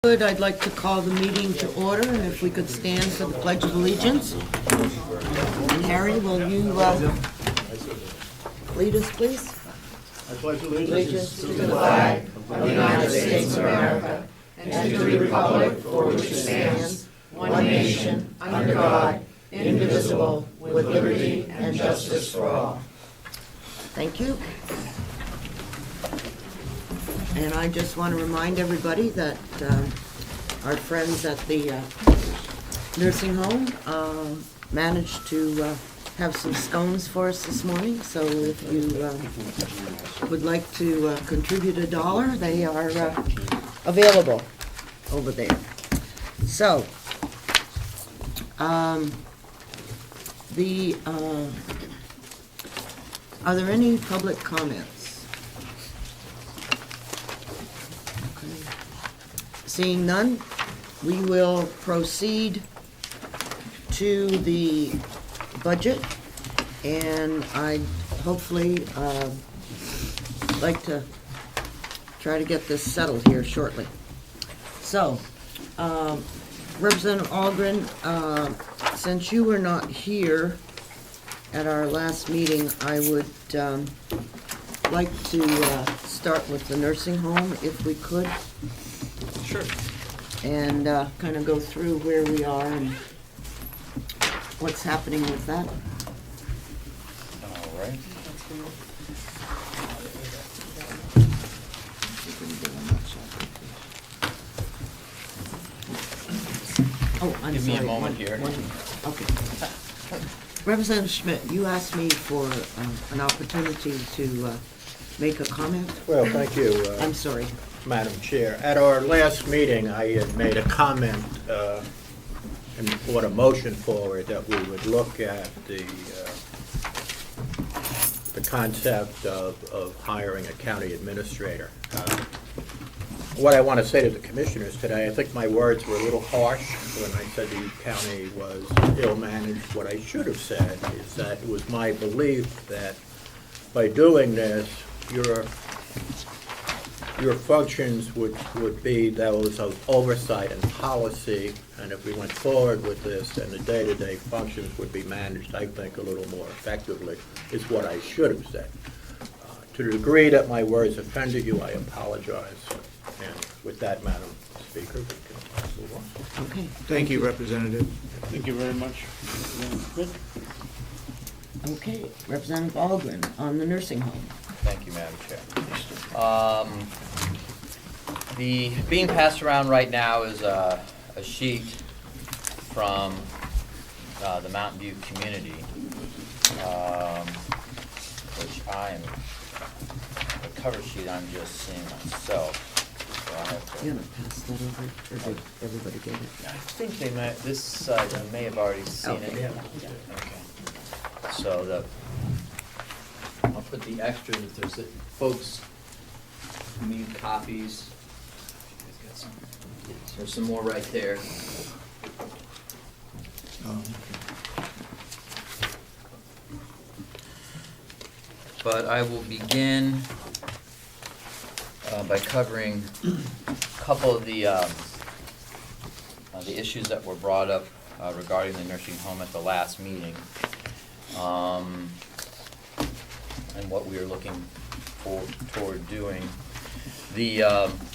Good. I'd like to call the meeting to order, and if we could stand for the Pledge of Allegiance. And Harry, will you lead us, please? I pledge allegiance To the flag of the United States of America and to the republic for which it stands, one nation, under God, indivisible, with liberty and justice for all. Thank you. And I just want to remind everybody that our friends at the nursing home managed to have some scones for us this morning. So if you would like to contribute $1, they are available over there. So are there any public comments? Seeing none, we will proceed to the budget, and I'd hopefully like to try to get this settled here shortly. So, Representative Algren, since you were not here at our last meeting, I would like to start with the nursing home, if we could. Sure. And kind of go through where we are and what's happening with that. All right. Oh, I'm Give me a sorry. moment here. Okay. Representative Schmidt, you asked me for an opportunity to make a comment. Well, thank you, I'm sorry. Madam Chair. At our last meeting, I had made a comment and put a motion forward that we would look at the concept of hiring a county administrator. What I want to say to the commissioners today, I think my words were a little harsh when I said the county was ill-managed. What I should have said is that it was my belief that by doing this, your functions would be those of oversight and policy, and if we went forward with this, then the day-to-day functions would be managed, I think, a little more effectively, is what I should have said. To the degree that my words offended you, I apologize. And with that, Madam Speaker, we can move on. Okay. Thank you, Representative. Thank you very much. Okay. Representative Algren on the nursing home. Thank you, Madam Chair. The being passed around right now is a sheet from the Mountain View community, which the cover sheet I'm just seeing myself. So I have to, You're gonna pass that over, or did everybody get it? I think they might, this side, they may have already seen it. Okay. Okay. So I'll put the extras if there's folks who need copies. There's some more right there. But I will begin by covering a couple of the issues that were brought up regarding the nursing home at the last meeting. And what we are looking toward doing. The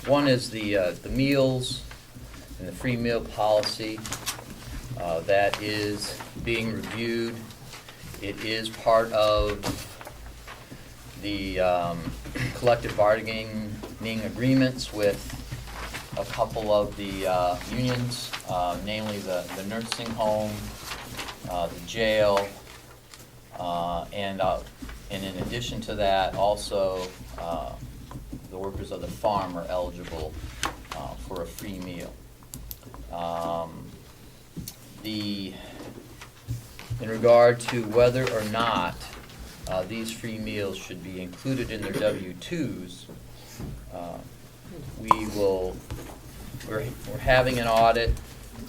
one is the meals and the free meal policy that is being reviewed. It is part of the collective bargaining agreements with a couple of the unions, namely the nursing home, the jail, and in addition to that, also the workers of the farm are eligible for a free meal. In regard to whether or not these free meals should be included in their W-2s, we're having an audit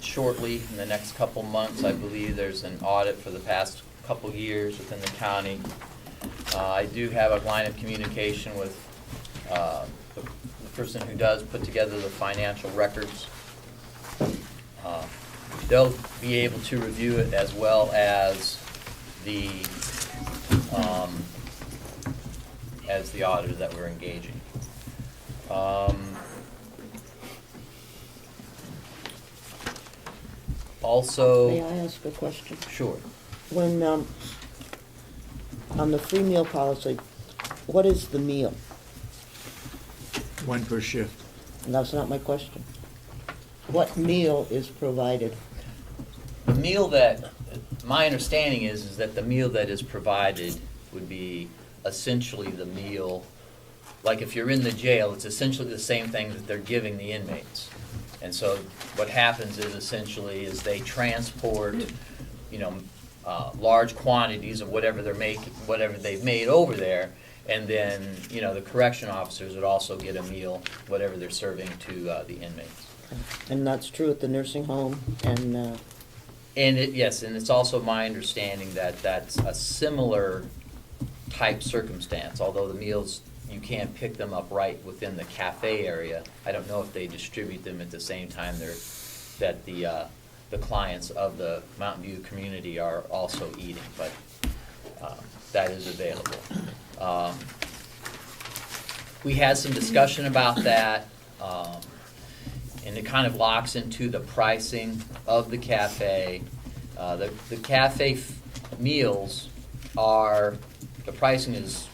shortly in the next couple months. I believe there's an audit for the past couple years within the county. I do have a line of communication with the person who does put together the financial records. They'll be able to review it as well as the auditor that we're engaging. Also, May I ask a question? sure. When, on the free meal policy, what is the meal? One per shift. And that's not my question. What meal is provided? The meal that, my understanding is that the meal that is provided would be essentially the meal, like if you're in the jail, it's essentially the same thing that they're giving the inmates. And so what happens is essentially is they transport, large quantities of whatever they're making, whatever they've made over there, and then, the correction officers would also get a meal, whatever they're serving to the inmates. And that's true at the nursing home and, Yes, and it's also my understanding that that's a similar type circumstance, although the meals, you can't pick them up right within the cafe area. I don't know if they distribute them at the same time that the clients of the Mountain View community are also eating, but that is available. We had some discussion about that, and it kind of locks into the pricing of the cafe. The cafe meals are, the pricing is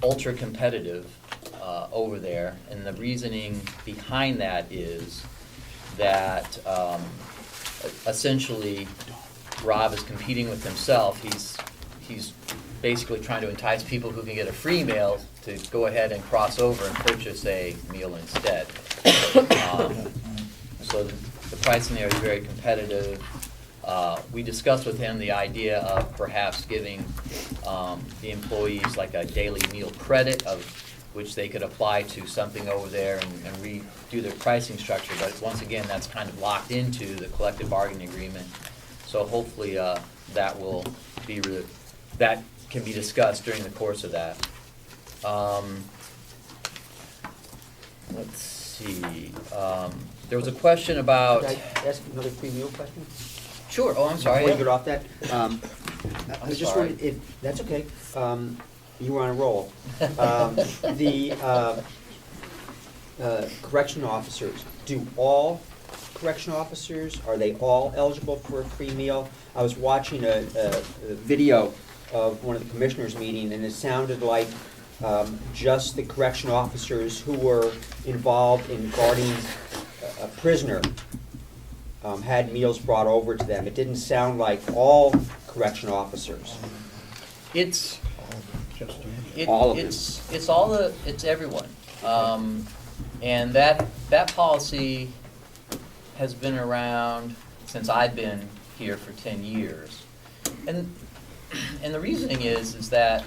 ultra competitive over there, and the reasoning behind that is that essentially Rob is competing with himself. He's basically trying to entice people who can get a free meal to go ahead and cross over and purchase a meal instead. So the pricing there is very competitive. We discussed with him the idea of perhaps giving the employees like a daily meal credit of which they could apply to something over there and redo their pricing structure. But once again, that's kind of locked into the collective bargaining agreement. So hopefully that will be that can be discussed during the course of that. Let's see. There was a question about. Could I ask another free meal question? Sure. Oh, I'm sorry. Before you get off that, I was just sorry. wondering if, that's okay, you were on a roll. Correction officers, do all correction officers, are they all eligible for a free meal? I was watching a video of one of the commissioners' meeting, and it sounded like just the correction officers who were involved in guarding a prisoner had meals brought over to them. It didn't sound like all correction officers. It's All of them. it's everyone, and that policy has been around since I've been here for 10 years, and the reasoning is that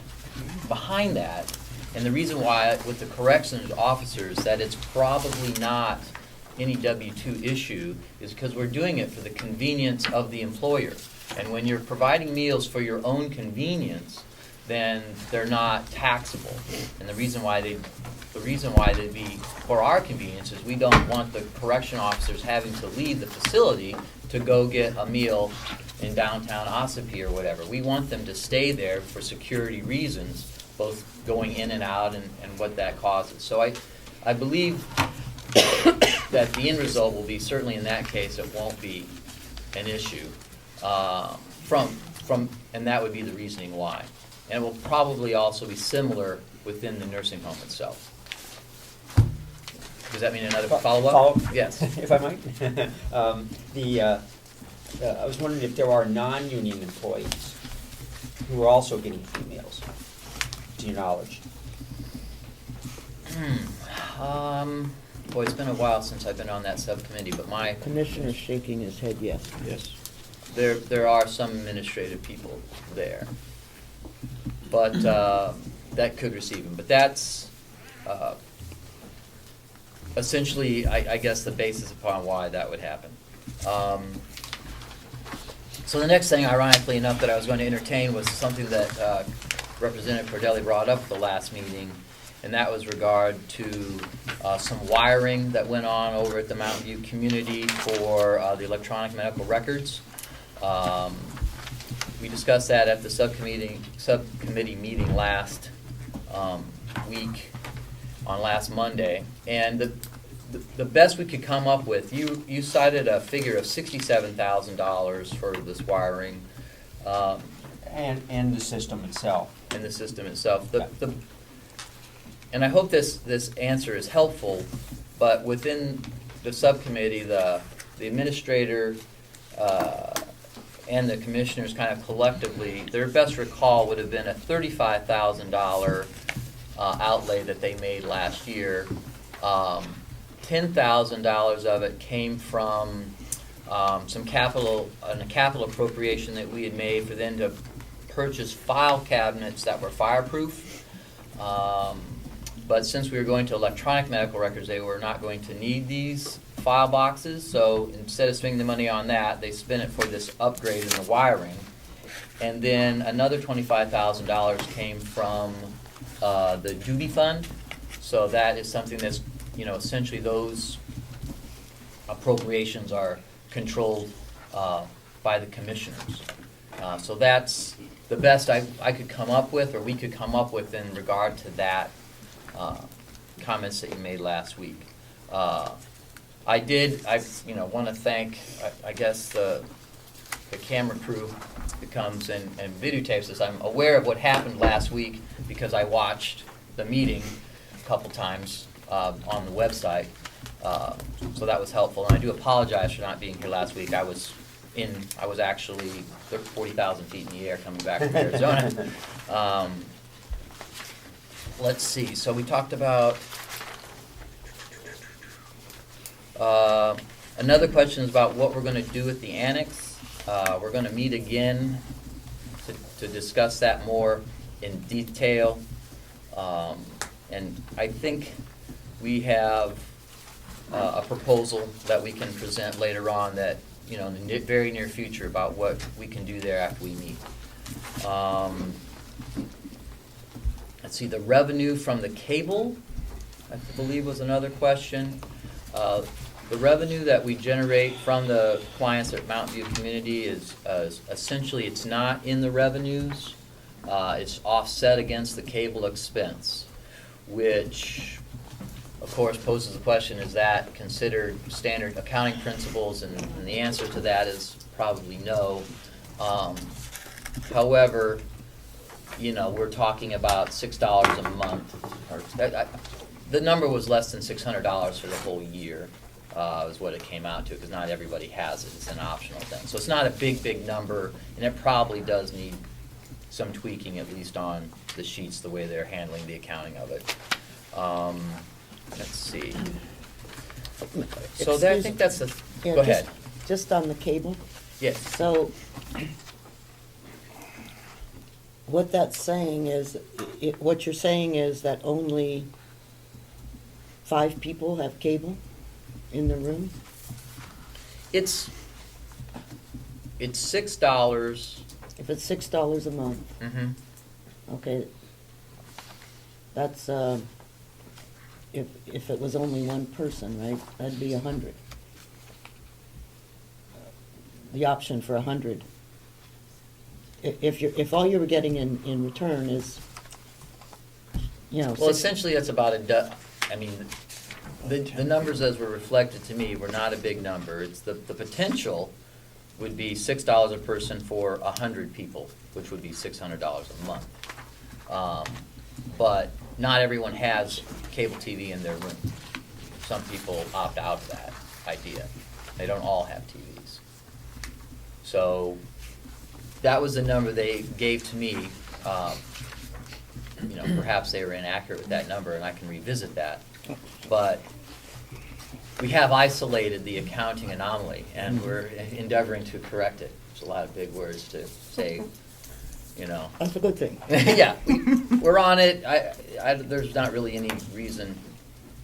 behind that, and the reason why with the corrections officers that it's probably not any W-2 issue is because we're doing it for the convenience of the employer. And when you're providing meals for your own convenience, then they're not taxable. And the reason why they'd be for our convenience is we don't want the correction officers having to leave the facility to go get a meal in downtown Ossipee or whatever. We want them to stay there for security reasons, both going in and out and what that causes. So I believe that the end result will be, certainly in that case, it won't be an issue and that would be the reasoning why. And it will probably also be similar within the nursing home itself. Does that mean another follow-up? Follow-up? Yes. If I might. I was wondering if there are non-union employees who are also getting free meals, to your knowledge. Boy, it's been a while since I've been on that subcommittee, but my Commissioner's shaking his head yes. Yes. there are some administrative people there, but that could receive them. But that's essentially, I guess, the basis upon why that would happen. So the next thing, ironically enough, that I was going to entertain was something that Representative Cordelli brought up at the last meeting, and that was regard to some wiring that went on over at the Mountain View community for the electronic medical records. We discussed that at the subcommittee meeting last week, on last Monday, and the best we could come up with, you cited a figure of $67,000 for this wiring. And the system itself. In the system itself. And I hope this answer is helpful, but within the subcommittee, the administrator and the commissioners kind of collectively, their best recall would have been a $35,000 outlay that they made last year. $10,000 of it came from some capital appropriation that we had made for them to purchase file cabinets that were fireproof. But since we were going to electronic medical records, they were not going to need these file boxes. So instead of spending the money on that, they spent it for this upgrade in the wiring. And then another $25,000 came from the duty fund. So that is something that's, essentially those appropriations are controlled by the commissioners. So that's the best I could come up with, or we could come up with in regard to that comments that you made last week. I want to thank, I guess, the camera crew that comes and videotapes this. I'm aware of what happened last week because I watched the meeting a couple times on the website. So that was helpful, and I do apologize for not being here last week. I was actually 40,000 feet in the air coming back from Arizona. Let's see, so we talked about, another question is about what we're going to do with the annex. We're going to meet again to discuss that more in detail. And I think we have a proposal that we can present later on that, in the very near future about what we can do there after we meet. Let's see, the revenue from the cable, I believe, was another question. The revenue that we generate from the clients at Mountain View Community is essentially, it's not in the revenues. It's offset against the cable expense, which of course poses the question, is that considered standard accounting principles? And the answer to that is probably no. However, we're talking about $6 a month, or the number was less than $600 for the whole year, is what it came out to, because not everybody has it. It's an optional thing. So it's not a big number, and it probably does need some tweaking, at least on the sheets, the way they're handling the accounting of it. Let's see. So I think that's the, Yeah, go ahead. Just on the cable. Yes. So what that's saying is, what you're saying is that only 5 people have cable in the room? It's $6. If it's $6 a month, Mm-hmm. okay, that's, if it was only one person, right, that'd be 100. The option for 100. If all you were getting in return is, Well, six- essentially, that's about the numbers as were reflected to me were not a big number. It's the potential would be $6 a person for 100 people, which would be $600 a month. But not everyone has cable TV in their room. Some people opt out of that idea. They don't all have TVs. So that was the number they gave to me. Perhaps they were inaccurate with that number, and I can revisit that. But we have isolated the accounting anomaly, and we're endeavoring to correct it. It's a lot of big words to say, that's a good thing. Yeah, we're on it. There's not really any reason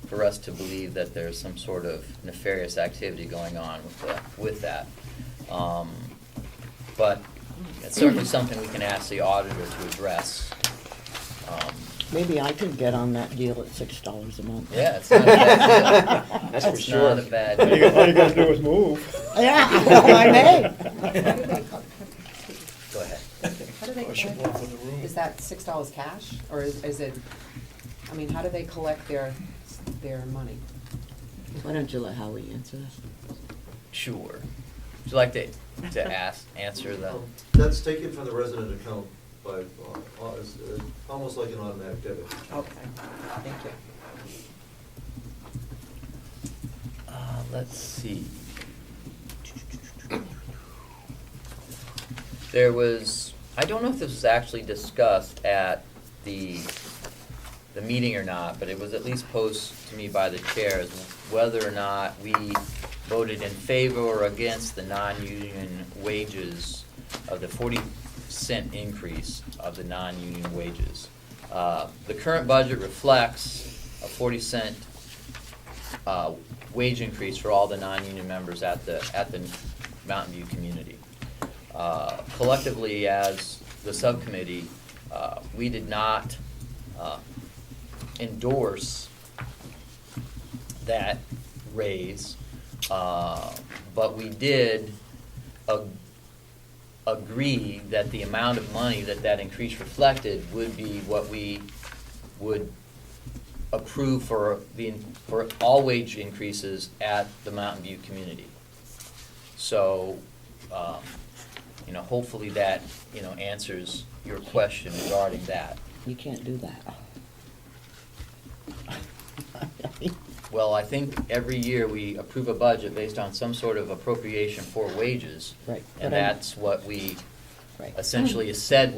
for us to believe that there's some sort of nefarious activity going on with that. But it's certainly something we can ask the auditor to address Maybe I could get on that deal at $6 a month. Yeah, it's not a bad deal. That's for It's sure. not a bad All you deal. gotta do is move. Yeah, I may. Go ahead. How do they collect, is that $6 cash, or is it, I mean, how do they collect their money? Why don't you let Howie answer this? Sure. Would you like to answer the? That's taken from the resident account by, it's almost like an automatic debit. Okay, thank you. Let's see. There was, I don't know if this was actually discussed at the meeting or not, but it was at least posed to me by the chair as whether or not we voted in favor or against the non-union wages of the 40-cent increase of the non-union wages. The current budget reflects a 40-cent wage increase for all the non-union members at the Mountain View community. Collectively, as the subcommittee, we did not endorse that raise, but we did agree that the amount of money that increase reflected would be what we would approve for all wage increases at the Mountain View community. So, hopefully that, answers your question regarding that. You can't do that. Well, I think every year we approve a budget based on some sort of appropriation for wages. Right, And but I'm- that's what we Right. essentially said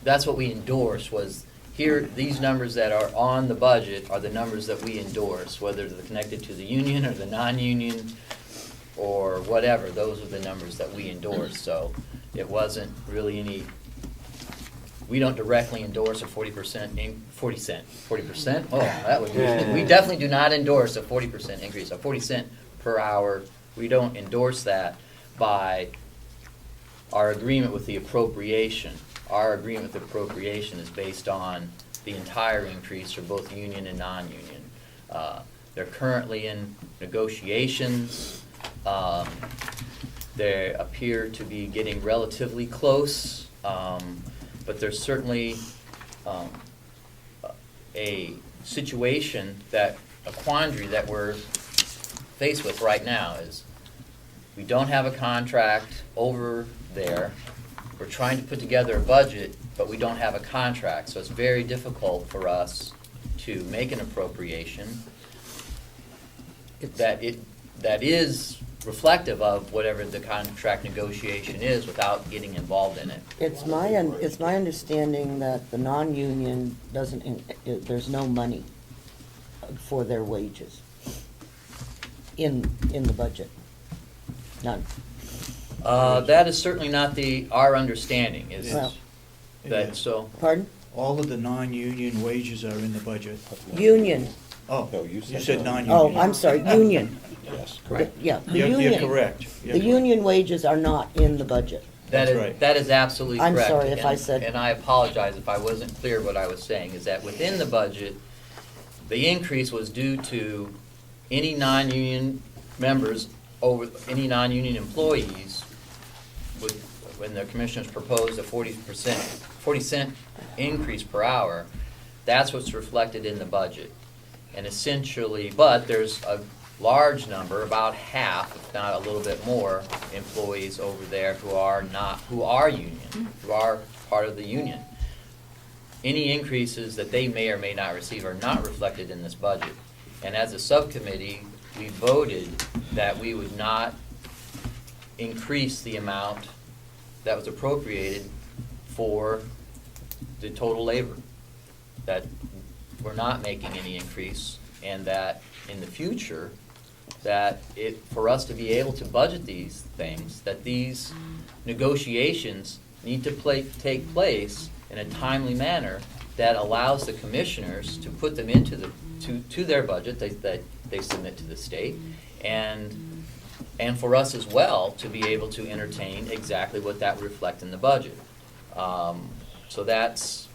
that's what we endorsed was, here, these numbers that are on the budget are the numbers that we endorse, whether they're connected to the union or the non-union or whatever, those are the numbers that we endorse. So it wasn't really any, we don't directly endorse a 40%, 40%? Oh, that would be, we definitely do not endorse a 40% increase, a 40 cent per hour. We don't endorse that by our agreement with the appropriation. Our agreement with the appropriation is based on the entire increase for both union and non-union. They're currently in negotiations. They appear to be getting relatively close, but there's certainly a situation a quandary that we're faced with right now is we don't have a contract over there. We're trying to put together a budget, but we don't have a contract, so it's very difficult for us to make an appropriation that is reflective of whatever the contract negotiation is without getting involved in it. It's my understanding that the non-union there's no money for their wages in the budget. None. That is certainly not our understanding, is Well- that so? Pardon? All of the non-union wages are in the budget. Union. Oh, No, you you said said no. non-union. Oh, I'm sorry, union. Yes. Correct. Yeah, the You're union. correct. You're The correct. union wages are not in the budget. That's right. That is absolutely I'm correct. sorry if I and- said- And I apologize if I wasn't clear what I was saying, is that within the budget, the increase was due to any non-union members any non-union employees when the commissioners proposed a 40 cent increase per hour, that's what's reflected in the budget. And essentially, but there's a large number, about half, if not a little bit more, employees over there who are union, who are part of the union. Any increases that they may or may not receive are not reflected in this budget. And as a subcommittee, we voted that we would not increase the amount that was appropriated for the total labor. That we're not making any increase, and that in the future, for us to be able to budget these things, that these negotiations need to take place in a timely manner that allows the commissioners to put them into to their budget that they submit to the state, and for us as well to be able to entertain exactly what that would reflect in the budget. So that's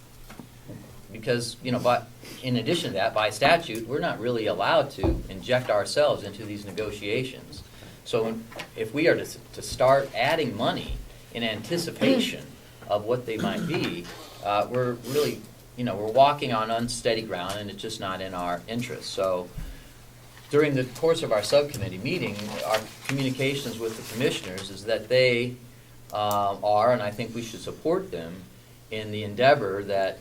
because, but in addition to that, by statute, we're not really allowed to inject ourselves into these negotiations. So if we are to start adding money in anticipation of what they might be, we're really, we're walking on unsteady ground, and it's just not in our interest. So during the course of our subcommittee meeting, our communications with the commissioners is that they are, and I think we should support them, in the endeavor that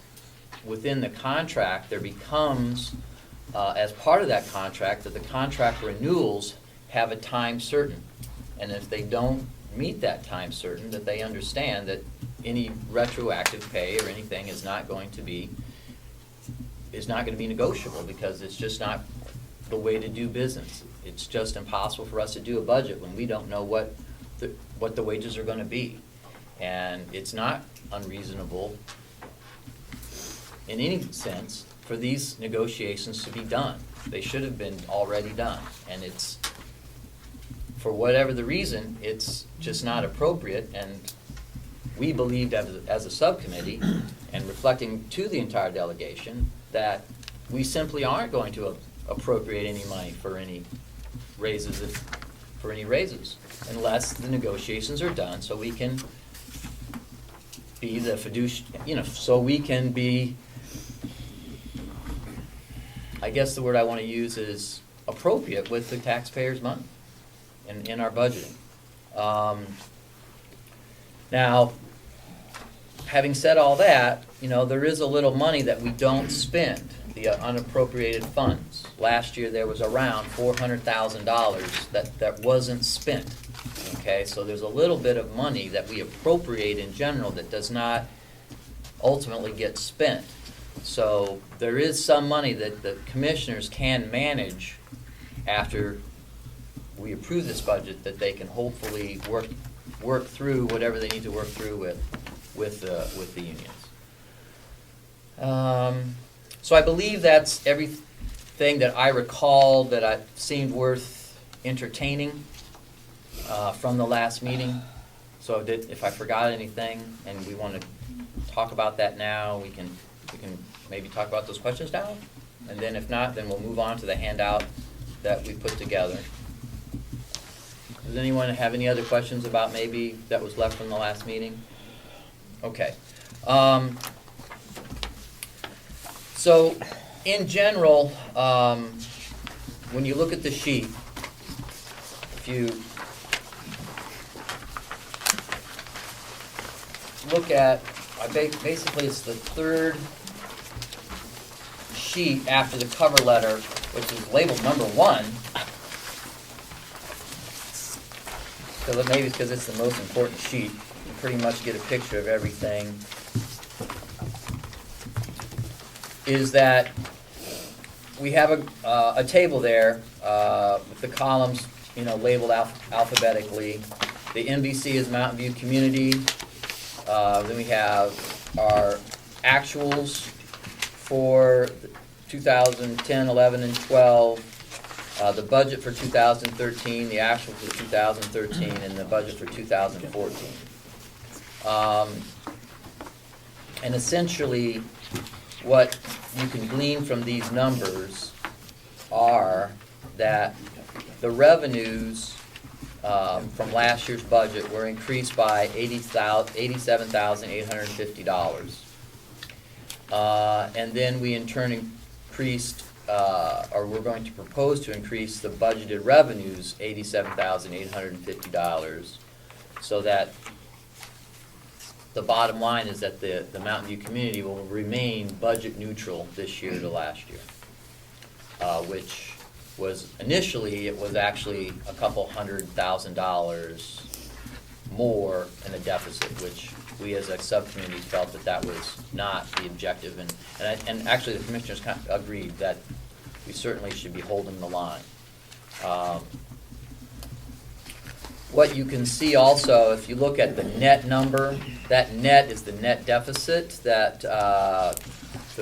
within the contract there becomes, as part of that contract, that the contract renewals have a time certain. And if they don't meet that time certain, that they understand that any retroactive pay or anything is not going to be negotiable, because it's just not the way to do business. It's just impossible for us to do a budget when we don't know what the wages are going to be. And it's not unreasonable in any sense for these negotiations to be done. They should have been already done. And it's, for whatever the reason, it's just not appropriate. And we believed as a subcommittee, and reflecting to the entire delegation, that we simply aren't going to appropriate any money for any raises, unless the negotiations are done, so we can be the so we can be, I guess the word I want to use is appropriate with the taxpayers' money in our budgeting. Now, having said all that, there is a little money that we don't spend, the unappropriated funds. Last year there was around $400,000 that wasn't spent. Okay, so there's a little bit of money that we appropriate in general that does not ultimately get spent. So there is some money that the commissioners can manage after we approve this budget, that they can hopefully work through whatever they need to work through with the unions. So I believe that's everything that I recall that seemed worth entertaining from the last meeting. So if I forgot anything and we want to talk about that now, we can maybe talk about those questions now. And then if not, then we'll move on to the handout that we put together. Does anyone have any other questions about maybe that was left from the last meeting? Okay. So in general, when you look at the sheet, if you look at, basically it's the third sheet after the cover letter, which is labeled number 1. So maybe it's because it's the most important sheet. You pretty much get a picture of everything. Is that we have a table there with the columns, labeled alphabetically. The MVC is Mountain View Community. Then we have our actuals for 2010, 11, and 12. The budget for 2013, the actual for 2013, and the budget for 2014. And essentially, what you can glean from these numbers are that the revenues from last year's budget were increased by $87,850. And then we in turn increased, or we're going to propose to increase the budgeted revenues $87,850, so that the bottom line is that the Mountain View community will remain budget neutral this year to last year, which was initially, it was actually a couple $100,000 more in a deficit, which we as a subcommittee felt that was not the objective, and actually the commissioners kind of agreed that we certainly should be holding the line. What you can see also, if you look at the net number, that net is the net deficit that the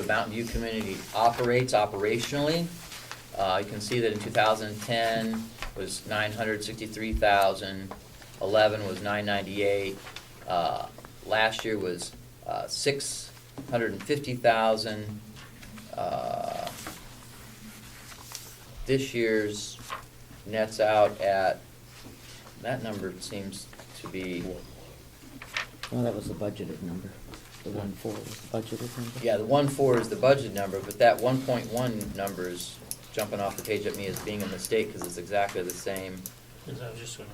Mountain View community operates operationally. You can see that in 2010 was $963,000, 11 was $998, last year was $150,000. This year's nets out at, that number seems to be, Well, that was the budgeted number. The 1.4 was the budgeted number. yeah, the 1.4 is the budget number, but that 1.1 number is jumping off the page at me as being a mistake because it's exactly the same. Because I was just gonna.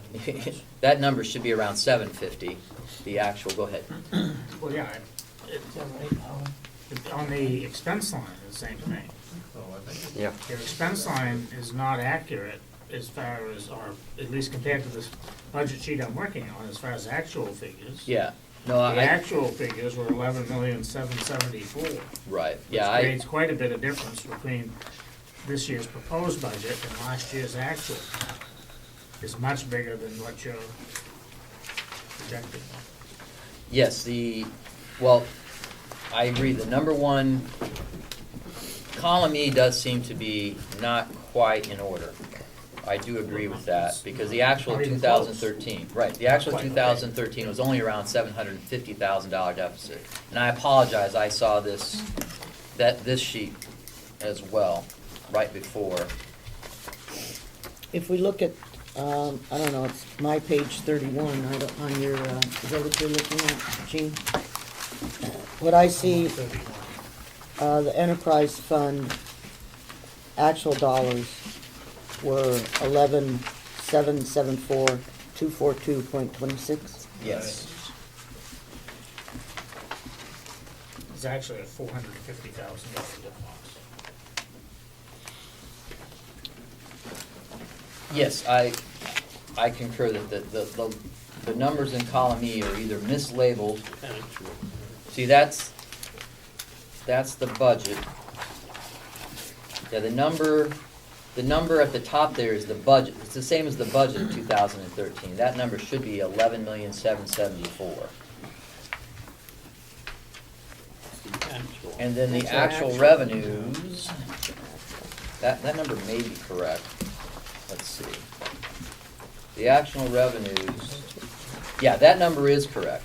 That number should be around 750, the actual, go ahead. Well, yeah, on the expense line, the same thing. Yeah. Your expense line is not accurate as far as, or at least compared to this budget sheet I'm working on, as far as actual figures. Yeah, no, The I, actual figures were 11,774,000. right, Which yeah, I, creates quite a bit of difference between this year's proposed budget and last year's actual. Is much bigger than what you're projecting. yes, well, I agree, the number one, column E does seem to be not quite in order. I do agree with that, because the actual Not even close. 2013, right, the actual Quite, okay. 2013 was only around $750,000 deficit. And I apologize, I saw this sheet as well, right before. If we look at, I don't know, it's my page 31, on your, is that what you're looking at, Gene? What I see, the enterprise fund, actual dollars were 11,774,242.26. Yes. It's actually a $450,000 difference. Yes, I concur that the numbers in column E are either mislabeled. See, that's the budget. Yeah, the number at the top there is the budget. It's the same as the budget in 2013. That number should be 11,774,000. And then the actual revenues, that number may be correct. Let's see. The actual revenues, yeah, that number is correct.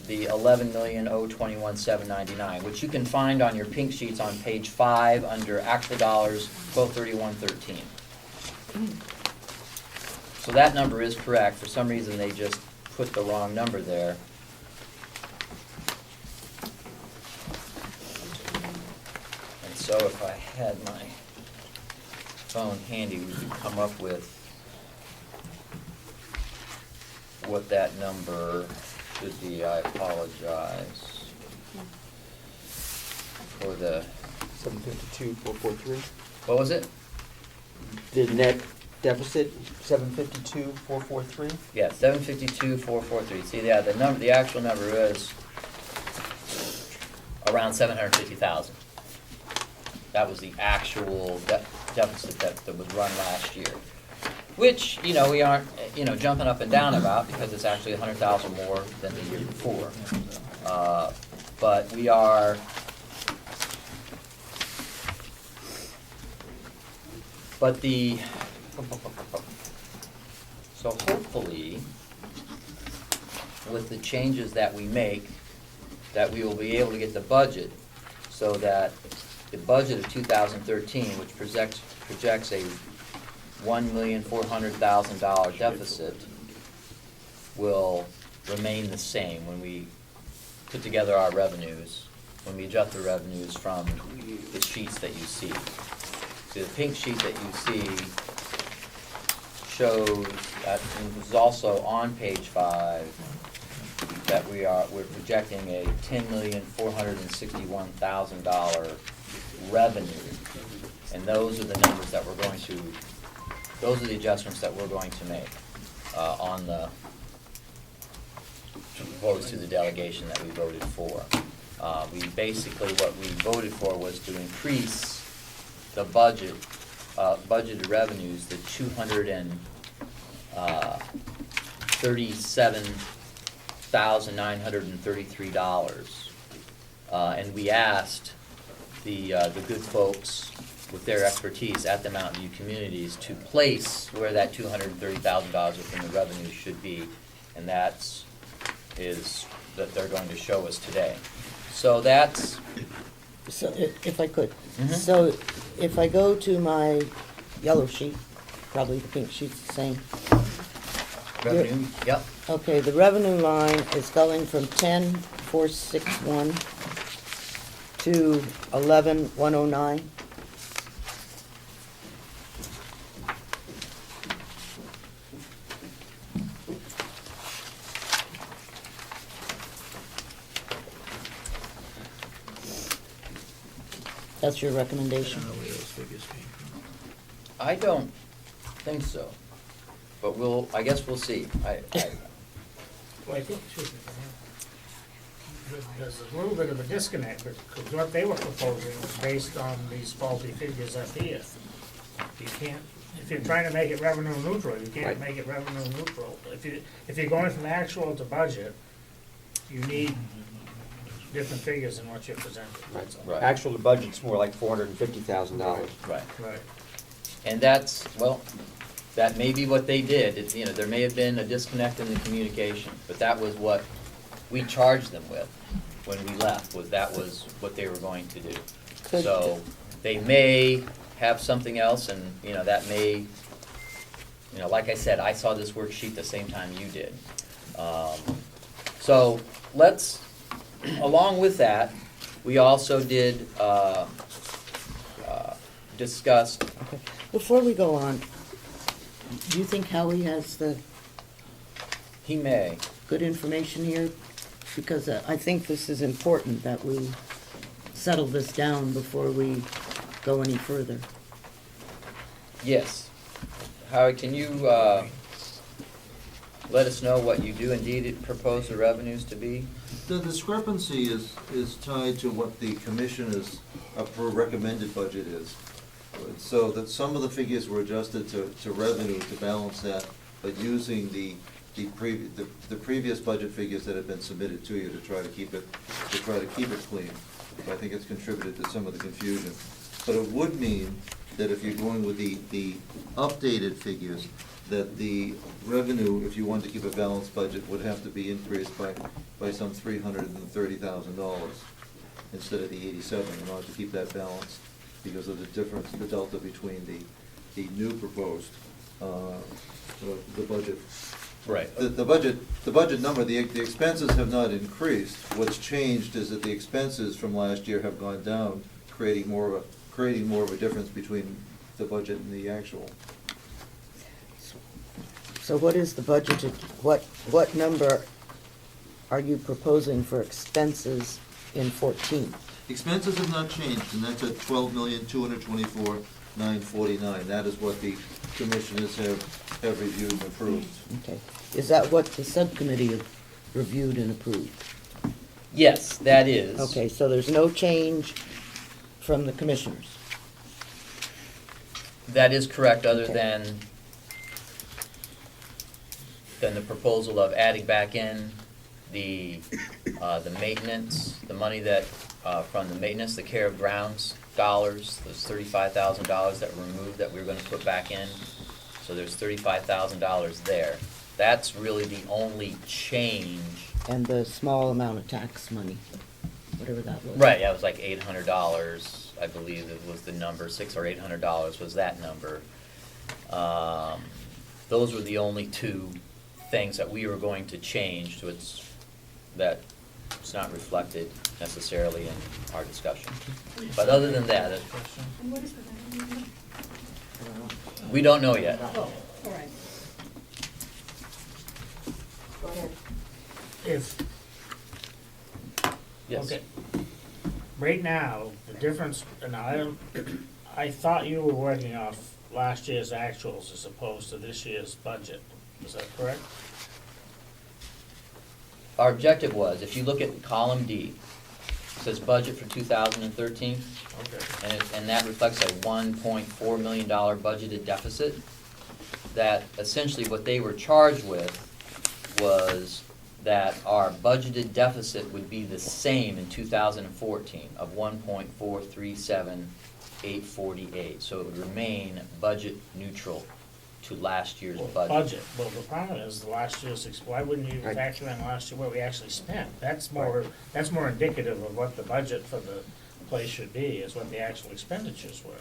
The 11,021,799, which you can find on your pink sheets on page 5 under actual dollars 12/31/13. So that number is correct. For some reason, they just put the wrong number there. And so if I had my phone handy, we could come up with what that number should be. I apologize for the, 752,443. what was it? The net deficit, 752,443. Yeah, 752,443. See, yeah, the actual number is around 750,000. That was the actual deficit that was run last year. Which, we aren't, jumping up and down about, because it's actually 100,000 more than the year before. But we are, so hopefully, with the changes that we make, that we will be able to get the budget, so that the budget of 2013, which projects a $1,400,000 deficit, will remain the same when we put together our revenues, when we adjust the revenues from the sheets that you see. So the pink sheet that you see shows, that is also on page 5, that we're projecting a $10,461,000 revenue. And those are the numbers that those are the adjustments that we're going to make on the votes to the delegation that we voted for. What we voted for was to increase the budgeted revenues to $237,933. And we asked the good folks with their expertise at the Mountain View communities to place where that $230,000 within the revenue should be, and that they're going to show us today. So that's, So if I could, Mhm. so if I go to my yellow sheet, probably the pink sheet's the same. revenue, yep, Okay, the revenue line is going from 10,461 to 11,109. That's your I don't recommendation? know where those figures came from. I don't think so, but I guess we'll see. Well, I think, excuse me, there's a little bit of a disconnect, because what they were proposing was based on these faulty figures up here. You can't, if you're trying to make it revenue neutral, you can't Right. make it revenue neutral. If you're going from actual to budget, you need different figures than what you're presenting. That's all. Right. Actual the budget's more like $450,000. Right. Right. And that's, well, that may be what they did. It's, there may have been a disconnect in the communication, but that was what we charged them with when we left, that was what they were going to do. Could- So they may have something else, and, that may, like I said, I saw this worksheet the same time you did. So let's, along with that, we also did discuss. Okay. Before we go on, do you think Howie has the He may. good information here? Because I think this is important that we settle this down before we go any further. Yes. Howard, can you let us know what you do indeed propose the revenues to be? The discrepancy is tied to what the commissioner's recommended budget is. So that some of the figures were adjusted to revenue to balance that, but using the previous budget figures that have been submitted to you to try to keep it clean. So I think it's contributed to some of the confusion. But it would mean that if you're going with the updated figures, that the revenue, if you wanted to keep a balanced budget, would have to be increased by some $330,000 instead of the 87 in order to keep that balanced, because of the difference, the delta between the new proposed, the budget. Right. The budget number, the expenses have not increased. What's changed is that the expenses from last year have gone down, creating more of a difference between the budget and the actual. So what is the budgeted, what number are you proposing for expenses in 14? Expenses have not changed, and that's at $12,224,949. That is what the commissioners have reviewed and approved. Okay. Is that what the subcommittee reviewed and approved? Yes, that is. Okay, so there's no change from the commissioners? That is correct, other Okay. than the proposal of adding back in the maintenance, the money that, from the maintenance, the care of grounds dollars, those $35,000 that were removed that we were gonna put back in. So there's $35,000 there. That's really the only change. And the small amount of tax money, whatever that was? Right, yeah, it was like $800, I believe it was the number, $600 or $800 was that number. Those were the only two things that we were going to change to that it's not reflected necessarily in our discussion. But other than that, And what is the value number? we don't know yet. Oh, all right. Go ahead. If, Yes. okay, right now, the difference, and I thought you were working off last year's actuals as opposed to this year's budget. Is that correct? Our objective was, if you look at column D, it says budget for 2013, Okay. and that reflects a $1.4 million budgeted deficit. That essentially what they were charged with was that our budgeted deficit would be the same in 2014 of 1.437848. So it would remain budget neutral to last year's budget. Budget, well, the problem is, the last year's, why wouldn't you Right. factor in last year what we actually spent? That's more indicative of what the budget for the place should be, is what the actual expenditures were.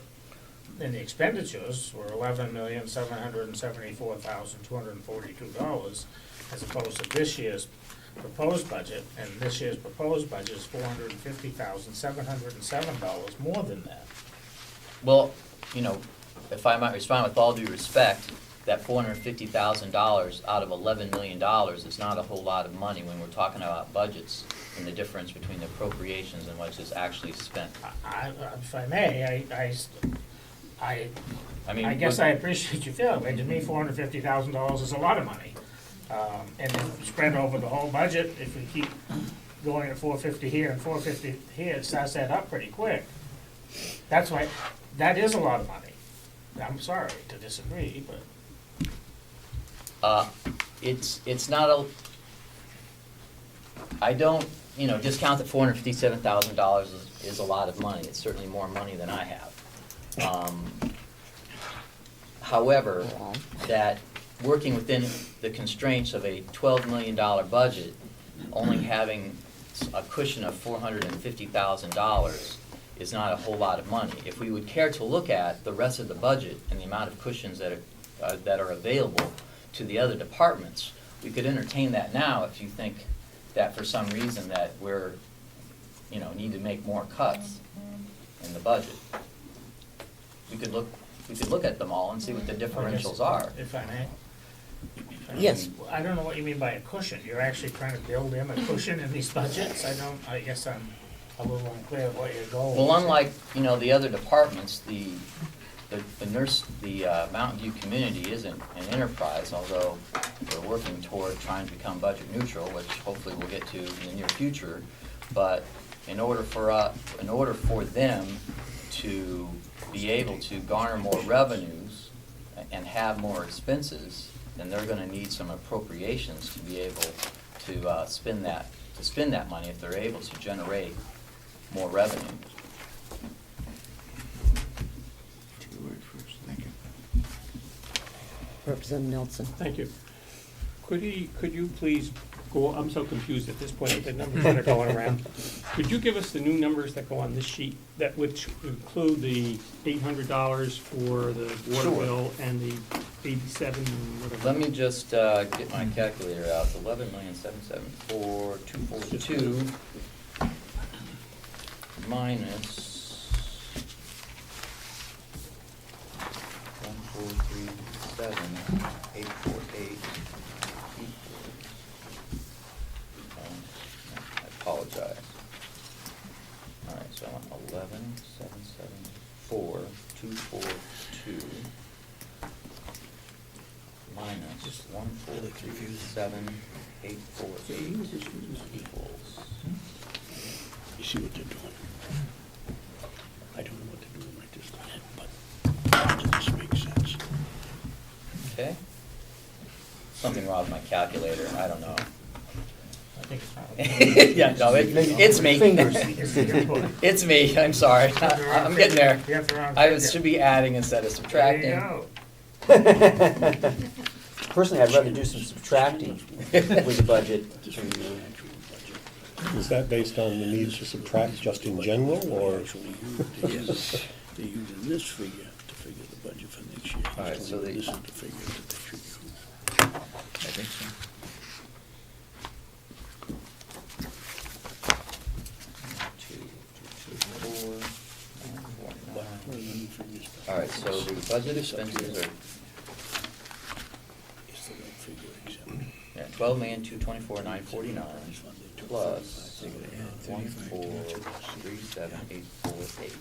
And the expenditures were $11,774,242, as opposed to this year's proposed budget, and this year's proposed budget is $450,707, more than that. Well, you know, if I might respond with all due respect, that $450,000 out of $11 million is not a whole lot of money when we're talking about budgets and the difference between the appropriations and what's just actually spent. If I may, I guess I appreciate your feeling, but to me, $450,000 is a lot of money. And if spread over the whole budget, if we keep going at 450 here and 450 here, it starts to add up pretty quick. That's why, that is a lot of money. I'm sorry to disagree, but. It's not a, I don't, discount that $457,000 is a lot of money. It's certainly more money than I have. However, that working within the constraints of a $12 million budget, only having a cushion of $450,000 is not a whole lot of money. If we would care to look at the rest of the budget and the amount of cushions that are available to the other departments, we could entertain that now if you think that for some reason that we're, need to make more cuts in the budget. We could look at them all and see what the differentials are. If I may? Yes. I don't know what you mean by a cushion. You're actually trying to build in a cushion in these budgets? I guess I'm a little unclear of what your goal is. Well, unlike, the other departments, the Mountain View community isn't an enterprise, although we're working toward trying to become budget neutral, which hopefully we'll get to in the near future. But in order for them to be able to garner more revenues and have more expenses, then they're gonna need some appropriations to be able to spend that money if they're able to generate more revenue. Representative Nelson. Thank you. Could you please go, I'm so confused at this point with the numbers that are going around. Could you give us the new numbers that go on this sheet, that which include the $800 for the water Sure. bill and the 87, whatever? Let me just get my calculator out. It's 11,774,242 minus 1,437,848 I apologize. All right, so 11,774,242 minus 1,437,848 equals. You see what they're doing? I don't know what they're doing right this minute, but this makes sense. Okay. Something wrong with my calculator, I don't know. I think it's fine. Yeah, no, it's me. It's me, I'm sorry. I'm getting there. You have the wrong I figure. should be adding instead of subtracting. There you go. Personally, I'd rather do some subtracting with the budget. Is that based on the need to subtract just in general, or? They're using this figure to figure the budget for next year. All right, so This is the figure that they should use. I think so. All right, so the budget expenses are, It's the right figure, except. yeah, 12,224,949 plus 1,437,848.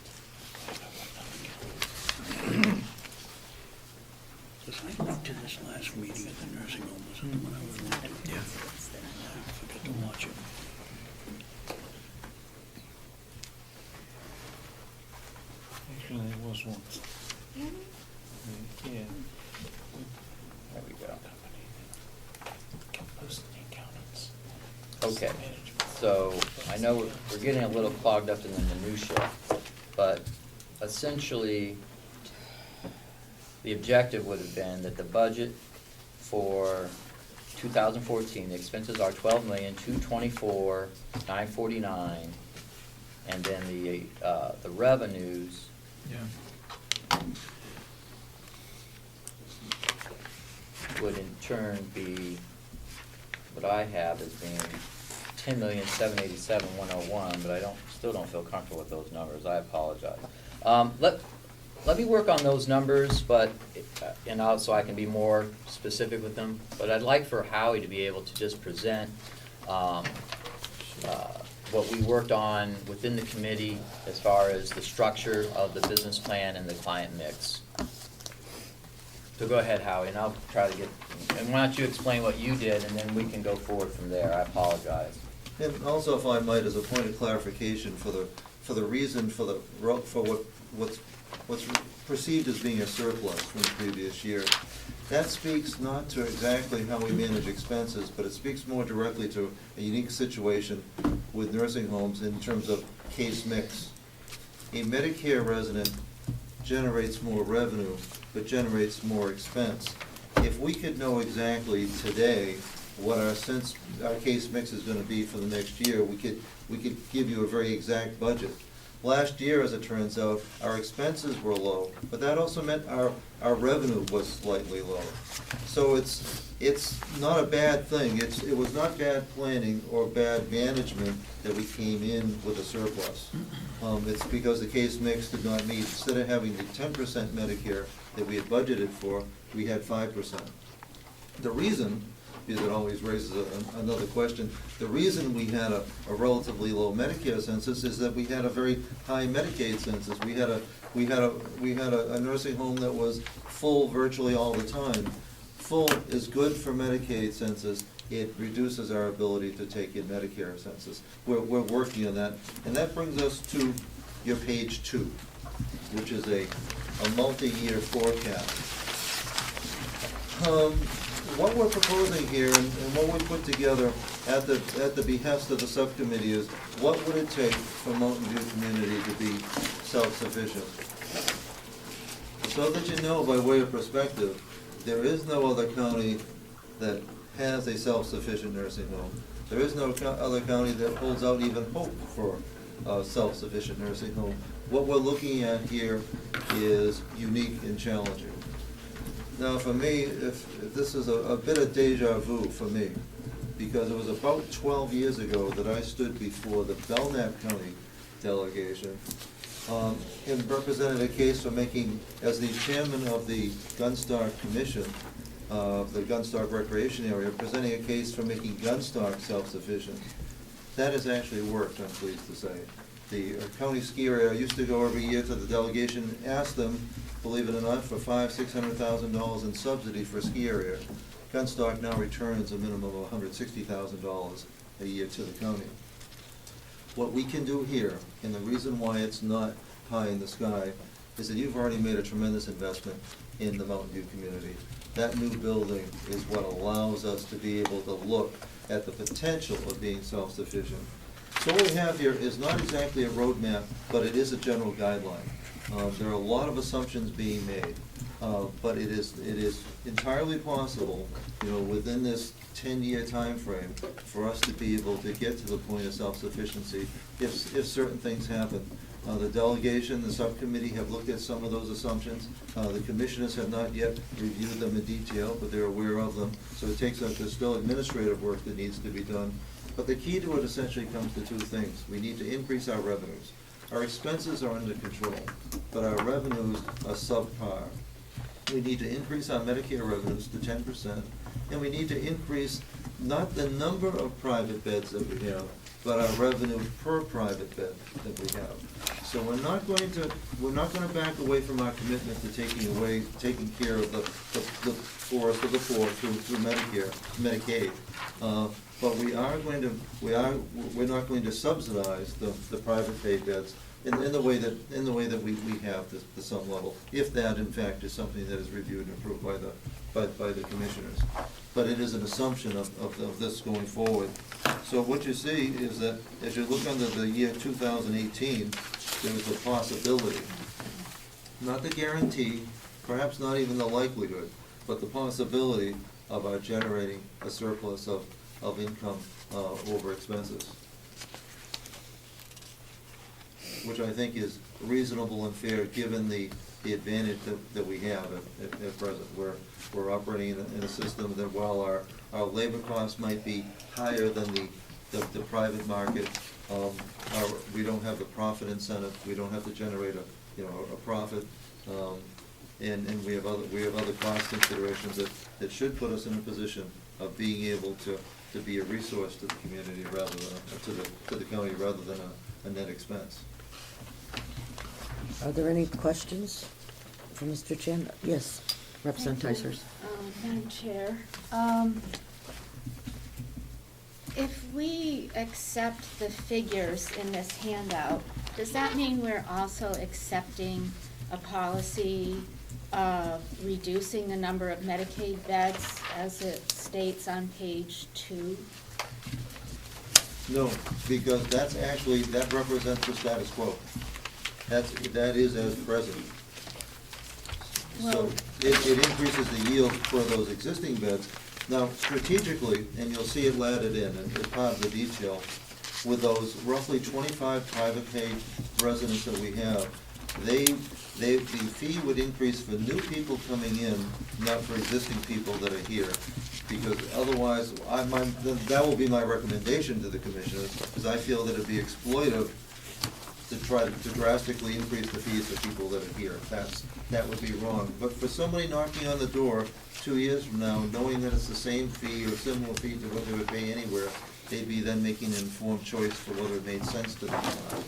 Because I went to this last meeting at the nursing home, was it the one I was going to? Yeah. I forgot to watch it. Actually, there was one. Yeah. There we go. Okay, so I know we're getting a little clogged up in the minutia, but essentially, the objective would have been that the budget for 2014, the expenses are $12,224,949, and then the revenues. Would in turn be, what I have as being $10,787,101, but still don't feel comfortable with those numbers. I apologize. Let me work on those numbers, but so I can be more specific with them. But I'd like for Howie to be able to just present what we worked on within the committee as far as the structure of the business plan and the client mix. So go ahead, Howie, and I'll try to and why don't you explain what you did, and then we can go forward from there. I apologize. And also, if I might, as a point of clarification for the reason for what's perceived as being a surplus from the previous year, that speaks not to exactly how we manage expenses, but it speaks more directly to a unique situation with nursing homes in terms of case mix. A Medicare resident generates more revenue, but generates more expense. If we could know exactly today what our case mix is going to be for the next year, we could give you a very exact budget. Last year, as it turns out, our expenses were low, but that also meant our revenue was slightly low. So it's not a bad thing. It was not bad planning or bad management that we came in with a surplus. It's because the case mix did not meet. Instead of having the 10% Medicare that we had budgeted for, we had 5%. The reason, because it always raises another question, the reason we had a relatively low Medicare census is that we had a very high Medicaid census. We had a nursing home that was full virtually all the time. Full is good for Medicaid census. It reduces our ability to take in Medicare census. We're working on that, and that brings us to your page 2, which is a multi-year forecast. What we're proposing here and what we put together at the behest of the subcommittee is what would it take for Mountain View community to be self-sufficient? So that you know, by way of perspective, there is no other county that has a self-sufficient nursing home. There is no other county that holds out even hope for a self-sufficient nursing home. What we're looking at here is unique and challenging. Now, for me, if this is a bit of deja vu for me, because it was about 12 years ago that I stood before the Belknap County Delegation and represented a case for making, as the chairman of the Gunstock Commission, the Gunstock Recreation Area, presenting a case for making Gunstock self-sufficient. That has actually worked, I'm pleased to say. The county ski area, I used to go every year to the delegation and ask them, believe it or not, for $500,000–600,000 in subsidy for a ski area. Gunstock now returns a minimum of $160,000 a year to the county. What we can do here, and the reason why it's not pie in the sky, is that you've already made a tremendous investment in the Mountain View community. That new building is what allows us to be able to look at the potential of being self-sufficient. So what we have here is not exactly a roadmap, but it is a general guideline. There are a lot of assumptions being made, but it is entirely possible, within this 10-year time frame, for us to be able to get to the point of self-sufficiency if certain things happen. The delegation, the subcommittee have looked at some of those assumptions. The commissioners have not yet reviewed them in detail, but they're aware of them. So there's still administrative work that needs to be done. But the key to it essentially comes to two things. We need to increase our revenues. Our expenses are under control, but our revenues are subpar. We need to increase our Medicare revenues to 10%, and we need to increase not the number of private beds that we have, but our revenue per private bed that we have. So we're not going to back away from our commitment to taking care of the poorest of the poor through Medicaid. But we're not going to subsidize the private pay beds in the way that we have to some level, if that in fact is something that is reviewed and approved by the commissioners. But it is an assumption of this going forward. So what you see is that as you look under the year 2018, there is a possibility, not the guarantee, perhaps not even the likelihood, but the possibility of our generating a surplus of income over expenses, which I think is reasonable and fair, given the advantage that we have at present. We're operating in a system that while our labor costs might be higher than the private market, we don't have the profit incentive, we don't have to generate a profit, and we have other cost considerations that should put us in a position of being able to be a resource to the community rather than, to the county rather than a net expense. Are there any questions for Mr. Chan? Yes, Representative Tysers. Madam Chair, if we accept the figures in this handout, does that mean we're also accepting a policy of reducing the number of Medicaid beds as it states on page 2? No, because that represents the status quo. That is as present. So Well- it increases the yield for those existing beds. Now, strategically, and you'll see it laddered in as part of the detail, with those roughly 25 private pay residents that we have, the fee would increase for new people coming in, not for existing people that are here. Because otherwise, that will be my recommendation to the commissioners, because I feel that it'd be exploitive to try to drastically increase the fees for people that are here. That would be wrong. But for somebody knocking on the door 2 years from now, knowing that it's the same fee or similar fee to what they would pay anywhere, they'd be then making an informed choice for whether it made sense to them or not.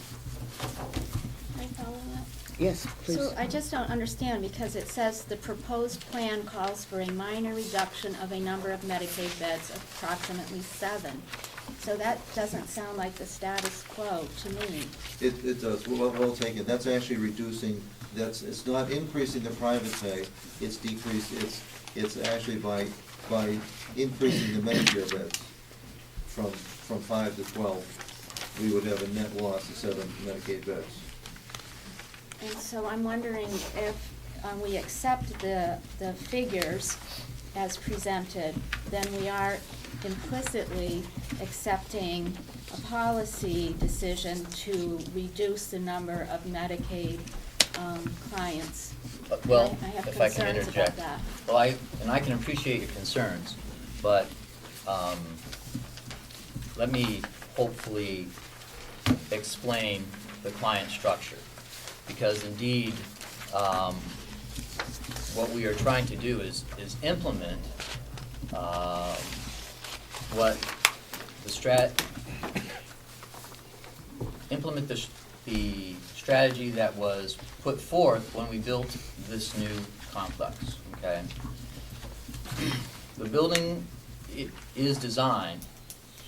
Can I follow that? Yes, please. So I just don't understand, because it says the proposed plan calls for a minor reduction of a number of Medicaid beds, approximately 7. So that doesn't sound like the status quo to me. It does, well taken. That's actually reducing, it's not increasing the private pay, it's it's actually by increasing the Medicare beds from 5 to 12, we would have a net loss of 7 Medicaid beds. And so I'm wondering if we accept the figures as presented, then we are implicitly accepting a policy decision to reduce the number of Medicaid clients. Well, I have if I can concerns interject. about that. Well, I can appreciate your concerns, but let me hopefully explain the client structure. Because indeed, what we are trying to do is implement the strategy that was put forth when we built this new complex, okay? The building is designed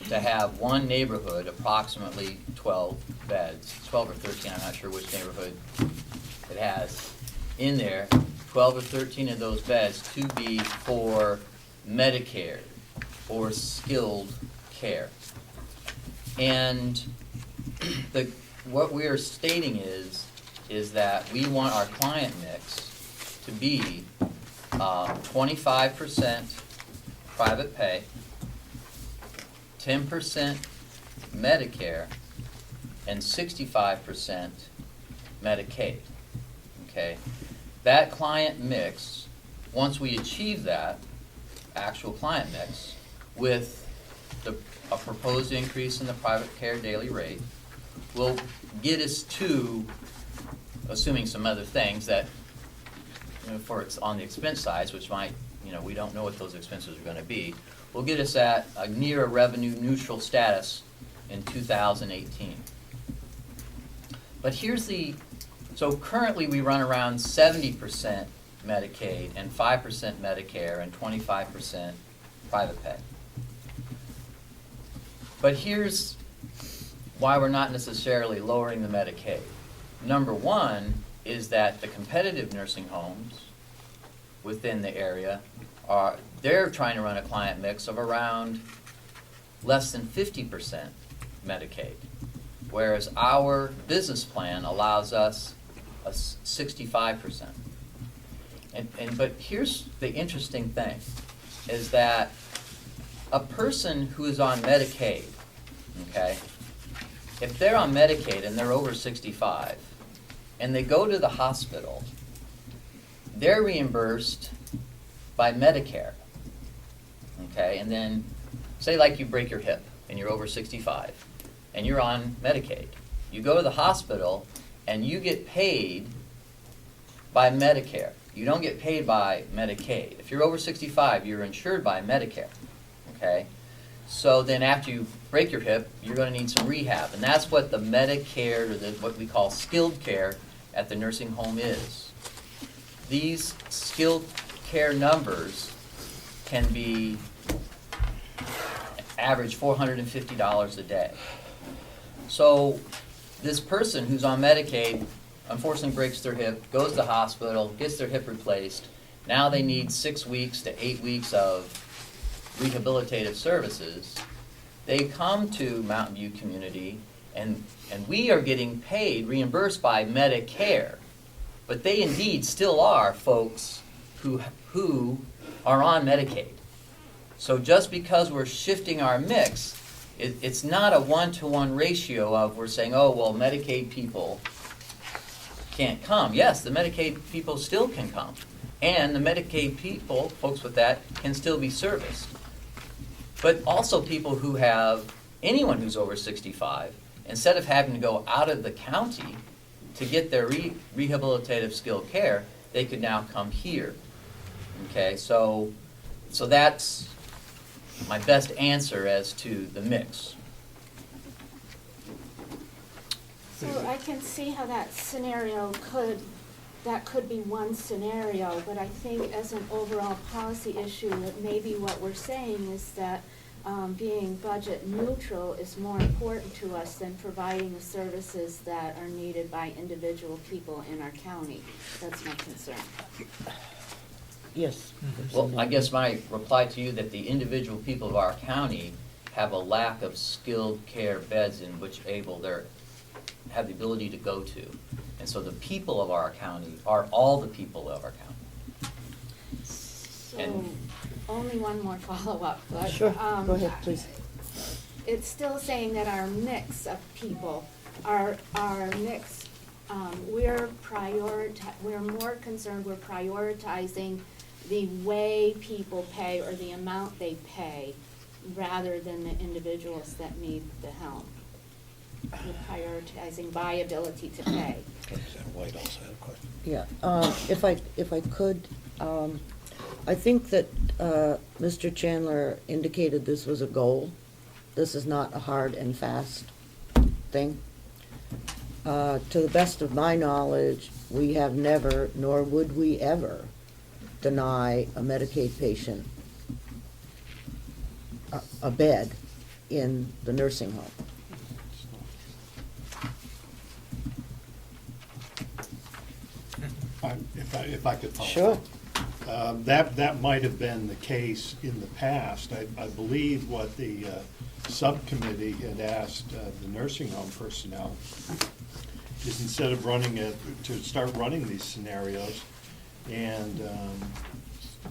to have one neighborhood, approximately 12 beds, 12 or 13, I'm not sure which neighborhood it has in there, 12 or 13 of those beds to be for Medicare or skilled care. And what we are stating is that we want our client mix to be 25% private pay, 10% Medicare, and 65% Medicaid, okay? That client mix, once we achieve that actual client mix with a proposed increase in the private care daily rate, will get us to, assuming some other things that, for it's on the expense side, which might, we don't know what those expenses are gonna be, will get us at a near a revenue neutral status in 2018. But so currently we run around 70% Medicaid and 5% Medicare and 25% private pay. But here's why we're not necessarily lowering the Medicaid. Number one is that the competitive nursing homes within the area they're trying to run a client mix of around less than 50% Medicaid, whereas our business plan allows us a 65%. But here's the interesting thing, is that a person who is on Medicaid, okay, if they're on Medicaid and they're over 65, and they go to the hospital, they're reimbursed by Medicare, okay? And then, say like you break your hip and you're over 65, and you're on Medicaid. You go to the hospital and you get paid by Medicare. You don't get paid by Medicaid. If you're over 65, you're insured by Medicare, okay? So then after you break your hip, you're going to need some rehab. And that's what the Medicare, or what we call skilled care at the nursing home is. These skilled care numbers can be average $450 a day. So this person who's on Medicaid unfortunately breaks their hip, goes to the hospital, gets their hip replaced. Now they need 6 weeks to 8 weeks of rehabilitative services. They come to Mountain View Community, and we are getting paid, reimbursed by Medicare. But they indeed still are folks who are on Medicaid. So just because we're shifting our mix, it's not a one-to-one ratio of we're saying, oh, well, Medicaid people can't come. Yes, the Medicaid people still can come. And the Medicaid people, folks with that, can still be serviced. But also people who have, anyone who's over 65, instead of having to go out of the county to get their rehabilitative skilled care, they could now come here. Okay, so that's my best answer as to the mix. So I can see how that scenario could be one scenario, but I think as an overall policy issue, that maybe what we're saying is that being budget neutral is more important to us than providing the services that are needed by individual people in our county. That's my concern. Yes. Well, I guess my reply to you that the individual people of our county have a lack of skilled care beds in which have the ability to go to. And so the people of our county are all the people of our county. So, And- only one more follow-up, but. Sure, go ahead, please. It's still saying that our mix of people, our mix, we're more concerned, we're prioritizing the way people pay or the amount they pay rather than the individuals that need the help. We're prioritizing viability to pay. White also had a question. Yeah, if I could, I think that Mr. Chandler indicated this was a goal. This is not a hard and fast thing. To the best of my knowledge, we have never, nor would we ever, deny a Medicaid patient a bed in the nursing home. If I could follow. Sure. That might have been the case in the past. I believe what the subcommittee had asked the nursing home personnel is instead of to start running these scenarios, and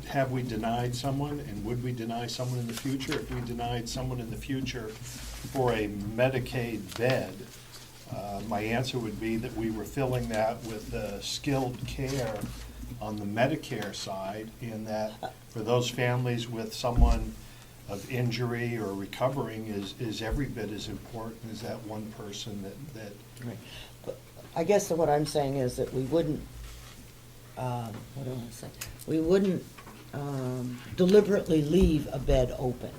have we denied someone, and would we deny someone in the future? If we denied someone in the future for a Medicaid bed, my answer would be that we were filling that with skilled care on the Medicare side, in that for those families with someone of injury or recovering is every bit as important as that one person that. Right. But I guess what I'm saying is that we wouldn't, what do I want to say? We wouldn't deliberately leave a bed open.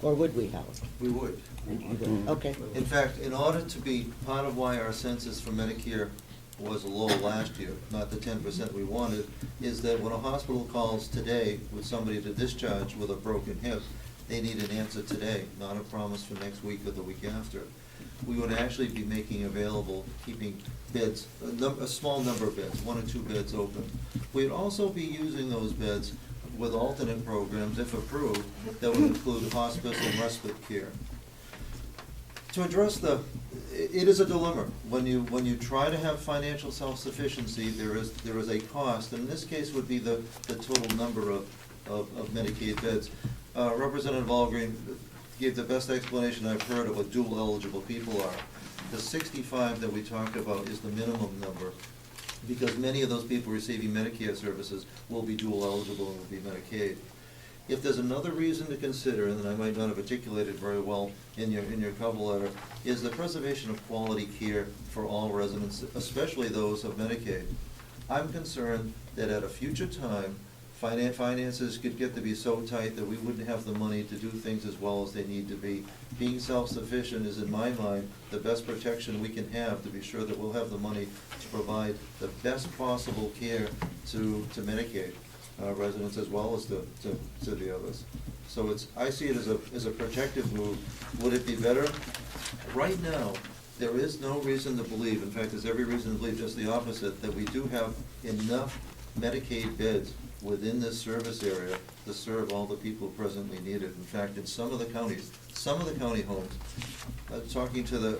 Or would we, Howard? We would. You would. Okay. In fact, in order to be part of why our census for Medicare was low last year, not the 10% we wanted, is that when a hospital calls today with somebody to discharge with a broken hip, they need an answer today, not a promise for next week or the week after. We would actually be making available, keeping beds, a small number of beds, 1 or 2 beds open. We'd also be using those beds with alternate programs, if approved, that would include hospice and respite care. To address the It is a dilemma. When you try to have financial self-sufficiency, there is a cost, and in this case would be the total number of Medicaid beds. Representative Algreen gave the best explanation I've heard of what dual eligible people are. The 65 that we talked about is the minimum number, because many of those people receiving Medicare services will be dual eligible and will be Medicaid. If there's another reason to consider, and that I might not have articulated very well in your cover letter, is the preservation of quality care for all residents, especially those of Medicaid. I'm concerned that at a future time, finances could get to be so tight that we wouldn't have the money to do things as well as they need to be. Being self-sufficient is, in my mind, the best protection we can have to be sure that we'll have the money to provide the best possible care to Medicaid residents as well as to the others. So I see it as a protective move. Would it be better? Right now, there is no reason to believe, in fact, there's every reason to believe just the opposite, that we do have enough Medicaid beds within this service area to serve all the people presently needed. In fact, in some of the county homes, talking to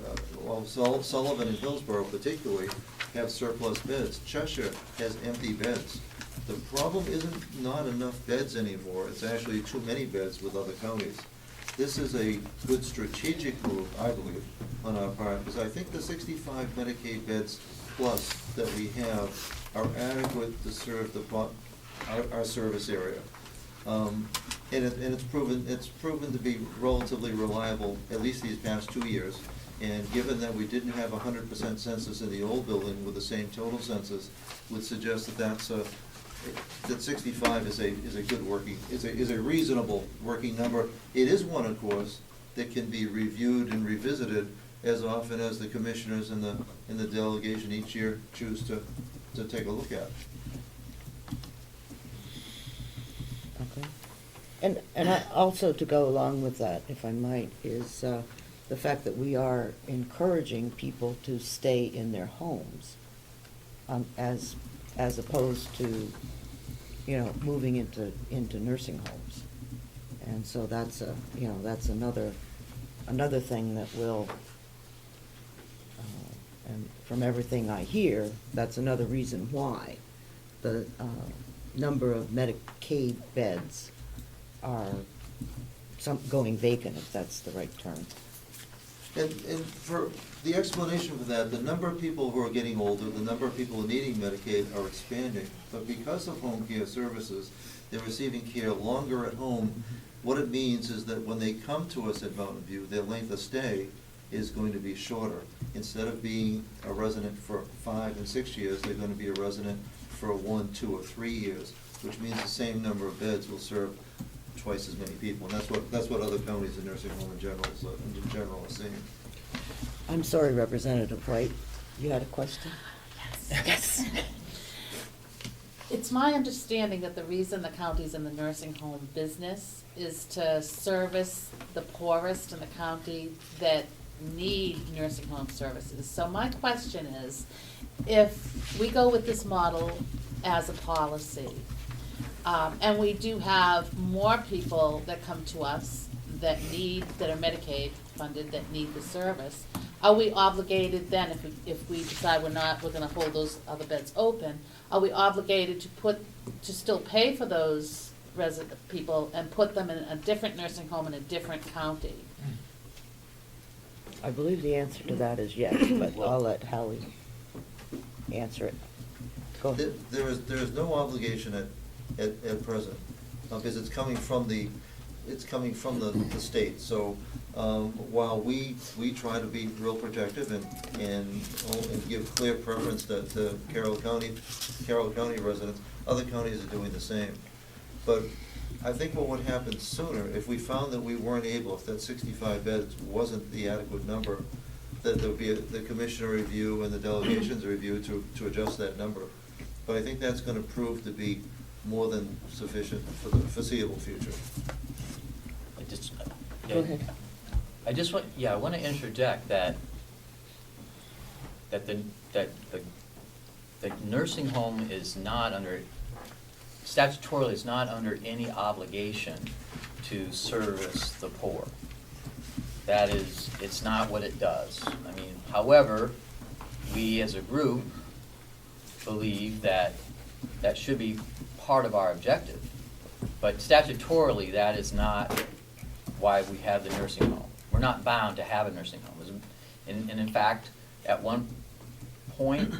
Sullivan and Hillsborough particularly, have surplus beds. Cheshire has empty beds. The problem isn't not enough beds anymore, it's actually too many beds with other counties. This is a good strategic move, I believe, on our part, because I think the 65 Medicaid beds plus that we have are adequate to serve our service area. And it's proven to be relatively reliable, at least these past 2 years. And given that we didn't have 100% census in the old building with the same total census, would suggest that that 65 is a good working, is a reasonable working number. It is one, of course, that can be reviewed and revisited as often as the commissioners and the delegation each year choose to take a look at. Okay. And I also, to go along with that, if I might, is the fact that we are encouraging people to stay in their homes, as opposed to, moving into nursing homes. And so that's that's another thing that will, and from everything I hear, that's another reason why the number of Medicaid beds are going vacant, if that's the right term. And for the explanation for that, the number of people who are getting older, the number of people needing Medicaid are expanding. But because of home care services, they're receiving care longer at home. What it means is that when they come to us at Mountain View, their length of stay is going to be shorter. Instead of being a resident for 5 and 6 years, they're going to be a resident for 1, 2, or 3 years, which means the same number of beds will serve twice as many people, and that's what other counties and nursing home in general are seeing. I'm sorry, Representative White, you had a question? Yes. It's my understanding that the reason the county's in the nursing home business is to service the poorest in the county that need nursing home services. So my question is, if we go with this model as a policy, and we do have more people that come to us that are Medicaid funded, that need the service, are we obligated then, if we decide we're gonna hold those other beds open, are we obligated to still pay for those people and put them in a different nursing home in a different county? I believe the answer to that is yes, but I'll let Hallie answer it. Go ahead. There is no obligation at present, because it's coming from the state. So while we try to be real protective and give clear preference to Carroll County residents, other counties are doing the same. But I think what would happen sooner, if we found that we weren't able, if that 65 beds wasn't the adequate number, that there would be the commissioner review and the delegation's review to adjust that number. But I think that's going to prove to be more than sufficient for the foreseeable future. Go ahead. I want to interject that the nursing home is not statutorily is not under any obligation to service the poor. it's not what it does. I mean, however, we as a group believe that that should be part of our objective. But statutorily, that is not why we have the nursing home. We're not bound to have a nursing home. And in fact, at one point,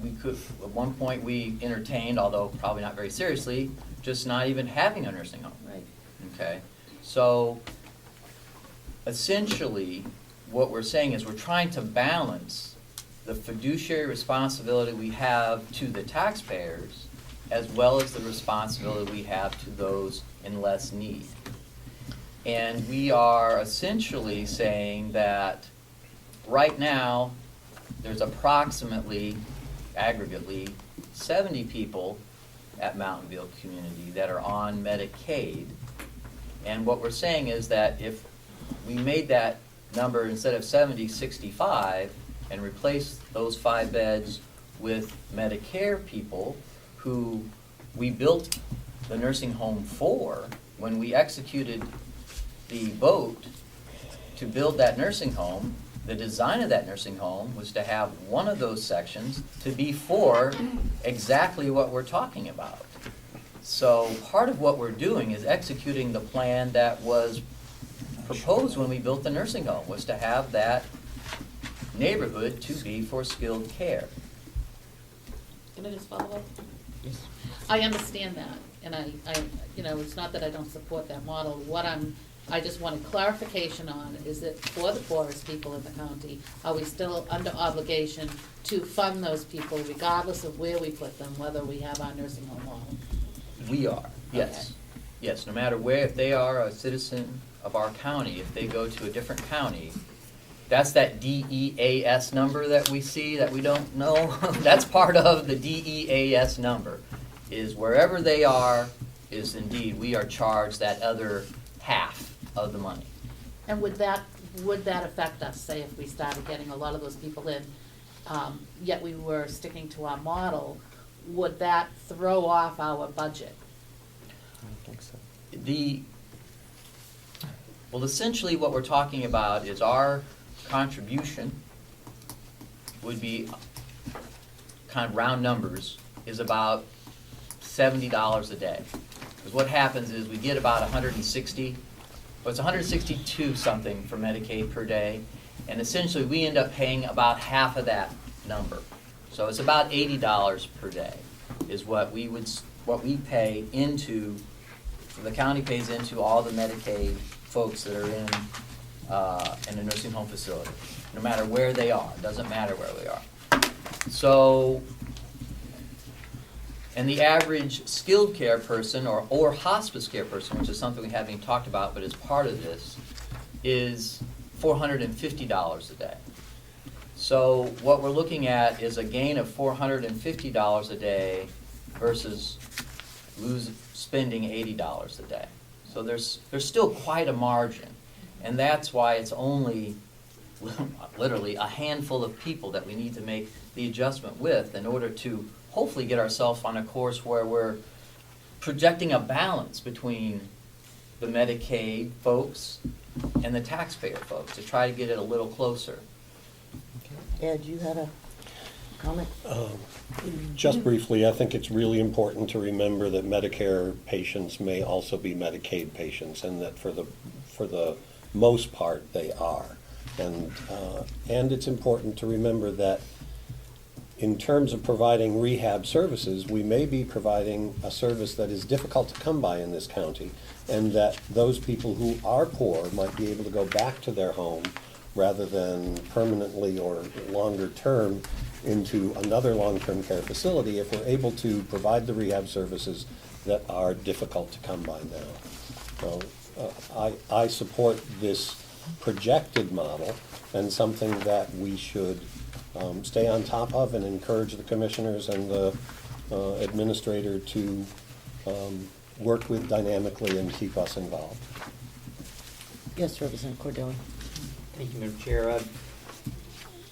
we entertained, although probably not very seriously, just not even having a nursing home. Right. Okay, so essentially, what we're saying is we're trying to balance the fiduciary responsibility we have to the taxpayers as well as the responsibility we have to those in less need. And we are essentially saying that right now, there's approximately, aggregately, 70 people at Mountain View Community that are on Medicaid. And what we're saying is that if we made that number, instead of 70, 65, and replaced those 5 beds with Medicare people who we built the nursing home for, when we executed the vote to build that nursing home, the design of that nursing home was to have one of those sections to be for exactly what we're talking about. So part of what we're doing is executing the plan that was proposed when we built the nursing home, was to have that neighborhood to be for skilled care. Can I just follow up? Yes. I understand that, and I, it's not that I don't support that model. I just want a clarification on, is it for the poorest people in the county? Are we still under obligation to fund those people regardless of where we put them, whether we have our nursing home model? We are, yes. Okay. Yes, no matter where, if they are a citizen of our county, if they go to a different county, that's that DEAS number that we see that we don't know. That's part of the DEAS number, is wherever they are, is indeed, we are charged that other half of the money. And would that affect us, say, if we started getting a lot of those people in, yet we were sticking to our model, would that throw off our budget? I don't think so. Well, essentially what we're talking about is our contribution would be, kind of round numbers, is about $70 a day. Because what happens is we get about 160, well, it's 162 something for Medicaid per day, and essentially we end up paying about half of that number. So it's about $80 per day is what we pay into, the county pays into all the Medicaid folks that are in a nursing home facility, no matter where they are. It doesn't matter where they are. So, and the average skilled care person or hospice care person, which is something we haven't even talked about but is part of this, is $450 a day. So what we're looking at is a gain of $450 a day versus spending $80 a day. So there's still quite a margin, and that's why it's only literally a handful of people that we need to make the adjustment with in order to hopefully get ourselves on a course where we're projecting a balance between the Medicaid folks and the taxpayer folks to try to get it a little closer. Ed, you had a comment? Just briefly, I think it's really important to remember that Medicare patients may also be Medicaid patients, and that for the most part they are. And it's important to remember that in terms of providing rehab services, we may be providing a service that is difficult to come by in this county, and that those people who are poor might be able to go back to their home rather than permanently or longer term into another long-term care facility if we're able to provide the rehab services that are difficult to come by now. So I support this projected model, and something that we should stay on top of and encourage the commissioners and the administrator to work with dynamically and keep us involved. Yes, Representative Cordero. Thank you, Madam Chair.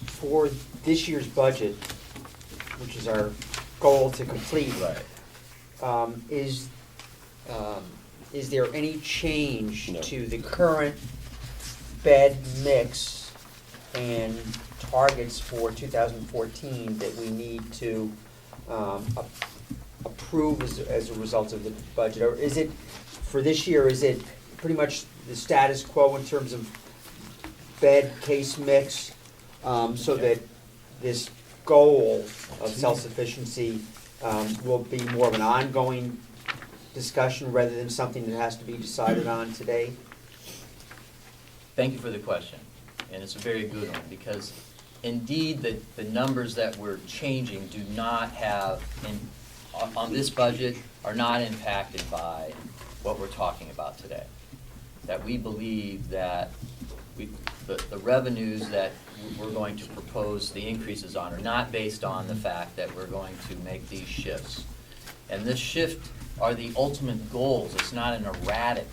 For this year's budget, which is our goal to complete, is there any change No. to the current bed mix and targets for 2014 that we need to approve as a result of the budget? Or is it, for this year, is it pretty much the status quo in terms of bed case mix, so that this goal of self-sufficiency will be more of an ongoing discussion rather than something that has to be decided on today? Thank you for the question, and it's a very good one, because indeed, the numbers that we're changing do not have, on this budget, are not impacted by what we're talking about today. That we believe that the revenues that we're going to propose the increases on are not based on the fact that we're going to make these shifts. And this shift are the ultimate goals. It's not an erratic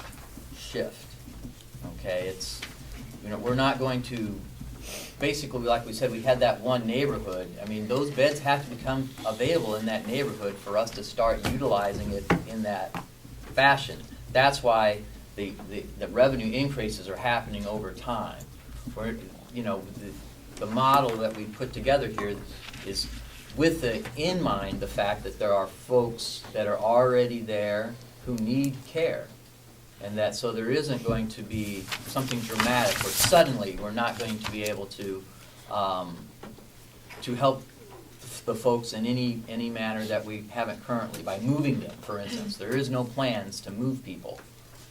shift, okay? It's, we're not going to, basically, like we said, we had that one neighborhood. I mean, those beds have to become available in that neighborhood for us to start utilizing it in that fashion. That's why the revenue increases are happening over time. Where, the model that we put together here is with in mind the fact that there are folks that are already there who need care. And that, so there isn't going to be something dramatic where suddenly we're not going to be able to help the folks in any manner that we haven't currently by moving them, for instance. There is no plans to move people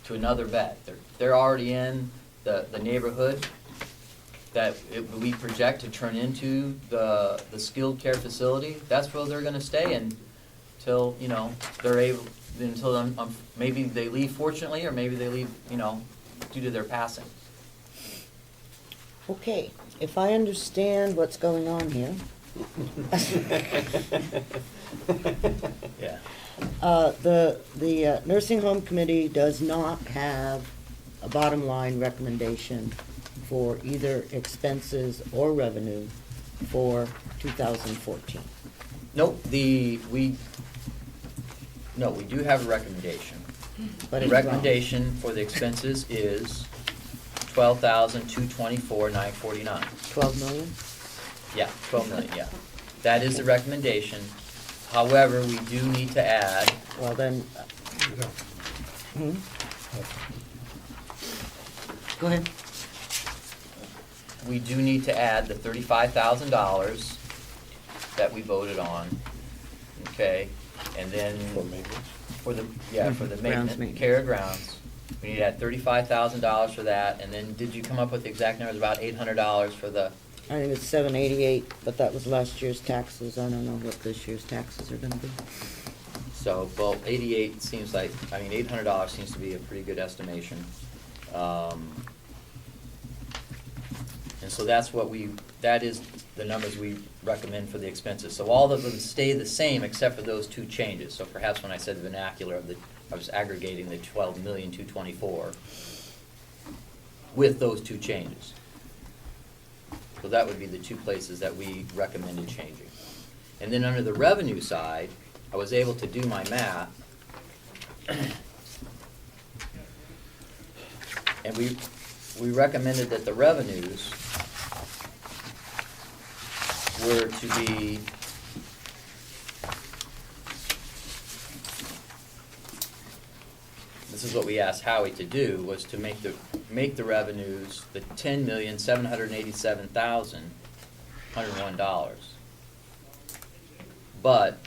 to another bed. They're already in the neighborhood that we project to turn into the skilled care facility. That's where they're going to stay until they're able, until maybe they leave fortunately, or maybe they leave due to their passing. Okay, if I understand what's going on here. Yeah. The nursing home committee does not have a bottom line recommendation for either expenses or revenue for 2014. Nope, we do have a recommendation. But The it's recommendation for the expenses is $12,224,949. 12 million? Yeah, 12 million, yeah. That is the recommendation. However, we do need to add, Well, then, go ahead. we do need to add the $35,000 that we voted on, okay? And then for the maintenance, care of grounds, we need to add $35,000 for that. And then did you come up with the exact numbers? About $800 for the, I think it's 788, but that was last year's taxes. I don't know what this year's taxes are gonna be. so, well, 88 seems like, $800 seems to be a pretty good estimation. And so that is the numbers we recommend for the expenses. So all of them stay the same except for those two changes. So perhaps when I said the vernacular I was aggregating the 12,224,000 with those two changes. So that would be the two places that we recommended changing. And then under the revenue side, I was able to do my math. And we recommended that the revenues were to be this is what we asked Howie to do, was to make the revenues the $10,787,101. But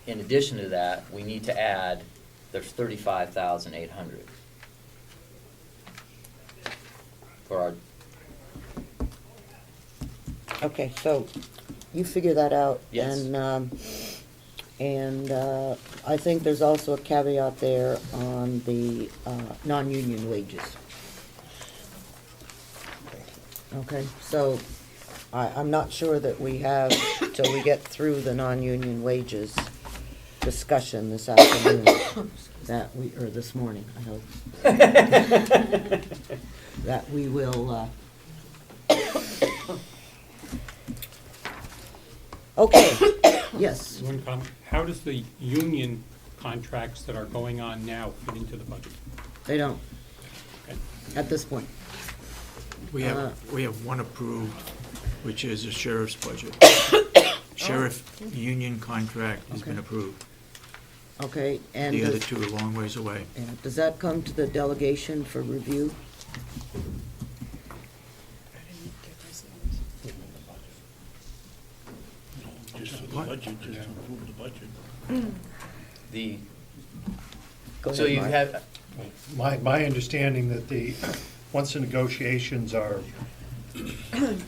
in addition to that, we need to add there's $35,800 for our. Okay, so you figure that out. Yes. And I think there's also a caveat there on the non-union wages. Okay, so I'm not sure that we have, till we get through the non-union wages discussion this afternoon, or this morning, I hope, that we will, okay, yes. One comment, how does the union contracts that are going on now fit into the budget? They don't, Okay. at this point. We have one approved, which is the sheriff's budget. Sheriff union contract has been Okay. approved. Okay, and The other does, two are a long ways away. and does that come to the delegation for review? Just for the What? budget, just to approve the budget. The, Go so ahead, you Mark. have, My understanding that once the negotiations are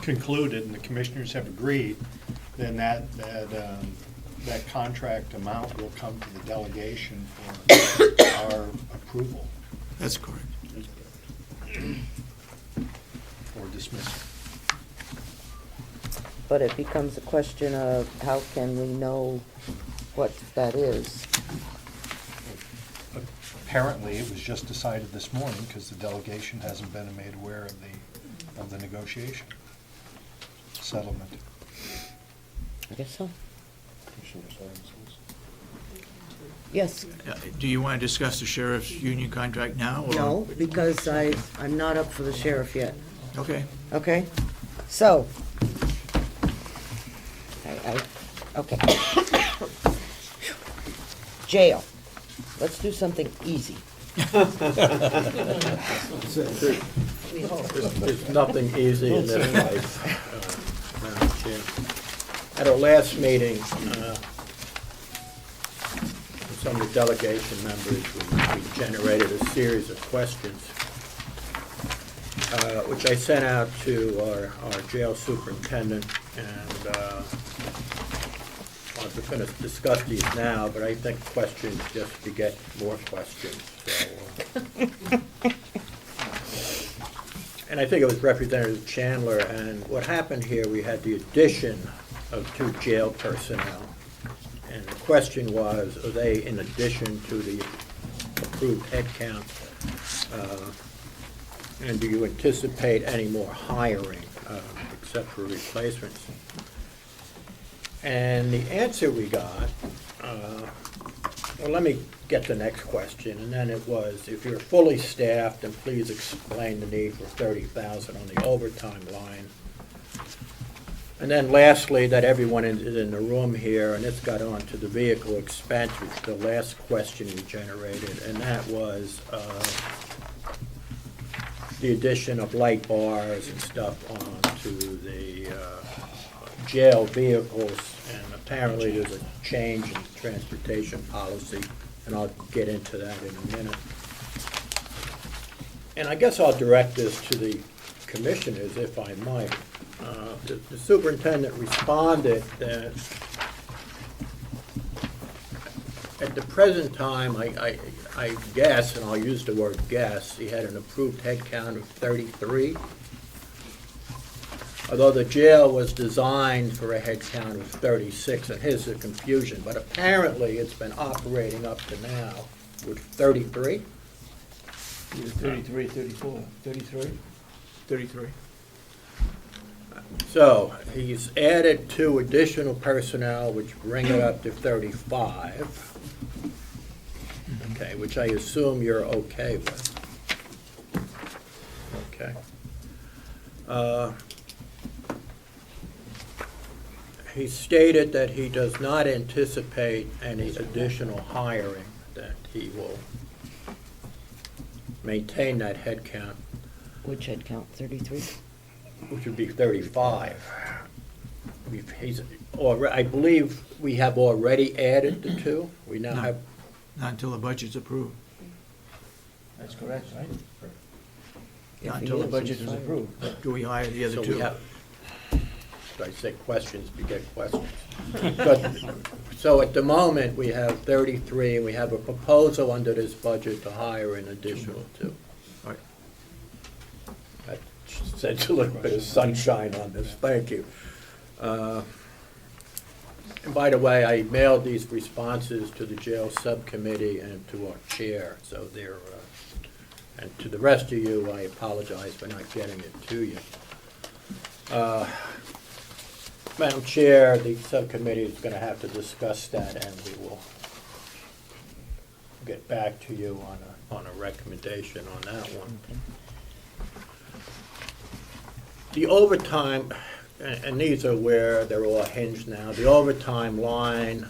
concluded and the commissioners have agreed, then that contract amount will come to the delegation for our approval That's correct. or dismissal. But it becomes a question of how can we know what that is? Apparently, it was just decided this morning because the delegation hasn't been made aware of the negotiation settlement. I guess so. Yes, Do you want to discuss the sheriff's union contract now? or- no, because I'm not up for the sheriff yet, Okay. okay? So, okay. Jail. Let's do something easy. There's nothing easy in this life, Madam Chair. At our last meeting, some of the delegation members, we generated a series of questions, which I sent out to our jail superintendent, and I'm going to discuss these now, but I think questions just beget more questions, so. And I think it was Representative Chandler, and what happened here, we had the addition of 2 jail personnel. And the question was, are they in addition to the approved head count? And do you anticipate any more hiring, except for replacements? And the answer we got, well, let me get the next question, and then it was, if you're fully staffed, then please explain the need for $30,000 on the overtime line. And then lastly, that everyone is in the room here, and it's got on to the vehicle expense, which is the last question we generated, and that was the addition of light bars and stuff onto the jail vehicles, and apparently there's a change in transportation policy, and I'll get into that in a minute. And I guess I'll direct this to the commissioners, if I might. The superintendent responded that at the present time, I guess, and I'll use the word guess, he had an approved head count of 33. Although the jail was designed for a head count of 36, and here's the confusion, but apparently it's been operating up to now with 33? 33, 34, 33? 33. So he's added 2 additional personnel, which bring it up to 35. Okay, which I assume you're okay with. Okay. He stated that he does not anticipate any additional hiring, that he will maintain that head count, Which head count, 33? which would be 35. I believe we have already added the 2. We now No. have, Not until the budget's approved. That's correct, right? If Not he until the is, budget he's is fired. approved. Do we hire the so other we 2? have, I say questions beget questions. But, so at the moment, we have 33, and we have a proposal under this budget to hire an additional 2. Right. That sheds a little bit of sunshine on this, thank you. And by the way, I mailed these responses to the jail subcommittee and to our chair, so they're, and to the rest of you, I apologize for not getting it to you. Madam Chair, the subcommittee is going to have to discuss that, and we will get back to you on a recommendation on that one. The overtime, and these are where they're all hinged now, the overtime line,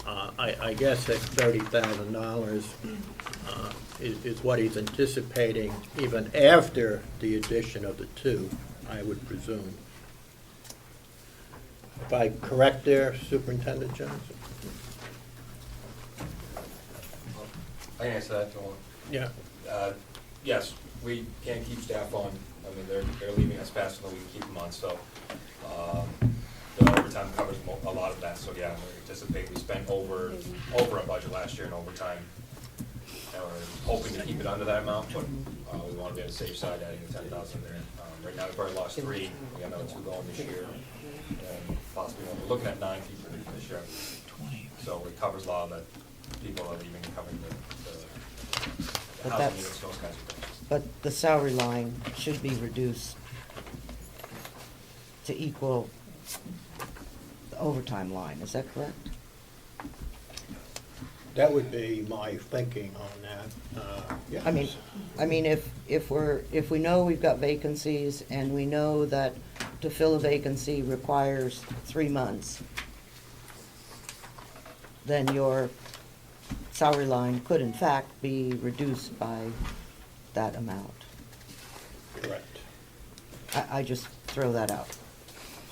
I guess at $30,000 is what he's anticipating even after the addition of the two, I would presume. If I correct there, Superintendent Johnson? I can answer that, Dawn. Yeah. Yes, we can't keep staff on. I mean, they're leaving us faster than we can keep them on, so the overtime covers a lot of that. So yeah, we anticipate we spent over our budget last year in overtime. And we're hoping to keep it under that amount, but we want to be on the safe side, adding the 10,000 there. Right now, we've already lost 3. We got another 2 going this year, and possibly we're looking at 9 people this year. So it covers a lot of the people that are even covering the But housing that's- units, those kinds of things. But the salary line should be reduced to equal the overtime line, is that correct? That would be my thinking on that, yes. I mean, if we know we've got vacancies and we know that to fill a vacancy requires 3 months, then your salary line could in fact be reduced by that amount. Correct. I just throw that out.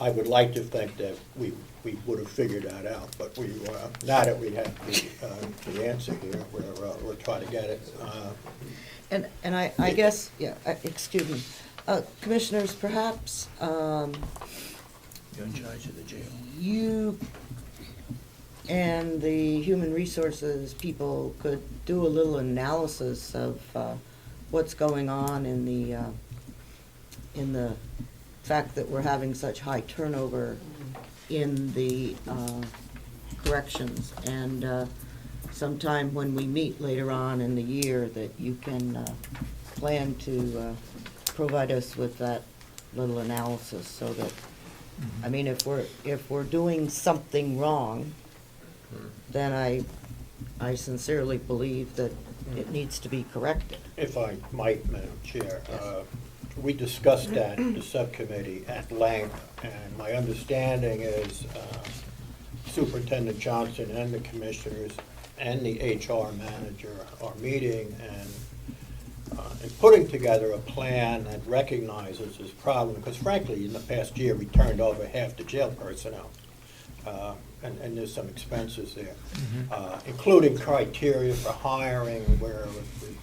I would like to think that we would have figured that out, but we, now that we have the answer here, we're trying to get it. And I guess, yeah, excuse me, commissioners, perhaps You're in charge of the jail. you and the human resources people could do a little analysis of what's going on in the fact that we're having such high turnover in the corrections, and sometime when we meet later on in the year that you can plan to provide us with that little analysis so that, I mean, if we're doing something wrong, then I sincerely believe that it needs to be corrected. If I might, Madam Chair, we discussed that in the subcommittee at length, and my understanding is Superintendent Johnson and the commissioners and the HR manager are meeting and putting together a plan that recognizes this problem, because frankly, in the past year, we turned over half the jail personnel. And there's some expenses there, including criteria for hiring where we,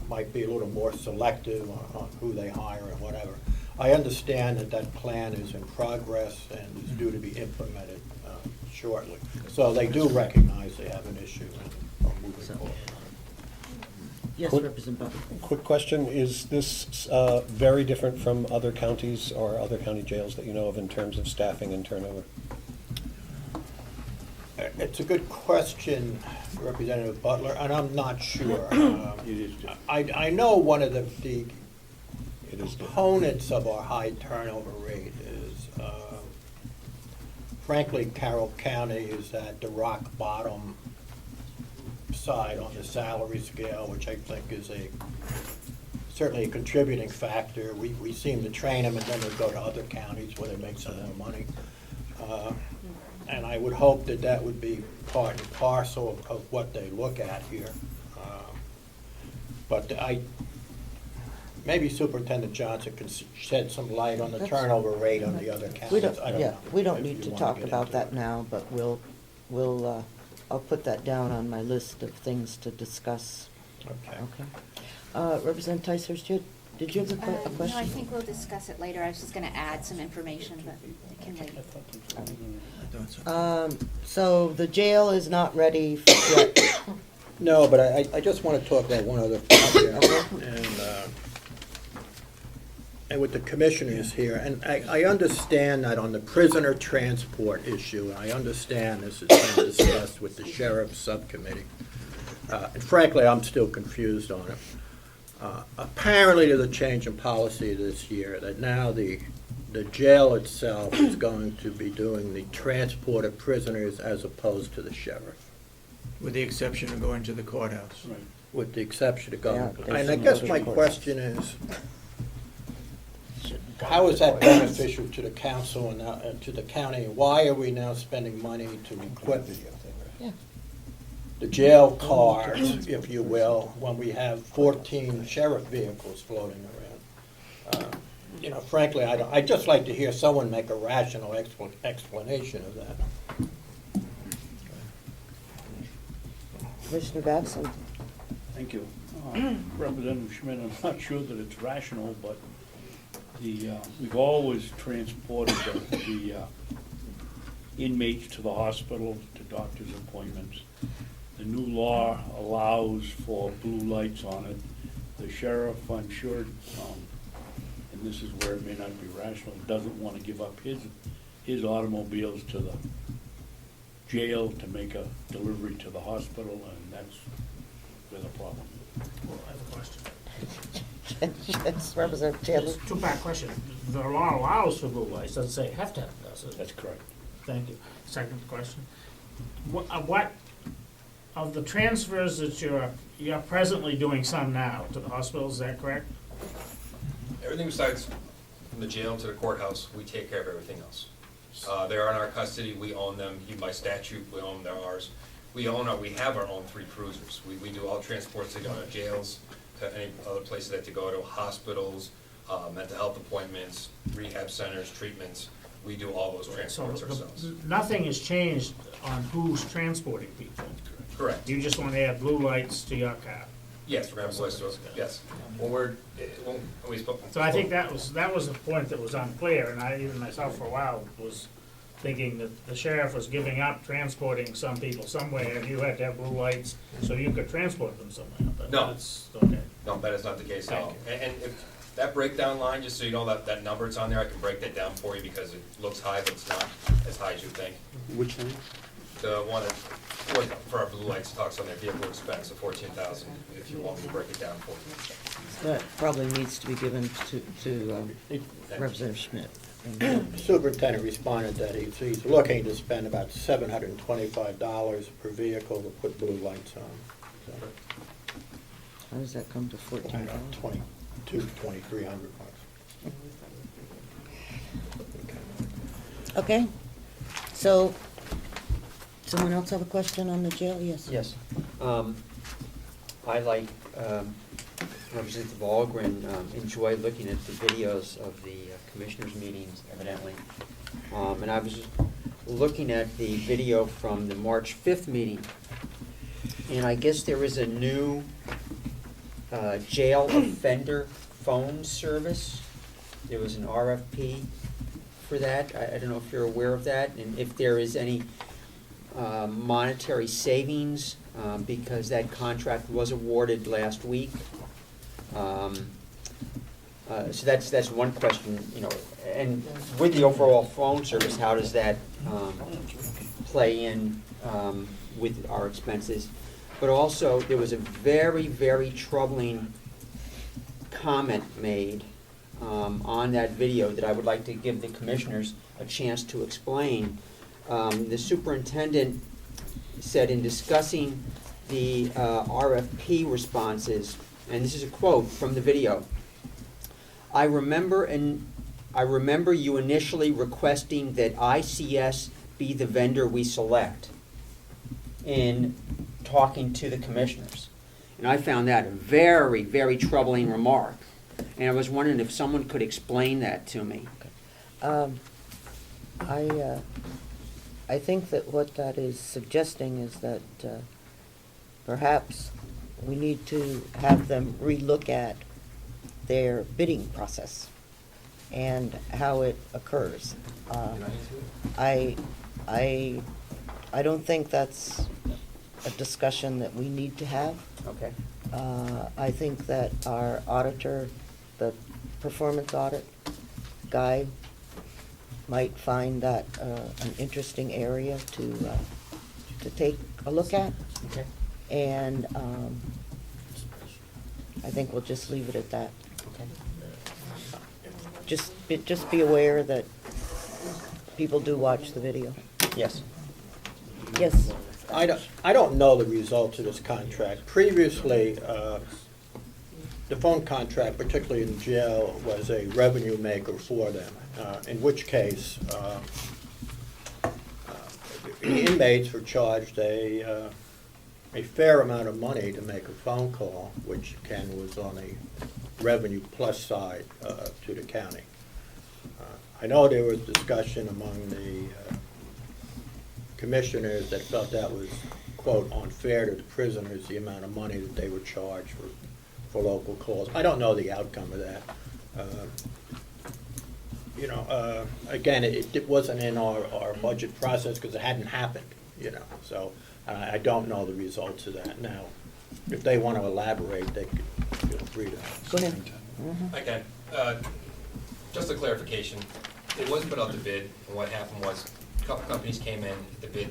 might be a little more selective on who they hire and whatever. I understand that plan is in progress and is due to be implemented shortly. So they do recognize they have an issue and are moving forward. Yes, Quick- Representative Butler. Quick question, is this very different from other counties or other county jails that you know of in terms of staffing and turnover? It's a good question, Representative Butler, and I'm not sure. I know one of the components of our high turnover rate is, frankly, Carroll County is at the rock bottom side on the salary scale, which I think is certainly a contributing factor. We seem to train them and then they go to other counties where they make some more money. And I would hope that would be part and parcel of what they look at here. But maybe Superintendent Johnson can shed some light on the turnover rate on the other counties. We don't, I don't yeah, know we don't if need you to wanna talk get about into that it. now, but I'll put that down on my list of things to discuss. Okay. Okay. Representative Ticehurst, did you have a question? No, I think we'll discuss it later. I was just gonna add some information, but it can wait. So the jail is not ready yet. No, but I just want to talk about one other project, and with the commissioners here, and I understand that on the prisoner transport issue, I understand this has been discussed with the sheriff's subcommittee, and frankly, I'm still confused on it. Apparently, there's a change in policy this year, that now the jail itself is going to be doing the transport of prisoners as opposed to the sheriff. With the exception of going to the courthouse. Right. With the exception of government. Yeah, And I there's guess some my other question is, how is that beneficial to the council and to the county? Why are we now spending money to equip the jail cars, if you will, when we have 14 sheriff vehicles floating around? You know, frankly, I'd just like to hear someone make a rational explanation of that. Commissioner Babson? Thank you. Representative Schmidt, I'm not sure that it's rational, but we've always transported the inmates to the hospital, to doctor's appointments. The new law allows for blue lights on it. The sheriff, I'm sure, and this is where it may not be rational, doesn't want to give up his automobiles to the jail to make a delivery to the hospital, and that's where the problem is. Well, I have a question. Yes, Representative Chandler. It's a two-part question. The law allows for blue lights, doesn't say have to have it, does it? That's correct. Thank you. Second question. What of the transfers that you're presently doing some now to the hospitals, is that correct? Everything besides from the jail to the courthouse, we take care of everything else. They're in our custody, we own them, even by statute, we own them, they're ours. We have our own 3 cruisers. We do all transports to go to jails, to any other places that to go to, hospitals, mental health appointments, rehab centers, treatments. We do all those transports ourselves. Nothing has changed on who's transporting people. Correct. You just want to add blue lights to your car. Yes, we're gonna have blue, yes. When we spoke. So I think that was a point that was unclear, and I, even myself for a while, was thinking that the sheriff was giving up transporting some people somewhere, and you had to have blue lights so you could transport them somewhere. But No. that's okay. No, that is not the case at all. And if that breakdown line, just so you know, that number that's on there, I can break that down for you because it looks high, but it's not as high as you think. Which one? The one that, for our blue lights, talks on their vehicle expense of 14,000, if you want me to break it down for you. That probably needs to be given to Representative Schmidt. The superintendent responded that he's looking to spend about $725 per vehicle to put blue lights on. So, How does that come to $14,000? $2,300. Okay, so, someone else have a question on the jail? Yes. Yes. I, like Representative Algren, enjoy looking at the videos of the commissioners' meetings, evidently. And I was looking at the video from the March 5th meeting, and I guess there is a new jail offender phone service. There was an RFP for that. I don't know if you're aware of that, and if there is any monetary savings, because that contract was awarded last week. So that's one question, you know, and with the overall phone service, how does that play in with our expenses? But also, there was a very, very troubling comment made on that video that I would like to give the commissioners a chance to explain. The superintendent said in discussing the RFP responses, and this is a quote from the video, I remember you initially requesting that ICS be the vendor we select in talking to the commissioners. And I found that a very, very troubling remark. And I was wondering if someone could explain that to me. I think that what that is suggesting is that perhaps we need to have them relook at their bidding process and how it occurs. I don't think that's a discussion that we need to have. Okay. I think that our auditor, the performance audit guy, might find that an interesting area to take a look at. Okay. And I think we'll just leave it at that. Okay. Just be aware that people do watch the video. Yes. Yes. I don't know the results of this contract. Previously, the phone contract, particularly in jail, was a revenue maker for them, in which case the inmates were charged a fair amount of money to make a phone call, which Ken was on a revenue plus side to the county. I know there was discussion among the commissioners that felt that was, quote, unfair to the prisoners, the amount of money that they were charged for local calls. I don't know the outcome of that. Again, it wasn't in our budget process because it hadn't happened, so I don't know the results of that. Now, if they want to elaborate, they could feel free to. Go ahead. Okay, just a clarification, it wasn't put out to bid, and what happened was, a couple companies came in at the bid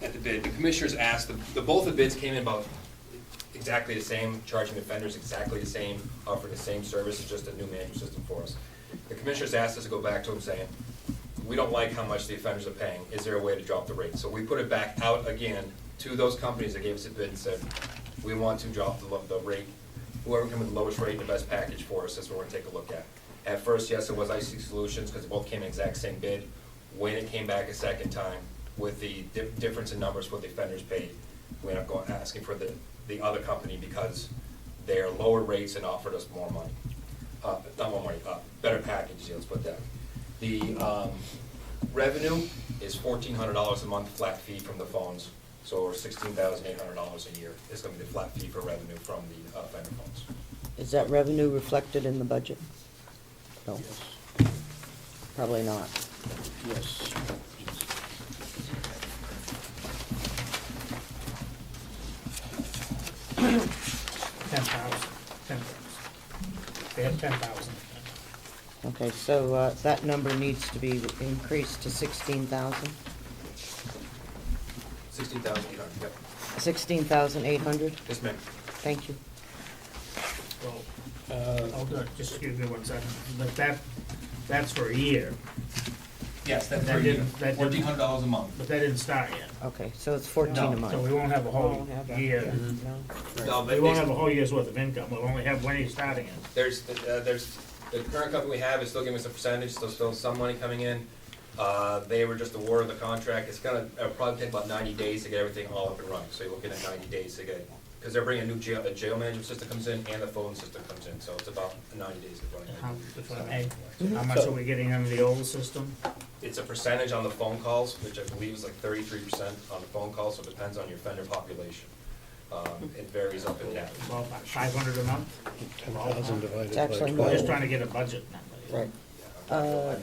the commissioners asked, both the bids came in about exactly the same, charging offenders exactly the same, offering the same service, it's just a new management system for us. The commissioners asked us to go back to them saying, we don't like how much the offenders are paying, is there a way to drop the rate? So we put it back out again to those companies that gave us a bid and said, we want to drop the rate, whoever came with the lowest rate and the best package for us, that's what we're gonna take a look at. At first, yes, it was IC Solutions, because they both came in exact same bid. When it came back a second time, with the difference in numbers what the offenders paid, we ended up asking for the other company because their lower rates and offered us more money. Not more money, better package deals, put that. The revenue is $1,400 a month flat fee from the phones, so $16,800 a year is going to be the flat fee for revenue from the offender phones. Is that revenue reflected in the budget? No. Yes. Probably not. Yes. 10,000. They had 10,000. Okay, so that number needs to be increased to 16,000? 16,800, yep. 16,800? Yes, ma'am. Thank you. Well, hold on, just give me 1 second. But that's for a year. Yes, that's That for you, didn't- that didn't- $1,400 a month. But that didn't start yet. Okay, so it's 14 a No. month. So we won't have a whole Won't have that. year. No? No, We won't have a whole year's worth of income. We'll only have when he's starting it. There's the current company we have is still giving us a percentage, so still some money coming in. They were just awarded the contract. It's gonna probably take about 90 days to get everything all up and running. So you're looking at 90 days to get, because they're bringing a new jail management system comes in and the phone system comes in, so it's about 90 days to run. How, if I may, how much are we getting under the old system? It's a percentage on the phone calls, which I believe is like 33% on the phone calls, so it depends on your offender population. It varies up and down. Well, 500 a month? 10,000 divided It's by actually 12. We're just trying to get a budget number. Right. I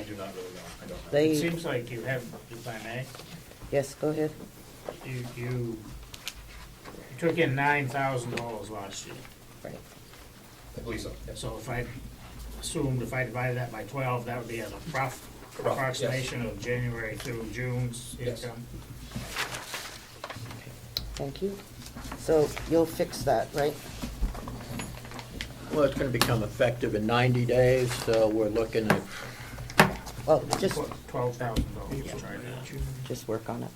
do not really know. I don't know. They- It seems like you have, if I may, Yes, go ahead. you took in $9,000 last year. Right. I believe so, yes. So if I assumed, if I divided that by 12, that would be a rough Rough, yes. approximation of January through June's Yes. income. Thank you. So you'll fix that, right? Well, it's going to become effective in 90 days, so we're looking at, Well, just $12,000 right now. just work on it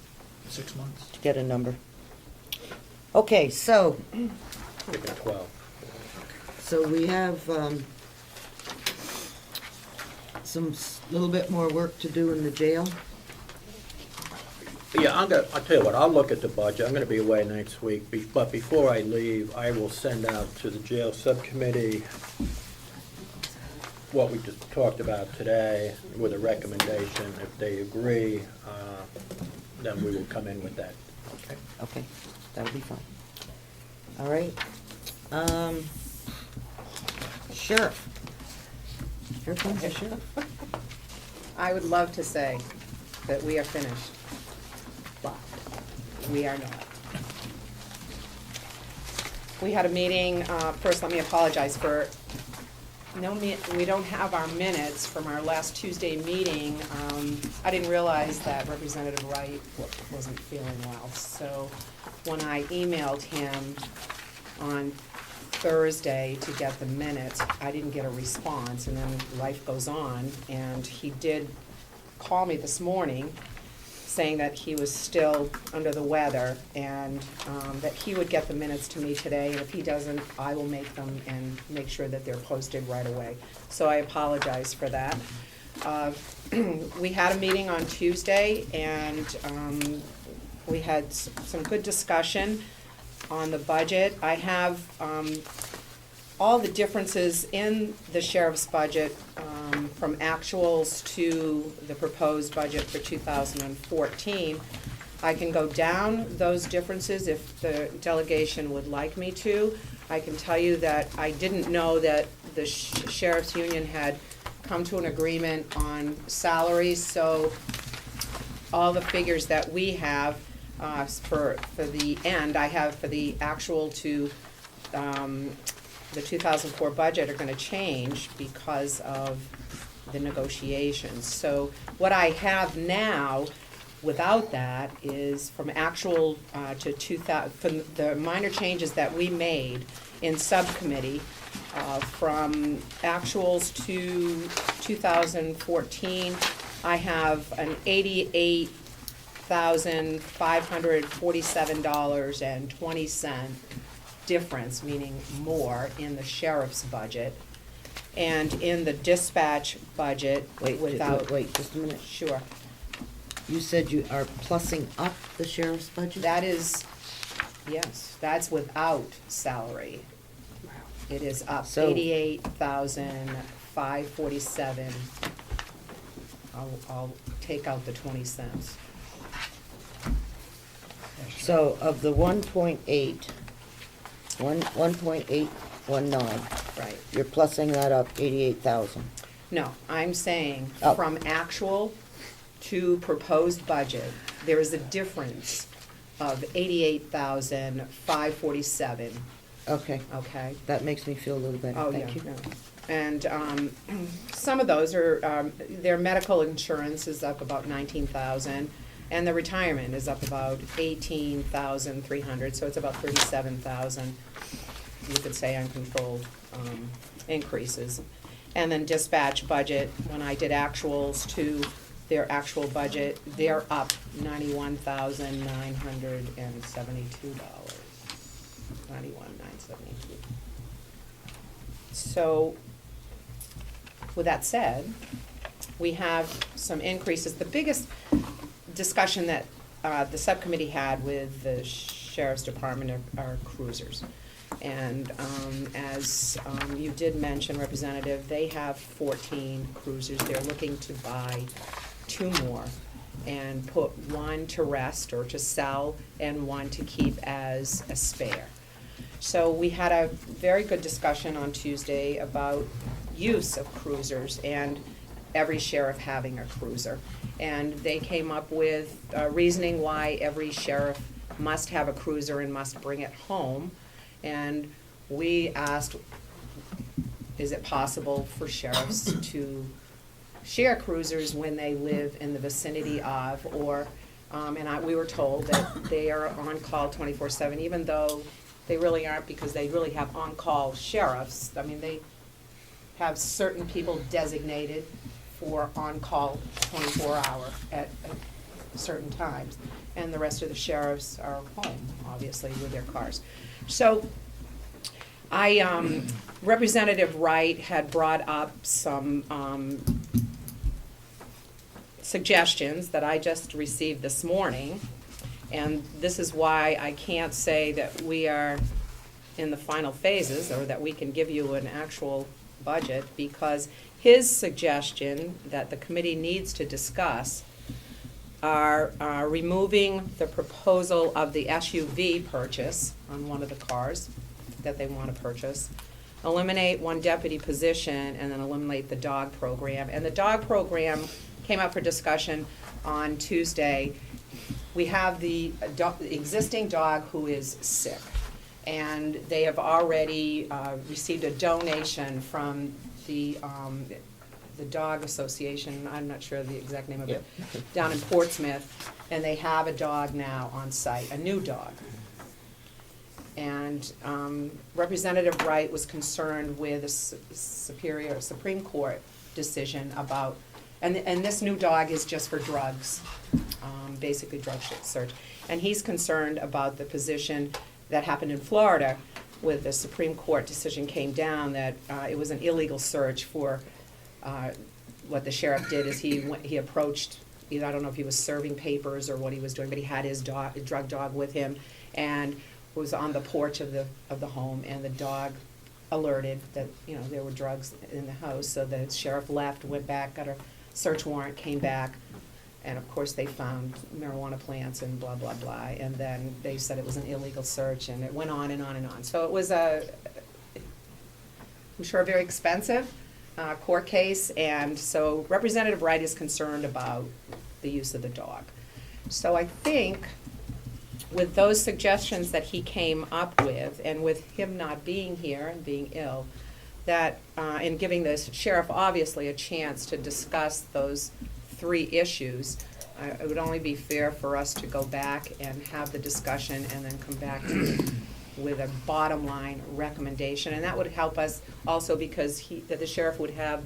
6 months. to get a number. Okay, so looking at 12. So we have some little bit more work to do in the jail. Yeah, I'll tell you what, I'll look at the budget. I'm gonna be away next week, but before I leave, I will send out to the jail subcommittee what we just talked about today with a recommendation. If they agree, then we will come in with that, okay? Okay, that'll be fine. All right. Sheriff. Here comes the sheriff. I would love to say that we are finished, but we are not. We had a meeting, first let me apologize for, we don't have our minutes from our last Tuesday meeting. I didn't realize that Representative Wright wasn't feeling well, so when I emailed him on Thursday to get the minutes, I didn't get a response, and then life goes on, and he did call me this morning saying that he was still under the weather, and that he would get the minutes to me today, and if he doesn't, I will make them and make sure that they're posted right away. So I apologize for that. We had a meeting on Tuesday, and we had some good discussion on the budget. I have all the differences in the sheriff's budget from actuals to the proposed budget for 2014. I can go down those differences if the delegation would like me to. I can tell you that I didn't know that the sheriff's union had come to an agreement on salaries, so all the figures that we have for the end, I have for the actual to the 2004 budget are going to change because of the negotiations. So what I have now without that is from actual to 2000, from the minor changes that we made in subcommittee, from actuals to 2014, I have an $88,547.20 difference, meaning more, in the sheriff's budget. And in the dispatch budget, without... Wait, just a minute. Sure. You said you are plussing up the sheriff's budget? That is, yes, that's without salary. It is up So- 88,547. I'll take out the 20 cents. So of the 1.819, Right. you're plussing that up 88,000. No, I'm saying Oh. from actual to proposed budget, there is a difference of 88,547, Okay, okay? that makes me feel a little better, Oh, thank yeah, you. no. And some of those are, their medical insurance is up about 19,000, and the retirement is up about 18,300, so it's about 37,000, you could say, uncontrolled increases. And then dispatch budget, when I did actuals to their actual budget, they're up $91,972. 91,972. So, with that said, we have some increases. The biggest discussion that the subcommittee had with the sheriff's department are cruisers. And as you did mention, Representative, they have 14 cruisers. They're looking to buy 2 more and put 1 to rest or to sell and 1 to keep as a spare. So we had a very good discussion on Tuesday about use of cruisers and every sheriff having a cruiser. And they came up with reasoning why every sheriff must have a cruiser and must bring it home. And we asked, is it possible for sheriffs to share cruisers when they live in the vicinity of, or, we were told that they are on call 24/7, even though they really aren't, because they really have on-call sheriffs. I mean, they have certain people designated for on-call 24-hour at certain times, and the rest of the sheriffs are home, obviously, with their cars. So, Representative Wright had brought up some suggestions that I just received this morning, and this is why I can't say that we are in the final phases or that we can give you an actual budget, because his suggestion that the committee needs to discuss are removing the proposal of the SUV purchase on one of the cars that they want to purchase, eliminate 1 deputy position, and then eliminate the dog program. And the dog program came up for discussion on Tuesday. We have the existing dog who is sick, and they have already received a donation from the Dog Association, I'm not sure the exact name of it, down in Portsmouth, and they have a dog now on site, a new dog. And Representative Wright was concerned with a Supreme Court decision about, and this new dog is just for drugs. basically drug search. And he's concerned about the position that happened in Florida with the Supreme Court decision came down that it was an illegal search for, what the sheriff did is he approached, either, I don't know if he was serving papers or what he was doing, but he had his drug dog with him and was on the porch of the home, and the dog alerted that, there were drugs in the house, so the sheriff left, went back, got a search warrant, came back, and of course they found marijuana plants and blah, blah, blah, and then they said it was an illegal search, and it went on and on and on. So it was I'm sure, a very expensive court case, and so Representative Wright is concerned about the use of the dog. So I think with those suggestions that he came up with, and with him not being here and being ill, that, and giving the sheriff obviously a chance to discuss those 3 issues, it would only be fair for us to go back and have the discussion and then come back with a bottom line recommendation. And that would help us also because the sheriff would have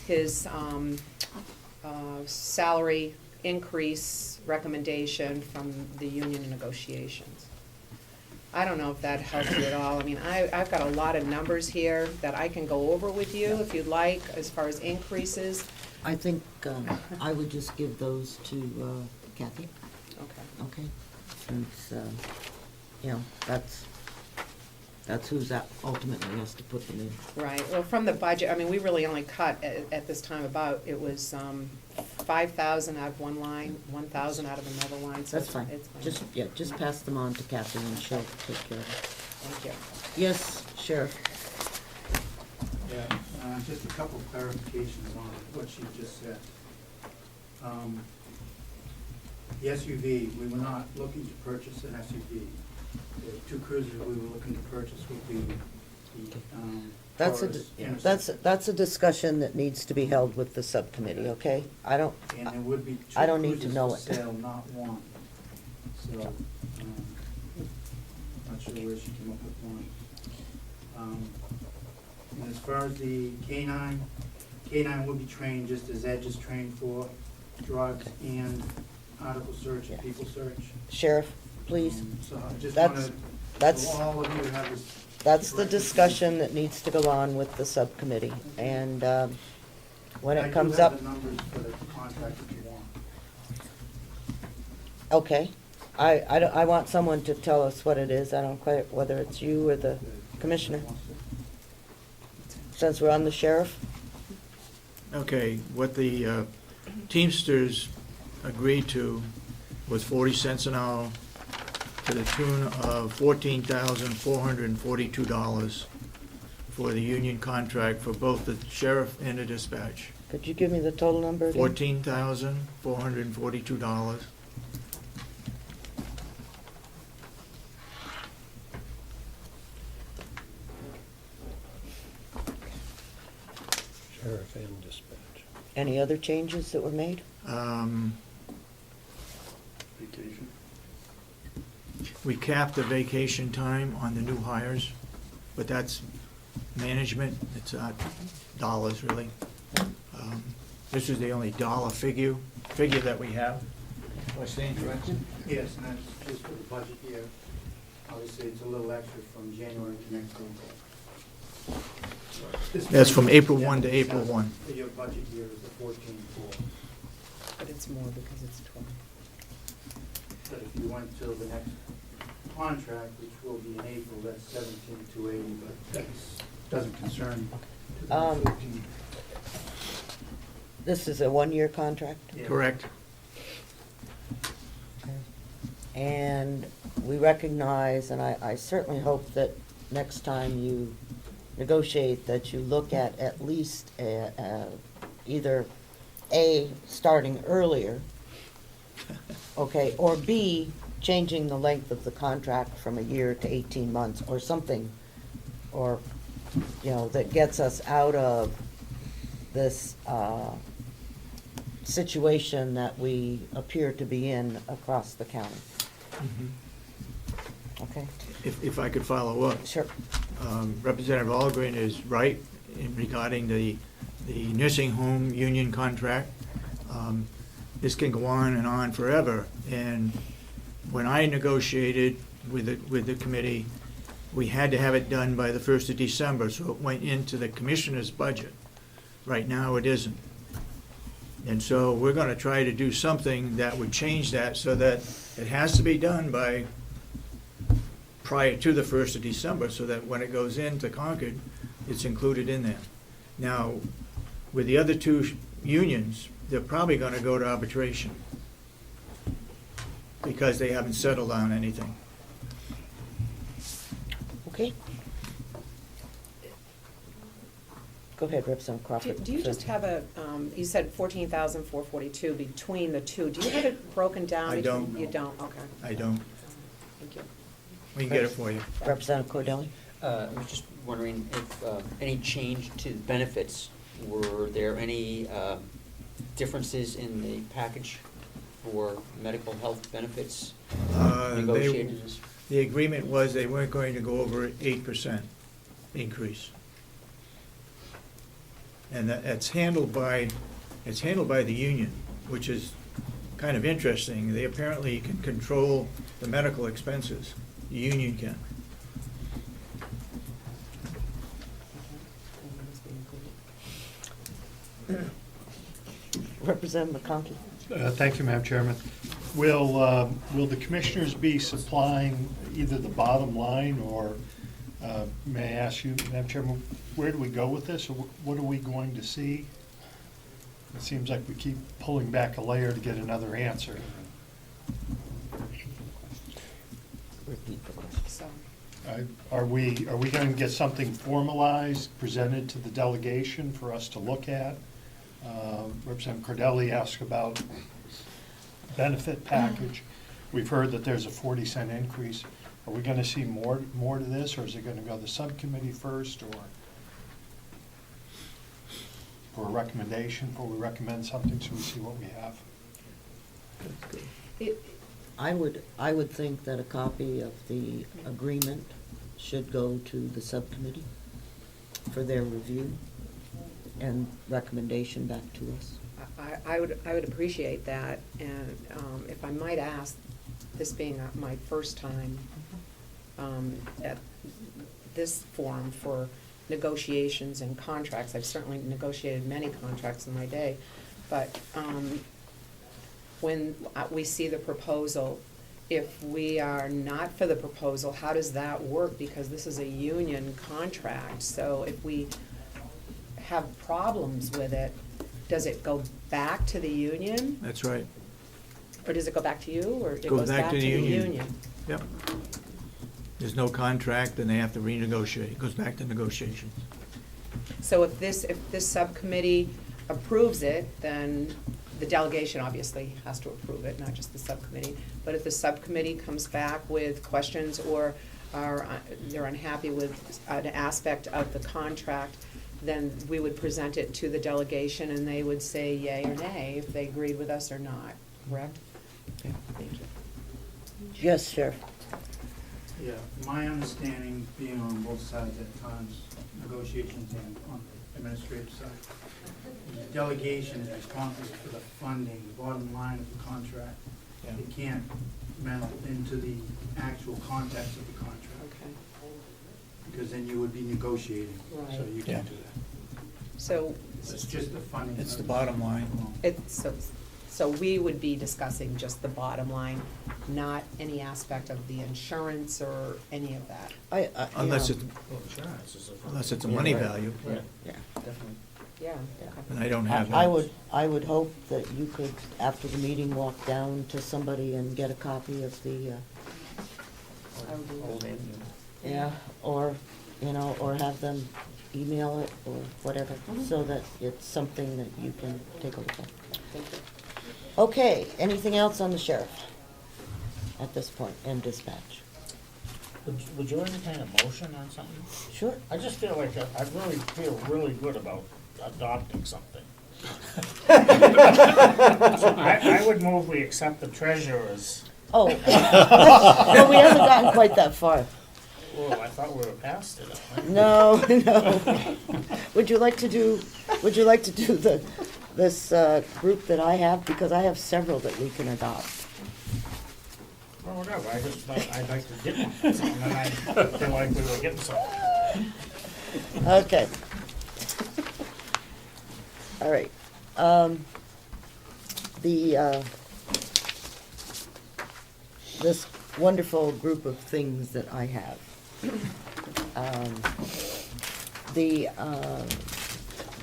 his salary increase recommendation from the union negotiations. I don't know if that helps you at all. I mean, I've got a lot of numbers here that I can go over with you if you'd like, as far as increases. I think I would just give those to Kathy. Okay. Okay? Since, that's who's that ultimately has to put them in. Right, well, from the budget, I mean, we really only cut at this time it was 5,000 out of one line, 1,000 out of another line, so That's fine. it's fine. Just pass them on to Kathy and she'll take care of it. Thank you. Yes, Sheriff? Yeah, just a couple clarifications on what she just said. The SUV, we were not looking to purchase an SUV. The 2 cruisers we were looking to purchase would be the That's a discussion that needs to be held with the subcommittee, okay? And there would be 2 I don't need to cruisers know for it. sale, not one. So, not sure where she came up with one. And as far as the K-9 will be trained just as Ed is trained for drugs and article search and people search. Sheriff, please. So I just That's- wanted, so all of you to have this. That's the discussion that needs to go on with the subcommittee. And when it comes up, I do have the numbers for the contract if you want. okay. I want someone to tell us what it is. I don't quite, whether it's you or the commissioner. Since we're on the sheriff? Okay, what the Teamsters agreed to was 40 cents an hour to the tune of $14,442 for the union contract for both the sheriff and the dispatch. Could you give me the total number again? $14,442. Sheriff and dispatch. Any other changes that were made? Vacation. We capped the vacation time on the new hires, but that's management, it's not dollars really. This is the only dollar figure that we have. Do I stand corrected? Yes, and that's just for the budget year. Obviously, it's a little extra from January to next April. That's from April 1 to April 1. Your budget year is the 14.4. But it's more because it's 12. But if you went to the next contract, which will be in April, that's 17,280, but that doesn't concern 2014. This is a one-year contract? Yeah. Correct. And we recognize, and I certainly hope that next time you negotiate, that you look at least either A, starting earlier, okay, or B, changing the length of the contract from a year to 18 months, or something, or, that gets us out of this situation that we appear to be in across the county. Okay? If I could follow up. Sure. Representative Algren is right regarding the nursing home union contract. this can go on and on forever. And when I negotiated with the committee, we had to have it done by the 1st of December, so it went into the commissioner's budget. Right now, it isn't. And so we're gonna try to do something that would change that so that it has to be done by prior to the 1st of December, so that when it goes into Concord, it's included in there. Now, with the other two unions, they're probably gonna go to arbitration because they haven't settled on anything. Okay. Go ahead, Representative Crawford. Do you just have a, you said 14,442 between the two. Do you have it broken down? I don't between- You know. don't, okay. I don't. Thank you. We can get it for you. Representative Cordelli? I was just wondering if any change to benefits, were there any differences in the package for medical health benefits negotiated? The agreement was they weren't going to go over 8% increase. And it's handled by the union, which is kind of interesting. They apparently can control the medical expenses. The union can. Representative McConkey? Thank you, Madam Chairman. Will the commissioners be supplying either the bottom line or, may I ask you, Madam Chairman, where do we go with this? Or what are we going to see? It seems like we keep pulling back a layer to get another answer. Repeat the question. So, Are we going to get something formalized, presented to the delegation for us to look at? Representative Cordelli asked about benefit package. We've heard that there's a 40-cent increase. Are we going to see more to this, or is it going to go to the subcommittee first, or for a recommendation, before we recommend something, so we see what we have? I would think that a copy of the agreement should go to the subcommittee for their review and recommendation back to us. I would appreciate that, and if I might ask, this being my first time at this forum for negotiations and contracts, I've certainly negotiated many contracts in my day, but when we see the proposal, if we are not for the proposal, how does that work? Because this is a union contract, so if we have problems with it, does it go back to the union? That's right. Or does it go back to you, or it Goes goes back to the union? Yep. There's no contract, then they have to renegotiate. It goes back to negotiations. So if this subcommittee approves it, then the delegation obviously has to approve it, not just the subcommittee. But if the subcommittee comes back with questions or they're unhappy with an aspect of the contract, then we would present it to the delegation and they would say yay or nay if they agreed with us or not, correct? Okay, thank you. Yes, Sheriff. Yeah, my understanding, being on both sides at times, negotiations and on the administrative side, the delegation is responsible for the funding, the bottom line of the contract. Yeah. It can't meddle into the actual context of the contract, Okay, because then you would be negotiating, so Right. you can't do that. so It's just the funding. It's the bottom line. So we would be discussing just the bottom line, not any aspect of the insurance or any of that. Unless you it's a money Yeah, right. value, Yeah, yeah. Definitely. Yeah, okay. and I don't have I that. I would hope that you could, after the meeting, walk down to somebody and get a copy of the, I would do that. Old and new. yeah, or, or have them email it or whatever, so that it's something that you can take a look at. Thank you. Okay, anything else on the sheriff at this point, and dispatch? Would you entertain a motion on something? Sure. I just feel like I really feel really good about adopting something. I would move we accept the treasurer's. Oh, well, we haven't gotten quite that far. Well, I thought we were past it. No, no. Would you like to do the this group that I have, because I have several that we can adopt. Well, whatever, I just thought I'd like to get one, and then I feel like we were getting something. Okay. All right. This wonderful group of things that I have.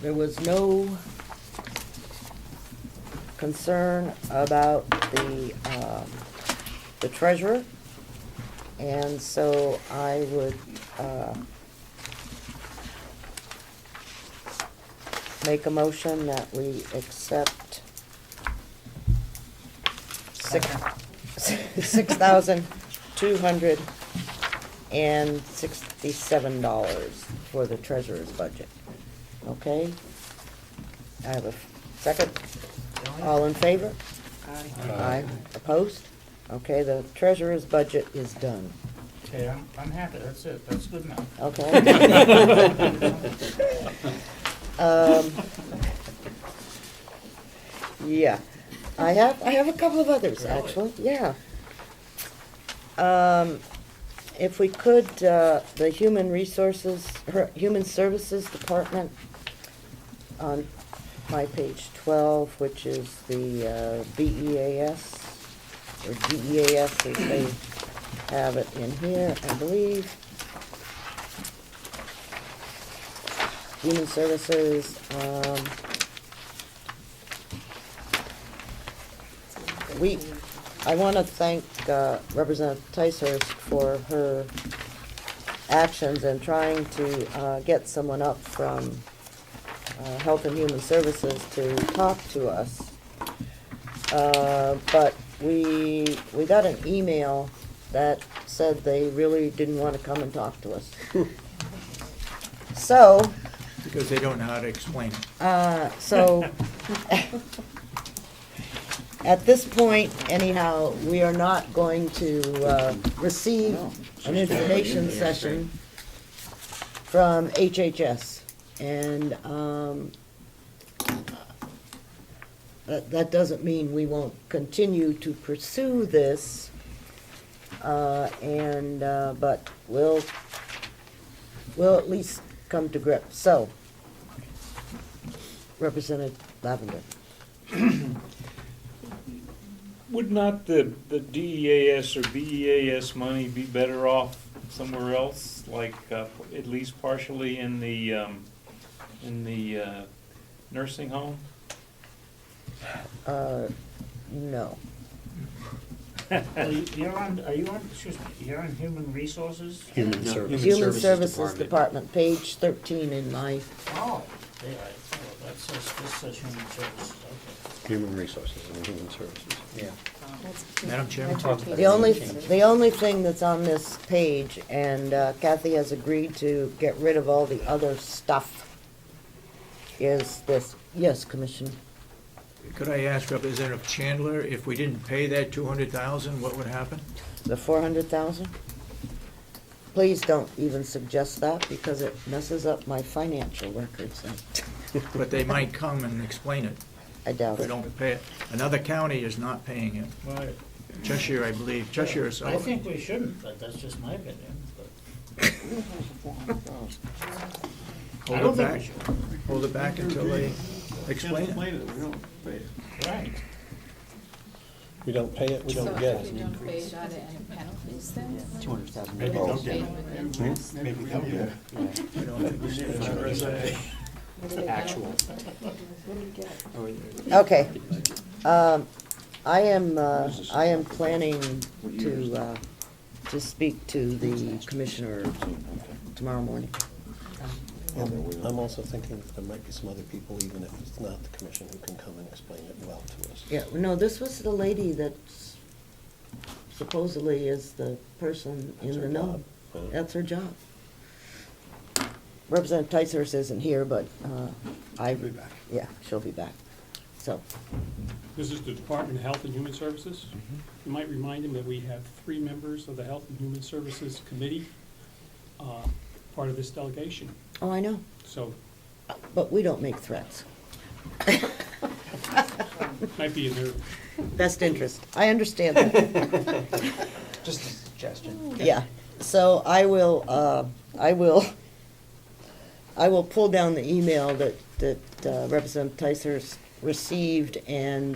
There was no concern about the treasurer, and so I would make a motion that we accept $6,267 for the treasurer's budget. Okay? I have a second. All in favor? Aye. Opposed? Okay, the treasurer's budget is done. Okay, I'm happy, that's it, that's good enough. Okay? Yeah, I have a couple of others, actually, yeah. If we could, the Human Services Department, on my page 12, which is the BEAS, or GEAS, as they have it in here, I believe. Human Services, I want to thank Representative Ticehurst for her actions in trying to get someone up from Health and Human Services to talk to us. But we got an email that said they really didn't want to come and talk to us. So, Because they don't know how to explain it. so, at this point, anyhow, we are not going to receive an information session from HHS. And that doesn't mean we won't continue to pursue this, but we'll at least come to grips. So, Representative Lavender. Would not the DEAS or BEAS money be better off somewhere else, like at least partially in the nursing home? No. You're on, excuse me, you're on Human Resources? Human Services. Human Services Department, page 13 in my, Oh, yeah, that says, this says Human Services, okay. Human Resources and Human Services. Yeah. Madam Chairman? the only thing that's on this page, and Kathy has agreed to get rid of all the other stuff, is this. Yes, Commissioner. Could I ask Representative Chandler, if we didn't pay that 200,000, what would happen? The 400,000? Please don't even suggest that, because it messes up my financial records. But they might come and explain it I doubt if we it. don't pay it. Another county is not paying it. Right. Cheshire, I believe. Cheshire is. I think we shouldn't, but that's just my opinion, but. I Hold don't it think we back. should. Hold it back until they explain it. Right. We don't pay it, we don't get it. don't pay it, are there any penalties then? 200,000. Maybe Or don't pay get with it. interest? Maybe they'll get it. I don't think we should. Actual. Okay. I am planning to speak to the commissioner tomorrow morning. I'm also thinking that there might be some other people, even if it's not the commission, who can come and explain it well to us. Yeah, no, this was the lady that supposedly is the person That's in her the know. job, right? That's her job. Representative Ticehurst isn't here, but She'll be back. Yeah, she'll be back. So, This is the Department of Health and Human Services. You might remind him that we have 3 members of the Health and Human Services Committee, part of this delegation. oh, I know, So but we don't make threats. Might be a nerve. Best interest. I understand that. Just a suggestion. Yeah, so I will pull down the email that Representative Ticer's received and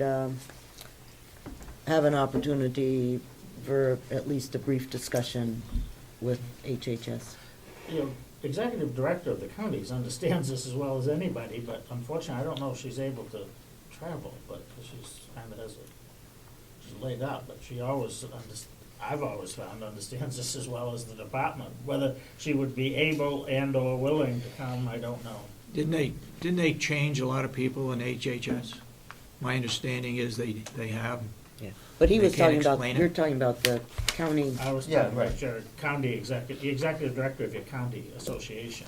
have an opportunity for at least a brief discussion with HHS. You know, executive director of the counties understands this as well as anybody, but unfortunately, I don't know if she's able to travel, but, 'cause she's kind of she's laid out, but she always I've always found understands this as well as the department. Whether she would be able and or willing to come, I don't know. Didn't they change a lot of people in HHS? My understanding is they have. Yeah. But he They was can't talking about, explain it? you're talking about the county. I was Yeah, talking right. about your county executive, the executive director of your county association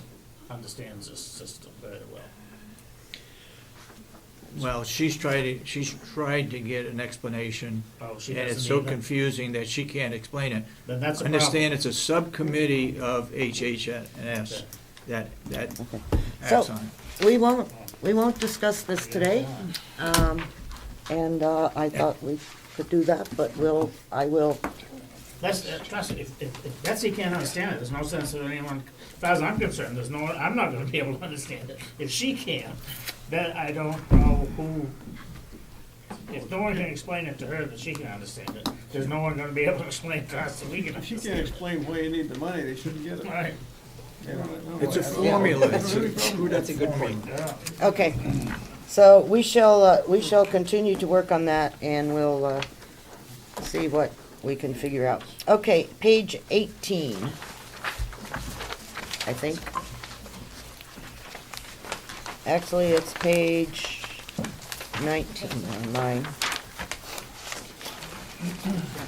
understands this system very well. Well, she's tried to get an explanation, Oh, she and it's doesn't so either? confusing that she can't explain it. Then that's a problem. Understand it's a subcommittee of HHS that acts So, on it. we won't discuss this today. And I thought we could do that, but I will. That's, trust me, if Betsy can't understand it, there's no sense of anyone, as far as I'm concerned, I'm not gonna be able to understand it. If she can't, then I don't know who, if no one can explain it to her that she can understand it, there's no one gonna be able to explain it to us that we can If she understand can't it. explain why you need the money, they shouldn't get it. Right, It's a formula. It's a That's a good point. yeah. Okay, so we shall continue to work on that, and we'll see what we can figure out. Okay, page 18, I think. Actually, it's page 19, or 9,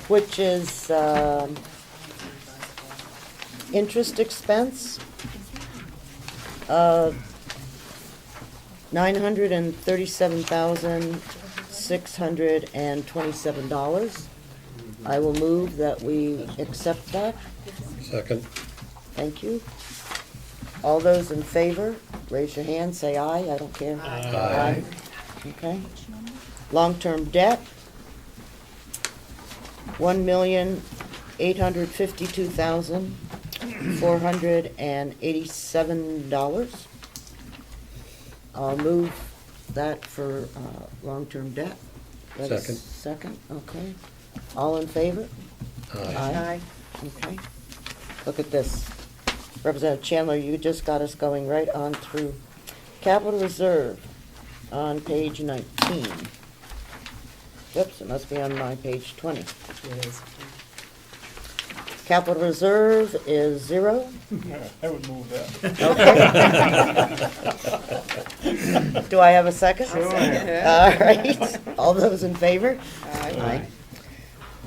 which is interest expense. $937,627. I will move that we accept that. Second. Thank you. All those in favor, raise your hand, say aye, I don't care. Aye. Okay. Long-term debt, $1,852,487. I'll move that for long-term debt. That is Second. Second, okay. All in favor? Aye. Okay. Look at this. Representative Chandler, you just got us going right on through. Capital Reserve on page 19. Whoops, it must be on my page 20. It is. Capital Reserve is 0. I would move that. Okay. Do I have a second? Sure. All right. All those in favor? Aye.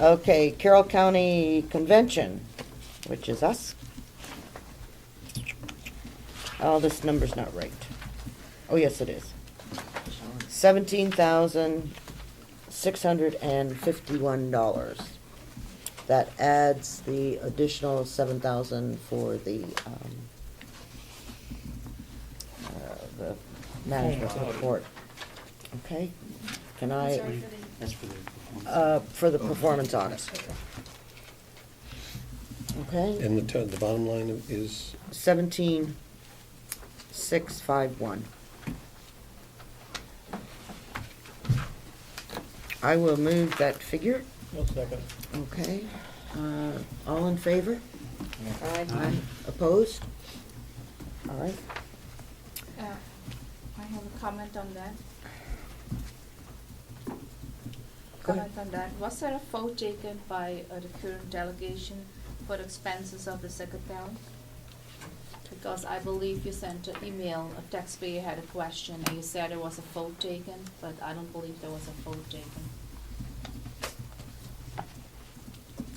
Okay, Carroll County Convention, which is us. Oh, this number's not right. Oh, yes, it is. $17,651. That adds the additional $7,000 for the management report. Okay, can I, That's for the. for the performance audit. Okay, And the bottom line is 17,651. I will move that figure. No second. Okay, all in favor? Aye. Opposed? All right. I have a comment on that. Go ahead. Comment on that. Was there a vote taken by the current delegation for the expenses of the secretary? Because I believe you sent an email, a taxpayer had a question, and you said there was a vote taken, but I don't believe there was a vote taken.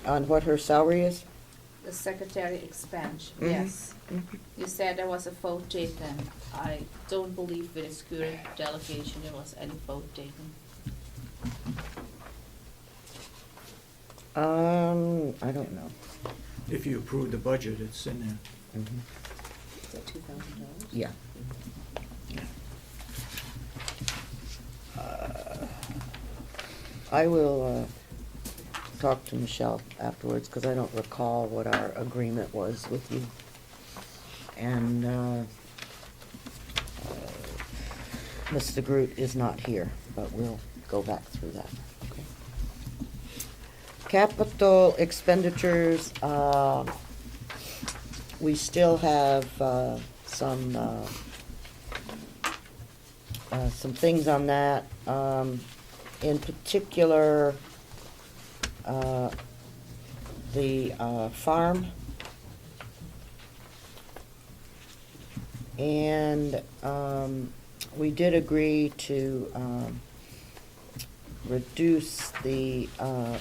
On what her salary is? The secretary expense, Mhm. yes. Mhm. You said there was a vote taken. I don't believe with this current delegation there was any vote taken. I don't know. If you approve the budget, it's in there. Mhm. Is that $2,000? Yeah. I will talk to Michelle afterwards, because I don't recall what our agreement was with you. And Mr. Groot is not here, but we'll go back through that. Okay. Capital expenditures, we still have some things on that. In particular, the farm. And we did agree to reduce the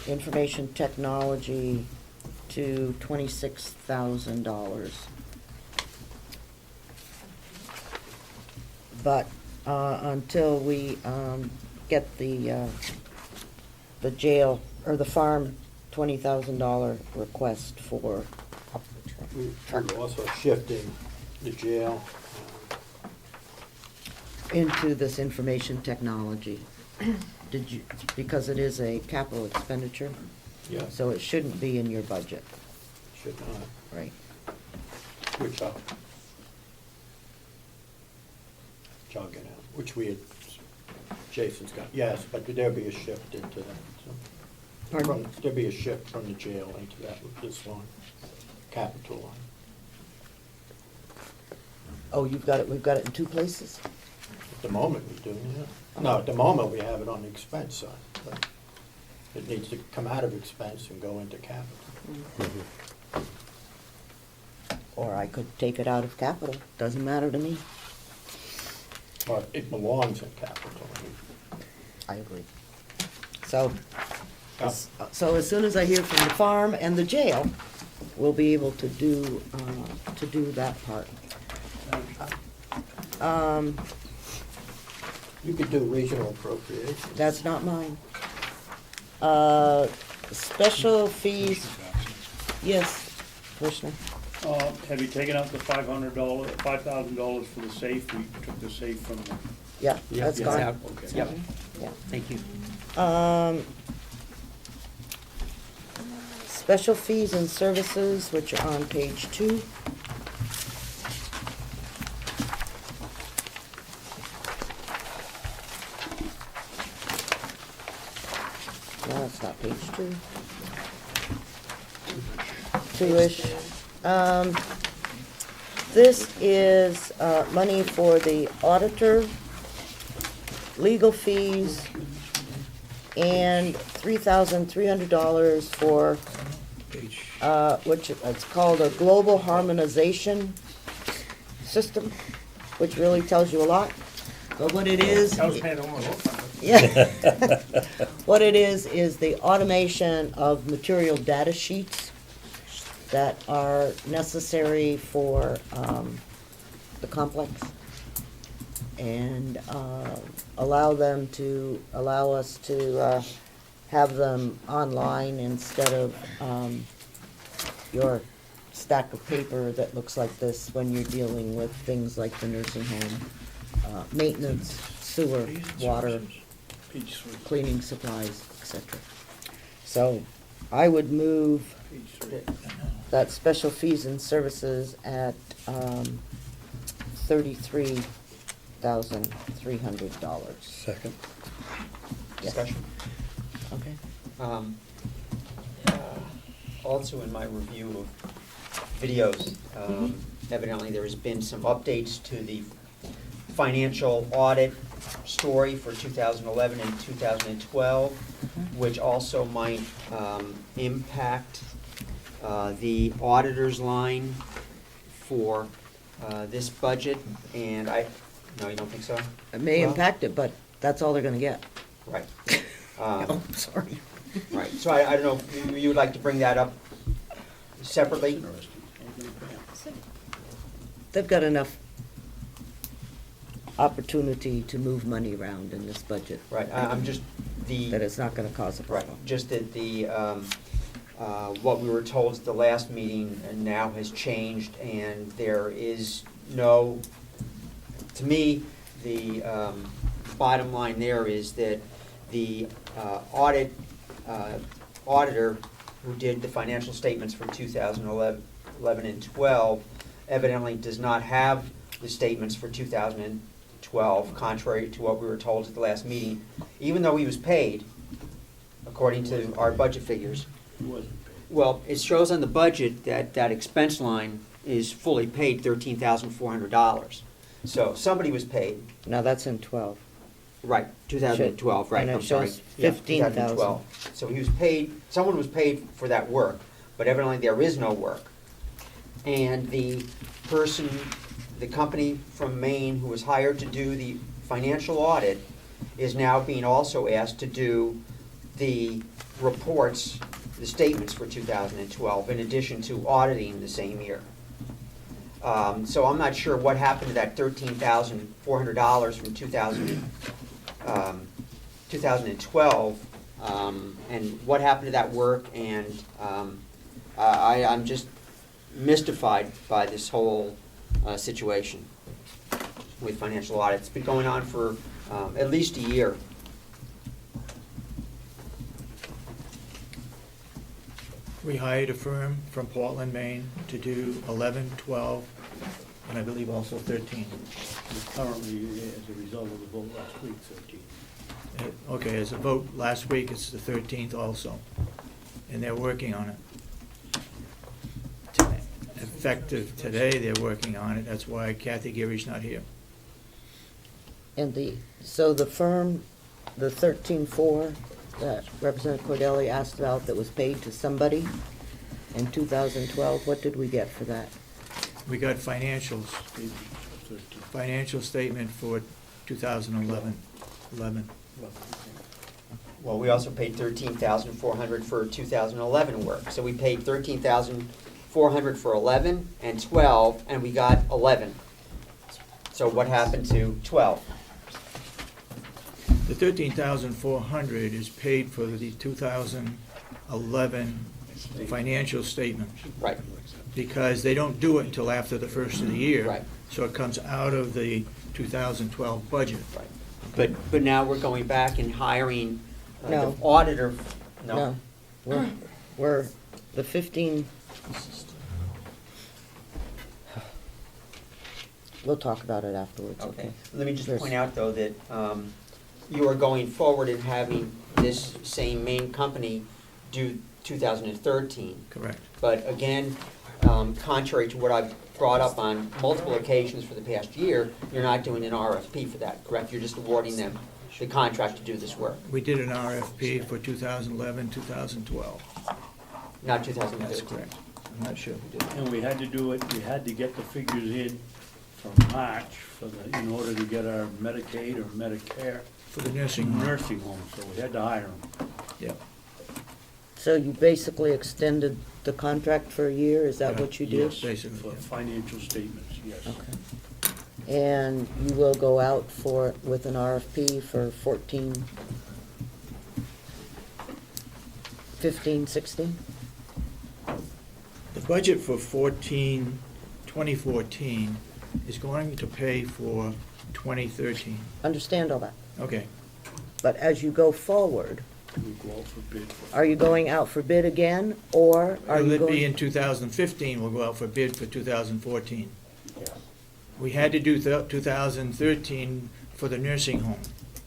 information technology to $26,000. But until we get the jail, or the farm, $20,000 request for. We're also shifting the jail. Into this information technology. Did you, because it is a capital expenditure? Yeah. So it shouldn't be in your budget, Should not, right? which I'll get out, which we had, Jason's got, yes, but there'll be a shift into that. So. Pardon me? There'll be a shift from the jail into that with this line, capital line. Oh, you've got it, we've got it in two places? At the moment we do, yeah. No, at the moment we have it on the expense side, but it needs to come out of expense and go into capital. Or I could take it out of capital, doesn't matter to me. But it belongs in capital. I agree. So, so as soon as I hear from the farm and the jail, we'll be able to do that part. You could do regional appropriations. That's not mine. Special fees, yes, Commissioner. Have you taken out the $5,000 for the safe? We took the safe from the. Yeah, that's Yes. gone. Okay. Yep, Yeah. thank you. Special fees and services, which are on page 2. No, it's not page 2. 2-ish. This is money for the auditor, legal fees, and $3,300 for, which it's called a global harmonization system, which really tells you a lot. But what it is. I was paying almost. Yeah. What it is the automation of material data sheets that are necessary for the complex, and allow us to have them online instead of your stack of paper that looks like this when you're dealing with things like the nursing home, maintenance, sewer, water, Page 3. cleaning supplies, etc. So I would move Page 3. that special fees and services at $33,300. Second. Yes. Discussion. Okay. Also in my review of videos, evidently there has been some updates to the financial audit story for 2011 and 2012, which also might impact the auditor's line for this budget, and no, you don't think so? It may Well, impact it, but that's all they're gonna get. Right. Oh, sorry. Right, so I don't know, you would like to bring that up separately? They've got enough opportunity to move money around in this budget. Right, I'm just, That it's not gonna cause a right, problem. just that what we were told at the last meeting now has changed, and there is no, to me, the bottom line there is that the auditor who did the financial statements for 2011 and 12 evidently does not have the statements for 2012, contrary to what we were told at the last meeting, even though he was paid, according to our budget figures. It wasn't paid. Well, it shows on the budget that that expense line is fully paid $13,400. So somebody was paid, Now, that's in 12. right, 2012, right, And it I'm sorry. shows Yeah, 15,000. 2012. So he was paid, someone was paid for that work, but evidently there is no work. And the person, the company from Maine who was hired to do the financial audit is now being also asked to do the reports, the statements for 2012, in addition to auditing the same year. So I'm not sure what happened to that $13,400 from 2012, and what happened to that work, and I'm just mystified by this whole situation with financial audit. It's been going on for at least a year. We hired a firm from Portland, Maine to do 11, 12, and I believe also 13. Currently, as a result of the vote last week, 13. Okay, as a vote last week, it's the 13th also, and they're working on it. Effective today, they're working on it, that's why Kathy Geary's not here. And so the firm, the 13.4 that Representative Cordelli asked about that was paid to somebody in 2012, what did we get for that? We got financials, financial statement for 2011. Well, we also paid $13,400 for 2011 work. So we paid $13,400 for 11 and 12, and we got 11. So what happened to 12? The $13,400 is paid for the 2011 financial statement. Right. Because they don't do it until after the first of the year. Right. So it comes out of the 2012 budget. Right. But now we're going back and hiring the No. auditor. No, we're, the 15, we'll talk about it afterwards, okay? Okay. Let me just There's- point out, though, that you are going forward in having this same main company do 2013. Correct. But again, contrary to what I've brought up on multiple occasions for the past year, you're not doing an RFP for that, correct? You're just awarding them the contract to do this work, We did an RFP for 2011, 2012. not 2013. That's correct. I'm not sure who did it. And we had to do it, we had to get the figures in from March in order to get our Medicaid or Medicare For the nursing home. nursing home, so we had to hire them. Yep. So you basically extended the contract for a year, is that what you did? Yes, Basically, for yeah. financial statements, yes. Okay. And you will go out with an RFP for 15, 16? The budget for 2014 is going to pay for 2013. Understand all that. Okay. But as you go forward, We'll go out for bid. are you going out for bid again, or are you Will it be in going? 2015, we'll go out for bid for 2014. Yeah. We had to do 2013 for the nursing home.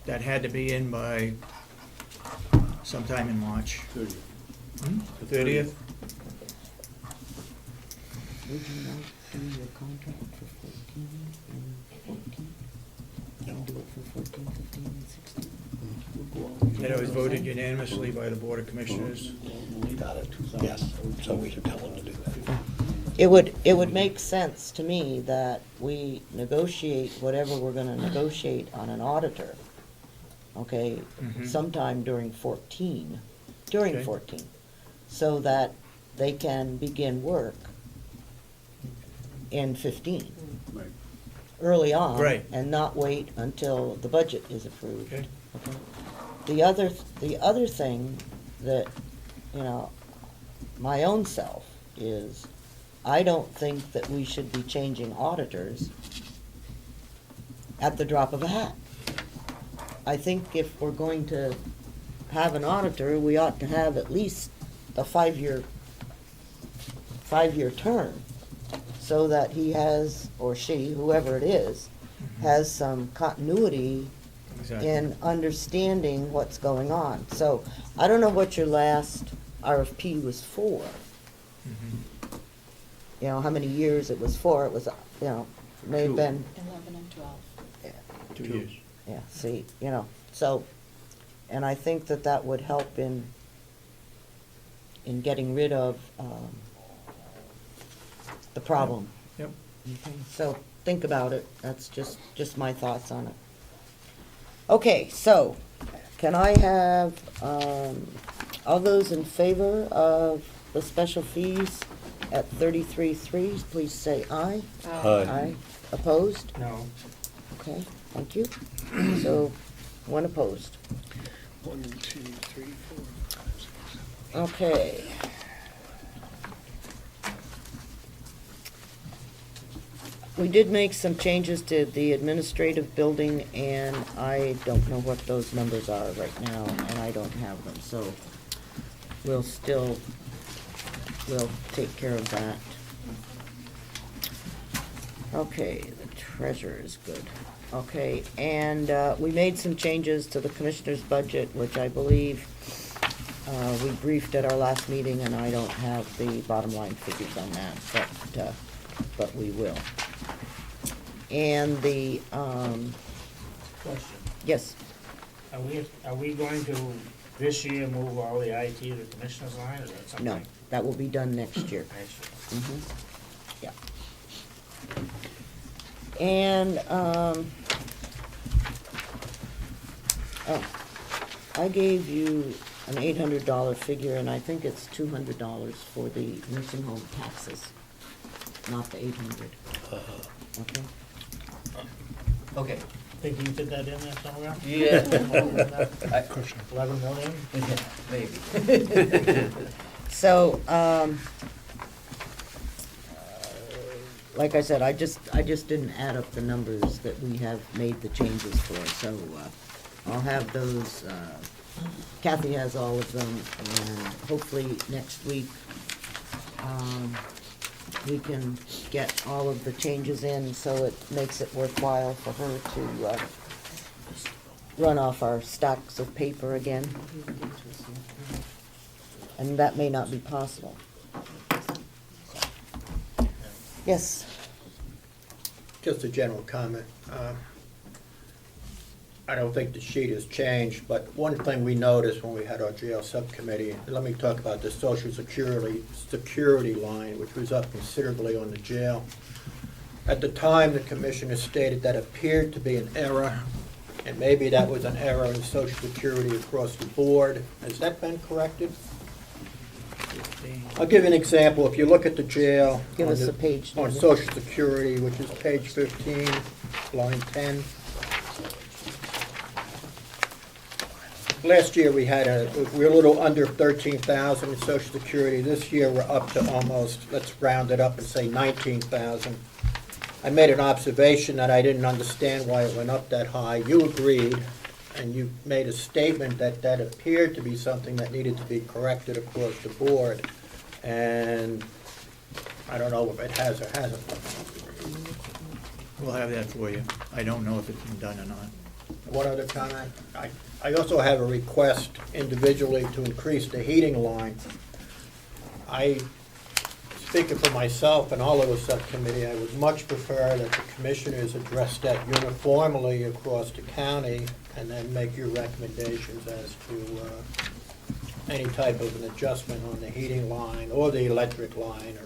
That had to be in by sometime in March. 30. The 30th? Would you not do your contract for 14 and 14? And do it for 14, 15, and 16? That was voted unanimously by the Board of Commissioners. Got it, yes, so we should tell them to do that. It would make sense to me that we negotiate whatever we're gonna negotiate on an auditor, okay, Mhm. sometime during Okay. 14, so that they can begin work in 15, Right. early on. Right. And not wait until the budget is approved. Okay. Okay. The other thing that, my own self is, I don't think that we should be changing auditors at the drop of a hat. I think if we're going to have an auditor, we ought to have at least a five-year term, so that he has, or she, whoever it is, has some continuity Exactly. in understanding what's going on. So I don't know what your last RFP was for, Mhm. you know, how many years it was for. It was, you know, may have Two. been, 11 and 12. 2 years. yeah, see, you know, so, and I think that that would help in getting rid of the problem. Yep. Okay, so think about it. That's just my thoughts on it. Okay, so can I have, all those in favor of the special fees at 33.3, please say aye. Aye. Opposed? No. Okay, thank you. So, one opposed. 1, 2, 3, 4, 5, 6, 7. Okay. We did make some changes to the administrative building, and I don't know what those numbers are right now, and I don't have them, so we'll take care of that. Okay, the treasurer is good. Okay, and we made some changes to the commissioner's budget, which I believe we briefed at our last meeting, and I don't have the bottom line figures on that, but we will. And the, Question. yes, Are we going to, this year, move all the IT to the commissioner's line, is that something? no, that will be done next year. Next year. Mhm. Yeah. And, I gave you an $800 figure, and I think it's $200 for the nursing home taxes, not the 800. Okay? Okay. Think you did that in there somewhere? Yeah. 11 million? Maybe. So, like I said, I just didn't add up the numbers that we have made the changes for, so, I'll have those, Kathy has all of them, and hopefully next week, we can get all of the changes in, so it makes it worthwhile for her to, run off our stacks of paper again. And that may not be possible. Yes, Just a general comment. I don't think the sheet has changed, but one thing we noticed when we had our jail subcommittee, let me talk about the Social Security line, which was up considerably on the jail. At the time, the commissioner stated that appeared to be an error, and maybe that was an error in Social Security across the board. Has that been corrected? I'll give you an example. If you look at the jail. Give on us the- a page On number. Social Security, which is page 15, line 10. Last year, we were a little under 13,000 in Social Security. This year, we're up to almost, let's round it up and say 19,000. I made an observation that I didn't understand why it went up that high. You agreed, and you made a statement that that appeared to be something that needed to be corrected across the board. And I don't know if it has or hasn't. We'll have that for you. I don't know if it's been done or not. One other comment. I also have a request individually to increase the heating line. Speaking for myself and all of the subcommittee, I would much prefer that the commissioners address that uniformly across the county and then make your recommendations as to any type of an adjustment on the heating line or the electric line.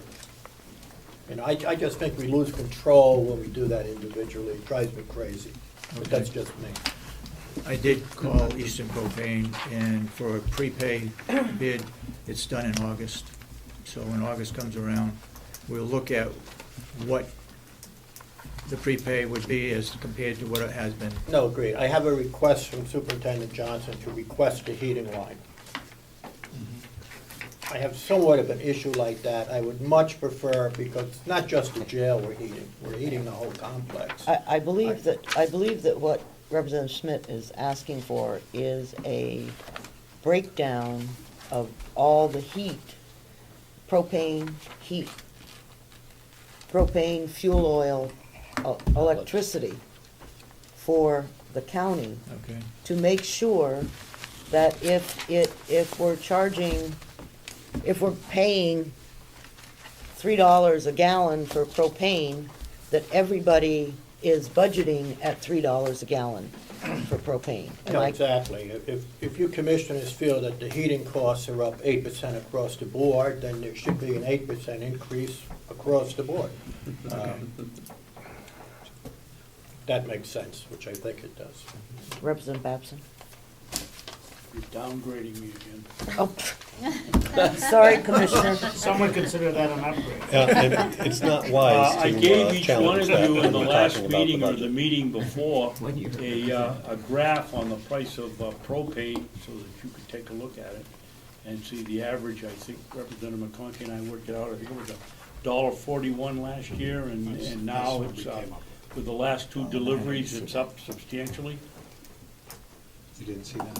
I just think we lose control when we do that individually. It drives me crazy, but that's just me. I did call Eastern Propane, and for a prepaid bid, it's done in August. So when August comes around, we'll look at what the prepay would be as compared to what it has been. No, agreed. I have a request from Superintendent Johnson to request a heating line. I have somewhat of an issue like that. I would much prefer, because it's not just the jail we're heating the whole complex. I believe that what Representative Schmidt is asking for is a breakdown of all the heat, propane, heat, propane, fuel oil, electricity for the county Okay. to make sure that if we're charging, if we're paying $3 a gallon for propane, that everybody is budgeting at $3 a gallon for propane. Am No, I- exactly. If you commissioners feel that the heating costs are up 8% across the board, then there should be an 8% increase across the board. That makes sense, which I think it does. Representative Babson? You're downgrading me again. Oh, sorry, Commissioner. Someone consider that an upgrade. It's not wise I to gave each one challenge of that you when in the we're last talking about the meeting or the budget. meeting before, a graph on the price of propane so that you could take a look at it and see the average. I think Representative McConkey and I worked it out. I think it was $1.41 last year, and now it's, with the last two deliveries, it's up substantially. You didn't see that?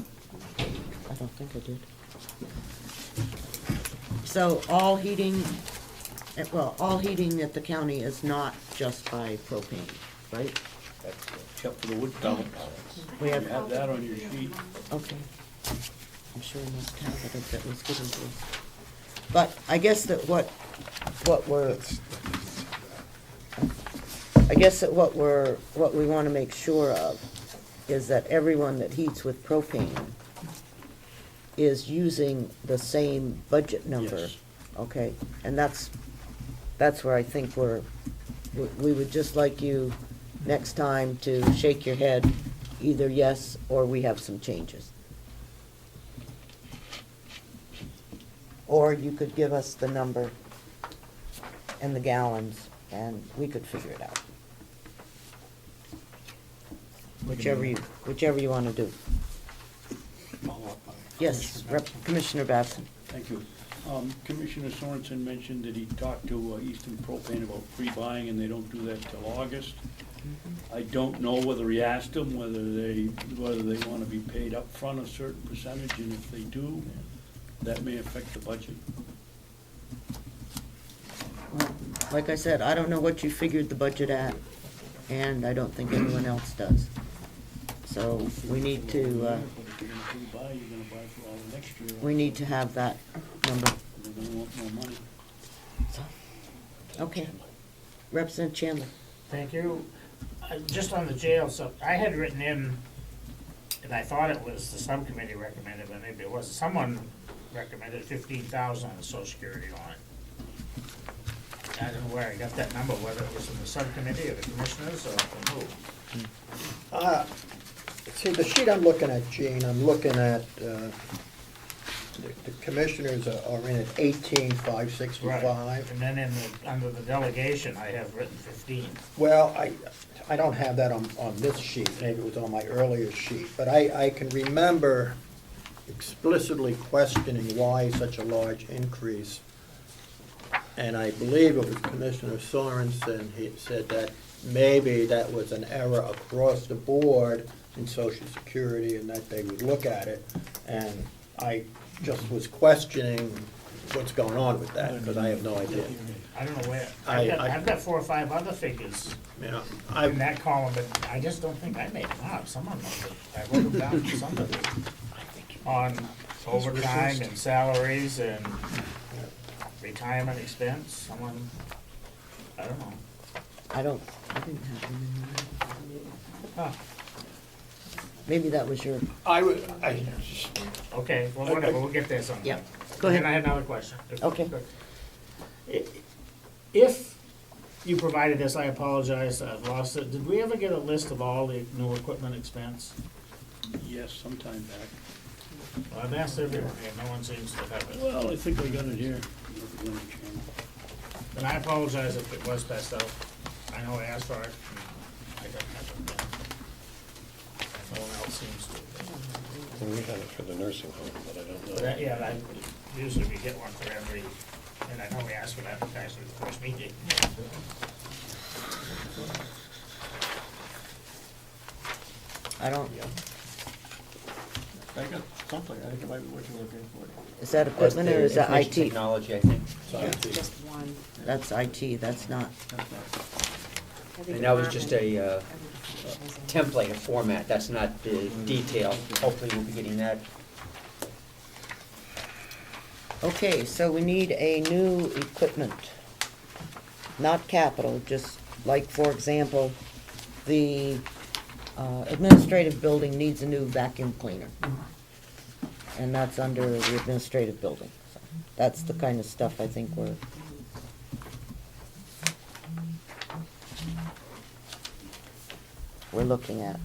I don't think I did. So all heating, all heating at the county is not just by propane, right? Except for the wood count. We You have, have that on your sheet. okay. I'm sure we must have it if it was given to us. But I guess that what we want to make sure of is that everyone that heats with propane is using the same budget number. Yes. Okay, and that's where I think we would just like you next time to shake your head, either yes or we have some changes. Or you could give us the number and the gallons, and we could figure it out. Whichever you want to do. Yes, Commissioner Babson. Thank you. Commissioner Sorensen mentioned that he talked to Eastern Propane about pre-buying, and they don't do that till August. I don't know whether he asked them whether they want to be paid up front a certain percentage, and if they do, that may affect the budget. Like I said, I don't know what you figured the budget at, and I don't think anyone else does. So we need to, If you're gonna pre-buy, you're gonna buy for all the next year. we need to have that number. They're gonna want more money. Okay. Representative Chandler. Thank you. Just on the jail, so I had written in, and I thought it was the subcommittee recommended, but maybe it wasn't. Someone recommended 15,000 on the social security line. I don't know where I got that number, whether it was from the subcommittee or the commissioners or from who. See, the sheet I'm looking at, Gene, I'm looking at, the commissioners are in at 18,565. And then under the delegation, I have written 15. Well, I don't have that on this sheet, maybe it was on my earlier sheet, but I can remember explicitly questioning why such a large increase. And I believe it was Commissioner Sorensen, he said that maybe that was an error across the board in Social Security and that they would look at it. And I just was questioning what's going on with that, because I have no idea. I don't know where. I- I've got 4 or 5 other figures Yeah, in that column, but I just don't think I made them up. Someone must have, I wrote them down somewhere. On overtime and salaries and retirement expense, someone, I don't know. I didn't have them in Huh. mind. Maybe that was your, Okay, well, whatever, we'll get there sometime. Yeah, go And ahead. then I have another question. Okay. If you provided this, I apologize, I've lost it. Did we ever get a list of all the new equipment expense? Yes, sometime back. Well, I've asked everyone here, no one seems to have it. Well, I think I got it here. Representative Chairman. And I apologize if it was passed out. I know I asked for it, and I don't have it. No one else seems to. And we have it for the nursing home, but I don't know. But yeah, usually we get one for every, and I know we asked for that actually the first meeting. I don't, I got something, I think it might be what you're looking for. is that equipment or is that Information IT? Technology, I think. Just one. That's IT, that's not, And that was just a template, a format, that's not the detail. Hopefully we'll be getting that. okay, so we need a new equipment. Not capital, just like, for example, the administrative building needs a new vacuum cleaner. And that's under the administrative building. So that's the kind of stuff I think we're looking at.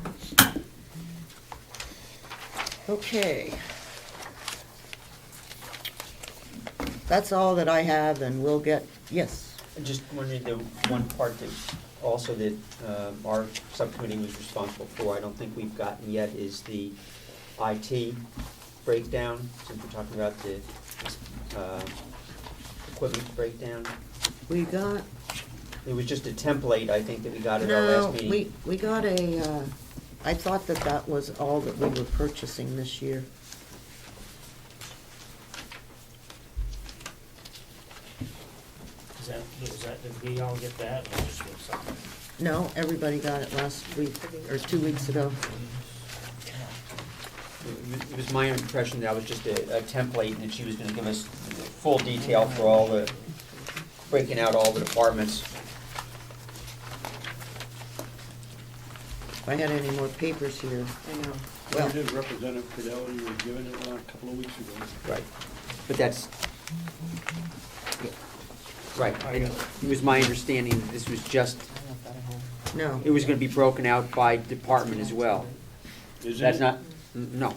Okay. That's all that I have, and we'll get, yes. I just wondering, the one part that also that our subcommittee was responsible for, I don't think we've gotten yet, is the IT breakdown, since we're talking about the equipment breakdown. We got, It was just a template, I think, that we got at our last no, meeting. we got a, I thought that that was all that we were purchasing this year. Did we all get that, or just with something? No, everybody got it last week, or 2 weeks ago. It was my impression that was just a template, and that she was gonna give us full detail for all the, breaking out all the departments. If I had any more papers here. I know. Well, We did Representative Fidelity was given it a couple of weeks ago. Right. But that's, right, and it was my understanding that this was just, no. it was gonna be broken out by department as well. Isn't That's it? not, no.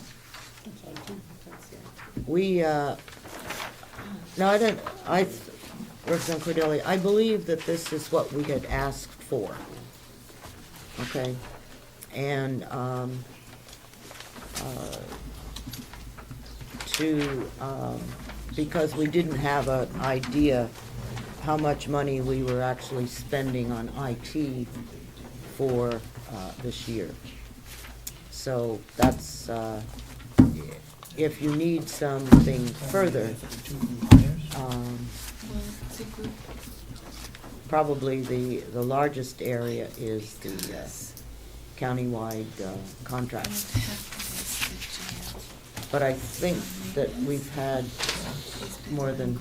We, no, I didn't, Representative Cordelli, I believe that this is what we had asked for. Okay? And, because we didn't have an idea how much money we were actually spending on IT for, this year. So that's, if you need something further, probably the largest area is the countywide contract. But I think that we've had more than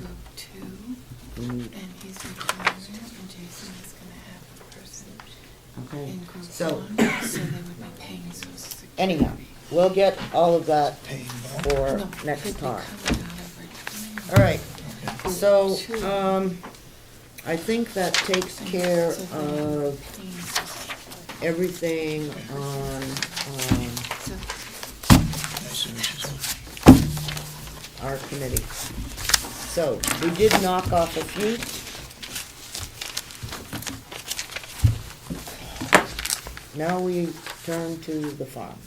we need. Okay, so, anyhow, we'll get all of that for next time. All right, so, I think that takes care of everything on, our committee. So, we did knock off a few. Now we turn to the farm.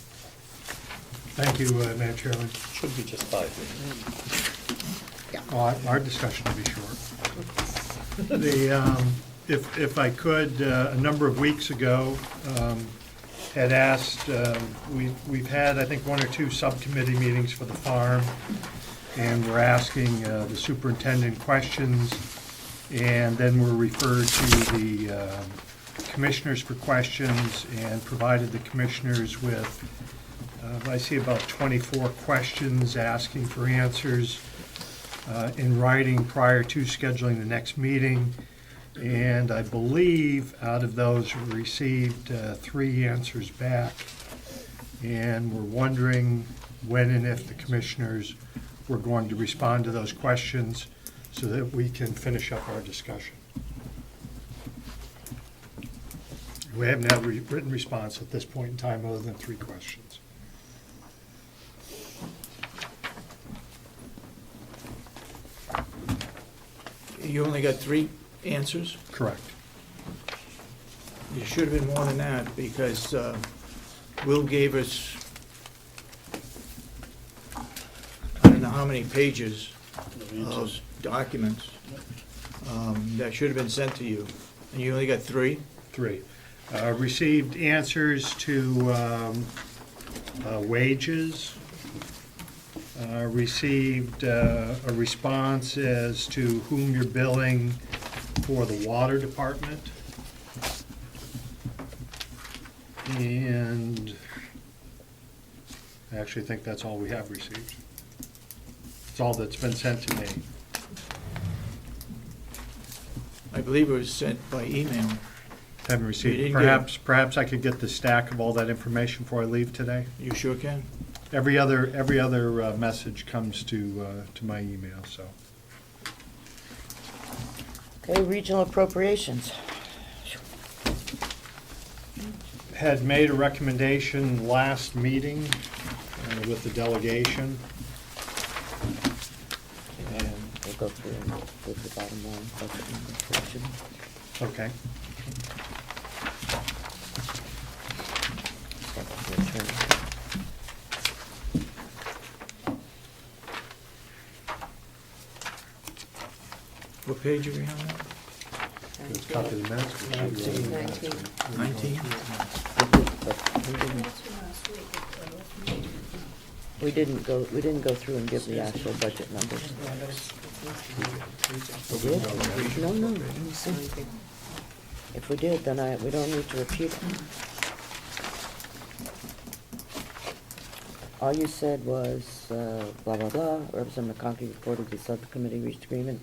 Thank you, Madam Chairman. Should be just 5 minutes. Well, our discussion will be short. If I could, a number of weeks ago, had asked, we've had, I think, 1 or 2 subcommittee meetings for the farm, and we're asking the superintendent questions, and then we're referred to the commissioners for questions, and provided the commissioners with, I see about 24 questions asking for answers in writing prior to scheduling the next meeting. And I believe out of those we received 3 answers back. And we're wondering when and if the commissioners were going to respond to those questions so that we can finish up our discussion. We haven't had a written response at this point in time other than 3 questions. You only got 3 answers? Correct. You should have been more than that, because Will gave us, I don't know how many pages of documents that should have been sent to you, and you only got 3? 3. Received answers to Wages. Received a response as to whom you're billing for the water department. And I actually think that's all we have received. It's all that's been sent to me. I believe it was sent by email. Haven't We received. didn't get Perhaps I could get the stack of all that information before I leave today. You sure can? Every other message comes to my email, so. Okay, regional appropriations. Had made a recommendation last meeting with the delegation. And we'll go through and go to the bottom line, budget number portion. Okay. Start with the attorney. What page are we on now? It's copy of the minutes. 19? We didn't go through and give the actual budget numbers. We did? No, let me see. If we did, then we don't need to repeat it. All you said was, blah, blah, blah, Representative McConkey reported the subcommittee reached agreement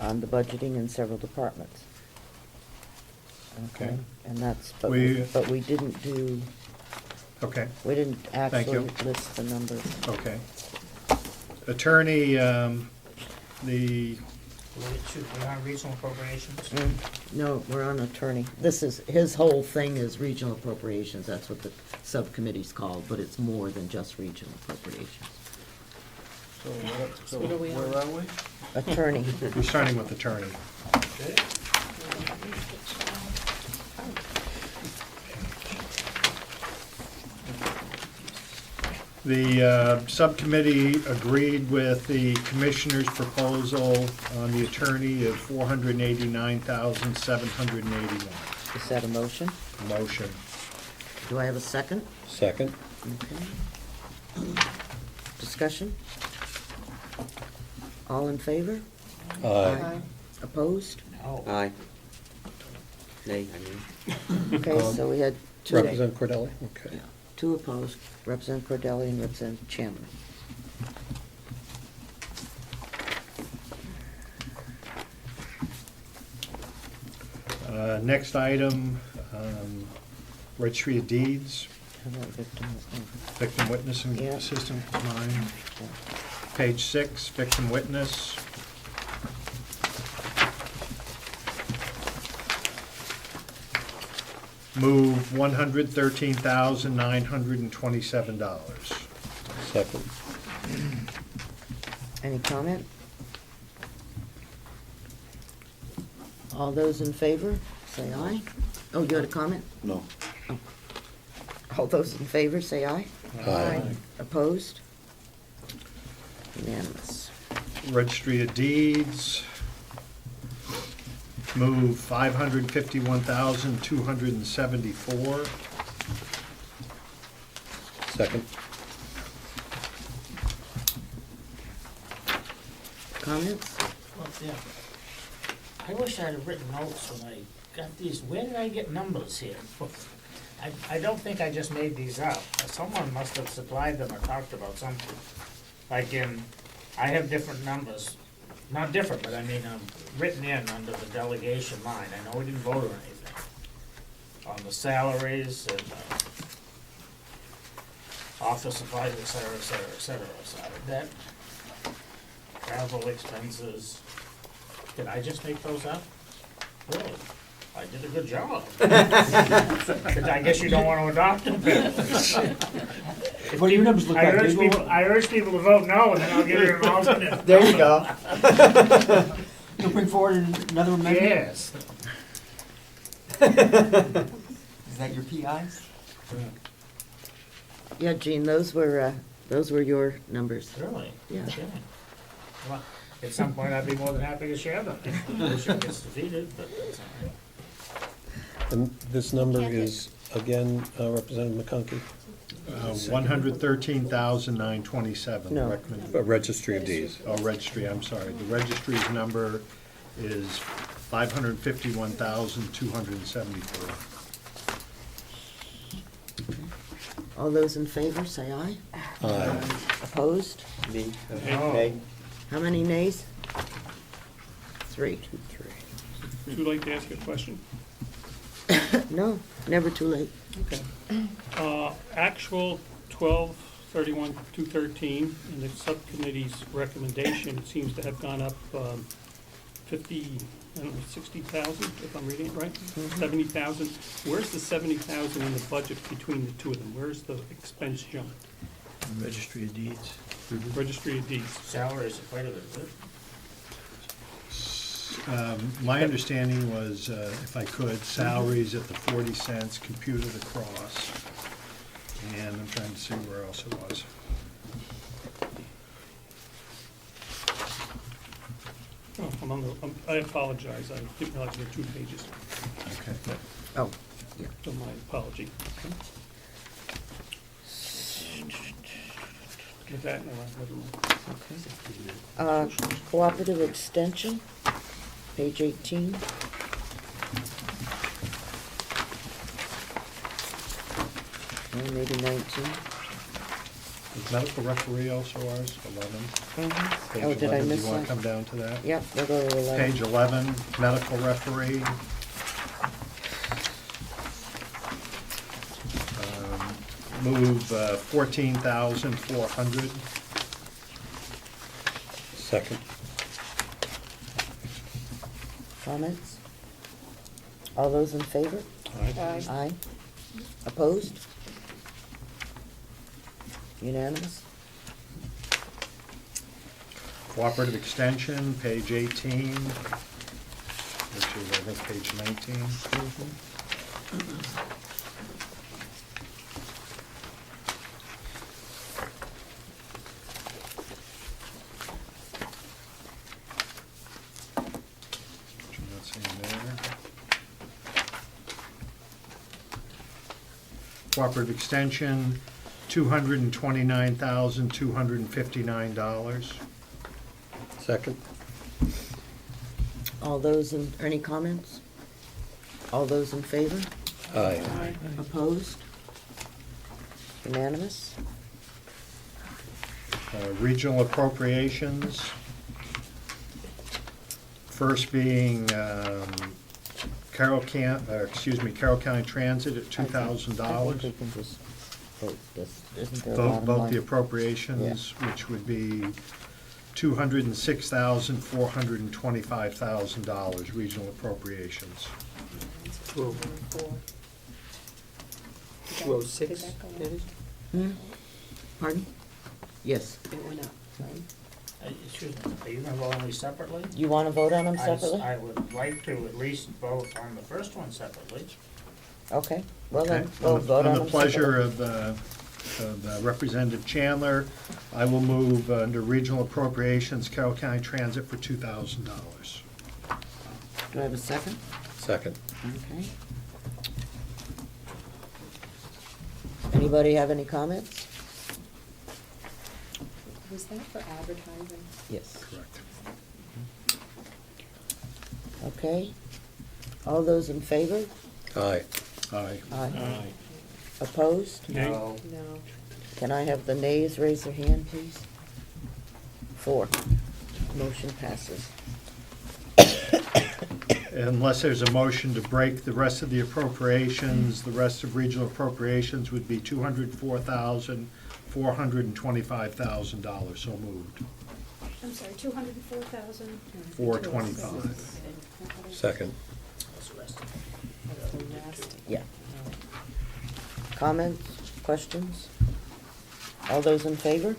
on the budgeting in several departments. Okay. And that's, but We- we didn't do, Okay, we didn't actually you. list the numbers. okay. Attorney, We're on regional appropriations. No, we're on attorney. His whole thing is regional appropriations, that's what the subcommittee's called, but it's more than just regional appropriations. So where are we? Attorney, we're starting with attorney. The subcommittee agreed with the commissioner's proposal on the attorney of $489,781. is that a motion? Motion. Do I have a second? Second? Okay. Discussion? All in favor? Aye. Opposed? No. Aye. Nay, I mean. Okay, so we had two. Representative Cordelli? Okay. Yeah, two opposed, Representative Cordelli and Representative Chandler. Next item, registry of deeds, How about victim? victim witnessing Yeah. assistant is mine. Page 6, victim witness. Move $113,927. Second. Any comment? All those in favor, say aye. Oh, you had a comment? No. All those in favor, say aye. Aye. Opposed? Unanimous. Registry of deeds. Move $551,274. Second. Comments? Well, yeah. I wish I'd have written notes when I got these. Where did I get numbers here? I don't think I just made these up. Someone must have supplied them or talked about something. I have different numbers. Not different, but I mean, written in under the delegation line. I know we didn't vote or anything. On the salaries and office supplies, et cetera, et cetera, et cetera. So that, travel expenses. Did I just make those up? Really? I did a good job. But I guess you don't want to adopt them. What do your numbers look like? I urge people to vote no, and then I'll give you an alternate. There you go. You'll bring forward another amendment? Yes. Is that your PIs? Yeah, Gene, those were your numbers. Really? Yeah. Okay. Well, at some point, I'd be more than happy to share them. Wish it gets defeated, but that's all right. And this number is, again, Representative McConkey? $113,927. No. Recommended. Registry of Deeds. Oh, registry, I'm sorry. The registry's number is $551,274. All those in favor, say aye. Aye. Opposed? Me, No. okay. How many nays? 3. Too late to ask a question? No, never too late. Okay. Actual 12/31/213, and the subcommittee's recommendation, it seems to have gone up 50, I don't know, 60,000, if I'm reading it right? 70,000. Where's the 70,000 in the budget between the two of them? Where's the expense jump? Registry of Deeds. Registry of Deeds. Salaries are quite a bit, but My understanding was, if I could, salaries at the 40 cents computed across. And I'm trying to see where else it was. Oh, I apologize, I didn't realize there were 2 pages, Okay. Oh, yeah. so my apology. With that, no, I wouldn't. Okay. Cooperative extension, page 18. Or maybe 19. Is medical referee also ours, 11? Page Oh, did I 11, miss Do you want that? to come down to that? Yep, we'll go to 11. Page 11, medical referee. Move 14,400. Second. Comments? All those in favor? Aye. Aye. Opposed? Unanimous? Cooperative extension, page 18, which is, I think, page 19. Which I'm not seeing there. Cooperative extension, $229,259. Second. All those in, any comments? All those in favor? Aye. Opposed? Unanimous? Regional appropriations. First being Carroll County Transit at I think $2,000. we can just vote this, isn't there a lot of Both money? the appropriations, which would be $206,425,000 regional appropriations. 206, Hmm? Pardon? Yes. It went up, right? excuse me, are you gonna vote on these separately? You want to vote on them I separately? would like to at least vote on the first one separately. Okay, well then, Okay. we'll vote on them On the pleasure separately. of Representative Chandler, I will move under regional appropriations, Carroll County Transit for $2,000. Do I have a second? Second. Okay. Anybody have any comments? Was that for advertising? Yes. Correct. Okay. All those in favor? Aye. Aye. Aye. Opposed? Nay. No. Can I have the nays raise their hand, please? 4. Motion passes. Unless there's a motion to break the rest of the appropriations, the rest of regional appropriations would be $204,425,000, so moved. I'm sorry, 204,000. 425. Second. Yeah. Comments, questions? All those in favor?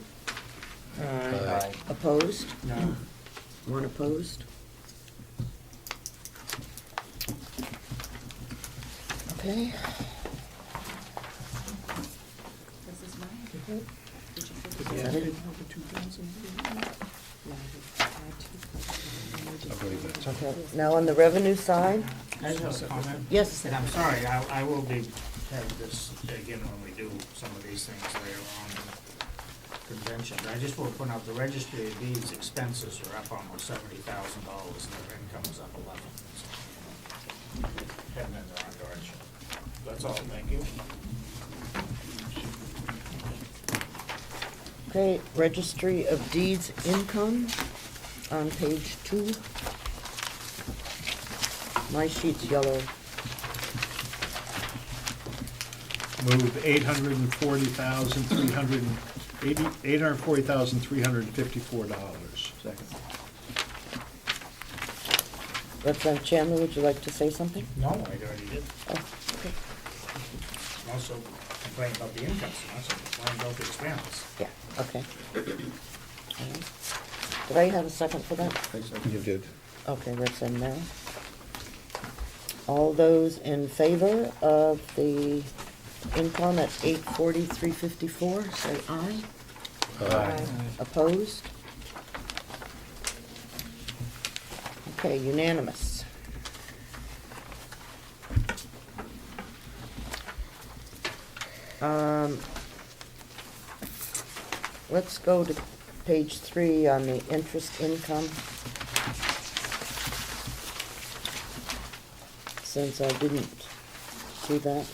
Aye. Opposed? No. 1 opposed? Okay. This is mine. Did you Is figure that it it? I believe that's it. Okay. Now on the revenue side? I just have a comment. Yes. And I'm sorry, I will be have this again when we do some of these things later on in the convention. But I just want to point out the registry of deeds expenses are up almost $70,000 and their income is up 11. So, heading in the wrong direction. That's all, thank you. Okay, Registry of Deeds income on page 2. My sheet's yellow. Move $840,354. Second. Representative Chandler, would you like to say something? No, I already did. Oh, okay. Also complain about the income, so also complain about the expense. Yeah, okay. All right. Did I have a second for that? You did. Okay, Representative Merrill. All those in favor of the income at 840,354, say aye. Aye. Opposed? Okay, unanimous. Let's go to page 3 on the interest income. Since I didn't see that.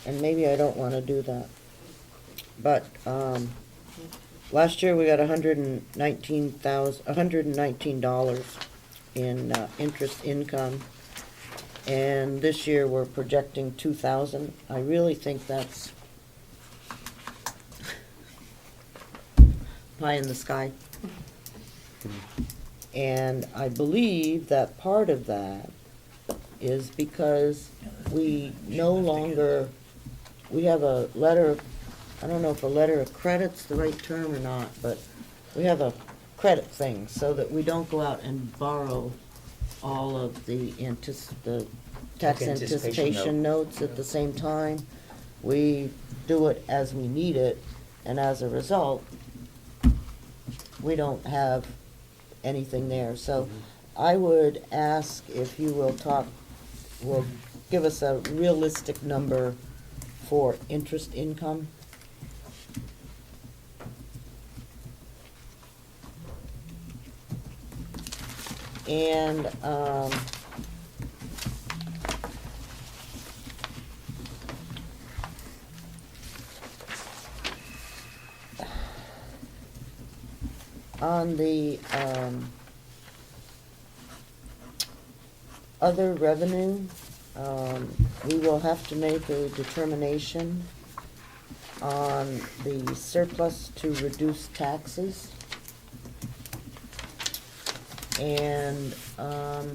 And maybe I don't want to do that. But last year we got $119 in interest income, and this year we're projecting 2,000. I really think that's pie in the sky. And I believe that part of that is because we no longer, we have a letter, I don't know if a letter of credit's the right term or not, but we have a credit thing so that we don't go out and borrow all of the tax anticipation notes at the same time. We do it as we need it, and as a result, we don't have anything there. So I would ask if you will give us a realistic number for interest income. And on the other revenue, we will have to make a determination on the surplus to reduce taxes. And I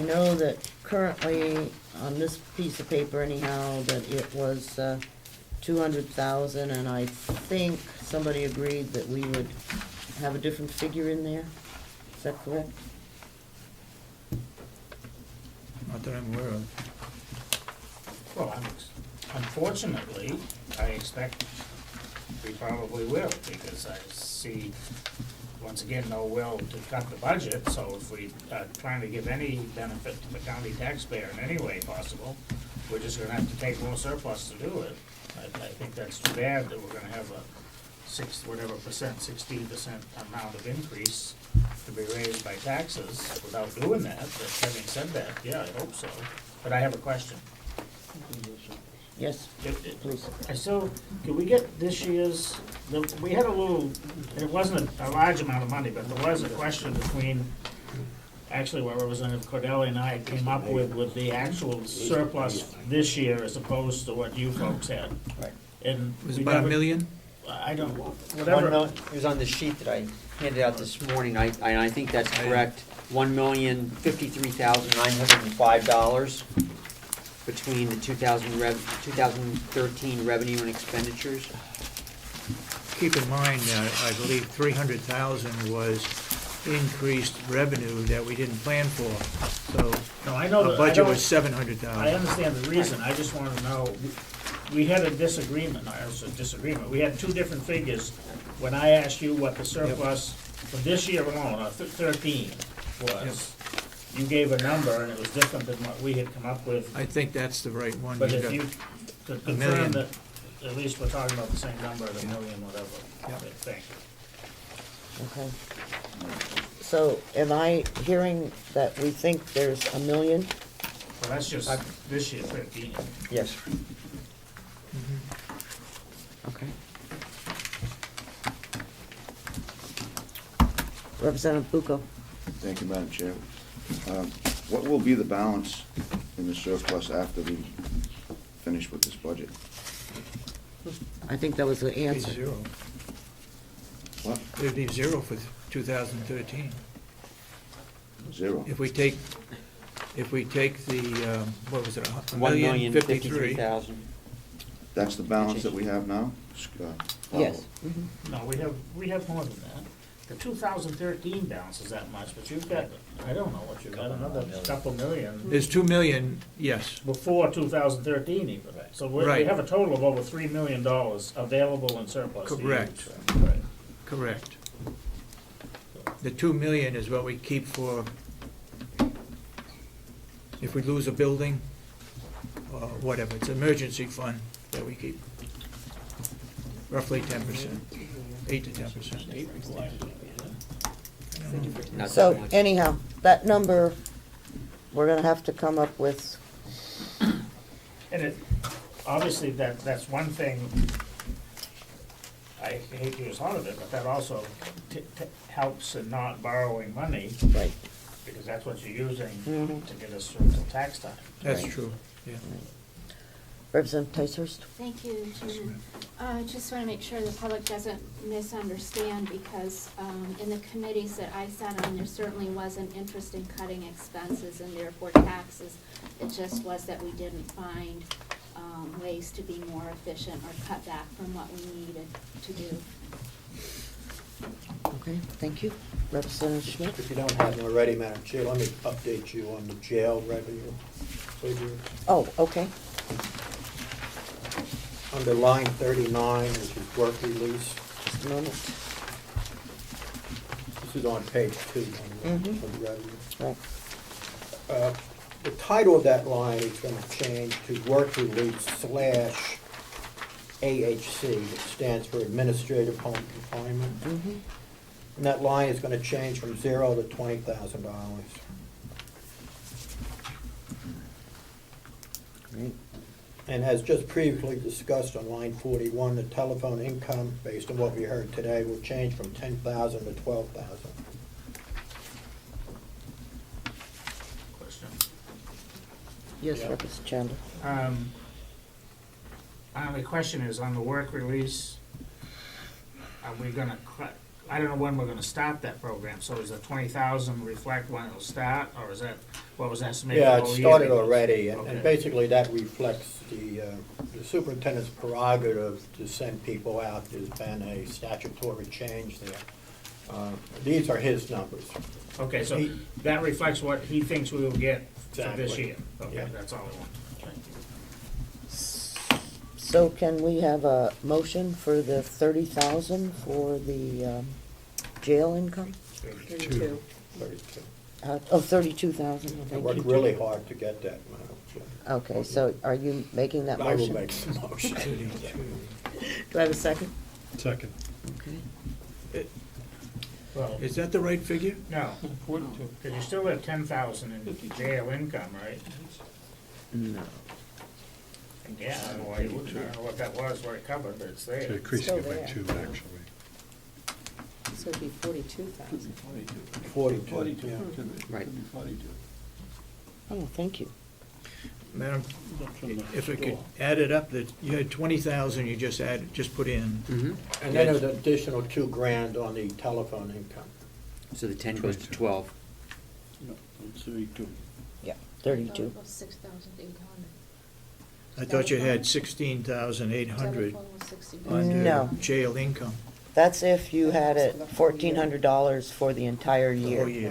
know that currently, on this piece of paper anyhow, that it was 200,000, and I think somebody agreed that we would have a different figure in there. Is that correct? Not that I'm aware of. Well, unfortunately, I expect we probably will, because I see, once again, no will to cut the budget, so if we are trying to give any benefit to the county taxpayer in any way possible, we're just gonna have to take more surplus to do it. I think that's too bad that we're gonna have a 16% amount of increase to be raised by taxes without doing that. But having said that, yeah, I hope so. But I have a question. Yes, please. So, can we get this year's, we had a little, it wasn't a large amount of money, but there was a question between, actually what Representative Cordelli and I came up with the actual surplus this year as opposed to what you folks had. Right. And Was we it about never- $1 million? I don't, 1 whatever. million, it was on the sheet that I handed out this morning, I think that's correct. $1,053,905 between the 2013 revenue and expenditures. Keep in mind, I believe 300,000 was increased revenue that we didn't plan for. So No, I know the that- budget I don't- was 700,000. I understand the reason, I just wanna know, we had a disagreement, we had two different figures. When I asked you what the surplus for this year alone, 13 was, you gave a number and it was different than what we had come up with. I think that's the right one. But You if got you could $1 million. confirm that, at least we're talking about the same number, the million, whatever. Yeah. Okay, thank you. Okay. So am I hearing that we think there's $1 million? Well, that's just this year, 13. Yes. Okay. Representative Bucco. Thank you, Madam Chair. What will be the balance in the surplus after we finish with this budget? I think that was the It'd be answer. zero. What? It'd be zero for 2013. Zero? If we take the, what was it, $1,053,000. That's the balance that we have now? Yes. No, we have more than that. The 2013 balance is that much, but you've got, I don't know what you've got, another couple million There's 2 million, yes. before 2013 even. So we Right. have a total of over $3 million available in surplus to use. Correct. Right. Correct. The 2 million is what we keep for, if we lose a building, or whatever, it's an emergency fund that we keep. Roughly 10%, 8 to 10%. Not So that much. anyhow, that number, we're gonna have to come up with, And it, obviously, that's one thing, I hate to use a lot of it, but that also helps in not borrowing money, right, because that's what you're using Mhm. to get us through till tax time. That's Right. true, yeah. Representative Ticehurst? Thank you, Chairman. I just want to make sure the public doesn't misunderstand, because in the committees that I sat on, there certainly wasn't interest in cutting expenses and therefore taxes. It just was that we didn't find ways to be more efficient or cut back from what we needed to do. Okay, thank you. Representative Schmidt? If you don't have them already, Madam Chair, let me update you on the jail revenue figures. Oh, okay. Under line 39, which is work release, Just a moment. this is on page 2 of the revenue. Right. The title of that line is going to change to work release / AHC, which stands for Administrative Home Confinement. Mhm. And that line is going to change from $0 to $20,000. Great. And as just previously discussed on line 41, the telephone income, based on what we heard today, will change from $10,000 to $12,000. Question. Yes, Yeah. Representative Chandler? My only question is, on the work release, are we gonna, I don't know when we're gonna start that program, so does the 20,000 reflect when it'll start, or is that, what was estimated? Yeah, the it whole started year? already, Okay. and basically that reflects the superintendent's prerogative to send people out. There's been a statutory change there. These are his numbers. Okay, so He- that reflects what he thinks we will get for this Exactly. year? Okay, Yeah. that's all I want. Thank you. So can we have a motion for the 30,000 for the jail income? 32. 32,000, I thank worked you. really hard to get that, Madam Chair. Okay, so are you making that I will motion? make the motion. Do I have a second? Second. Okay. Well, Is that the right figure? no, because you still have 10,000 in jail income, right? No. Yeah, I don't know why you wouldn't, I don't know what that was, what it covered, but it's there. Increasing it by 2, actually. It's gonna be 42,000. 42, yeah. Right. Oh, thank you. Madam, if we could add it up, that you had 20,000 you just put in. And then there's an additional $2,000 on the telephone income. So the 10 goes to 12. No, it's 32. Yeah, 32. 6,800. I thought you had 16,800 under No. jail income. That's if you had it $1,400 for the entire year. Oh, yeah.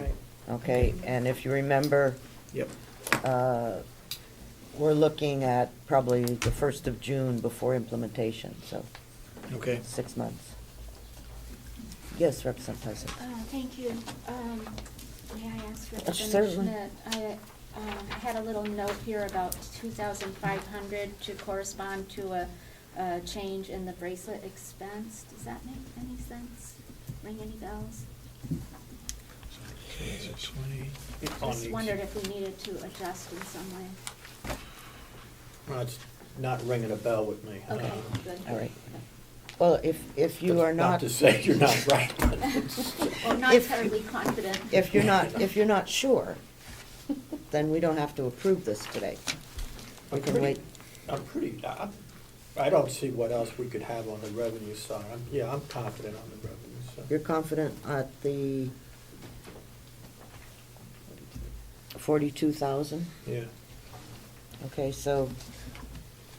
Okay, and if you remember, Yep. we're looking at probably the 1st of June before implementation, so Okay. 6 months. Yes, Representative Tyson. Thank you. May I ask Representative Certainly. Schmidt? I had a little note here about 2,500 to correspond to a change in the bracelet expense. Does that make any sense? Ring any bells? Just wondered if we needed to adjust in some way. Well, it's not ringing a bell with me. Okay, good. All right. Well, if you are Not not, to say you're not right. Well, not If- terribly confident. if you're not sure, then we don't have to approve this today. We I'm can pretty- wait. I don't see what else we could have on the revenue side. I'm confident on the revenue side. You're confident at the 42,000? Yeah. Okay, so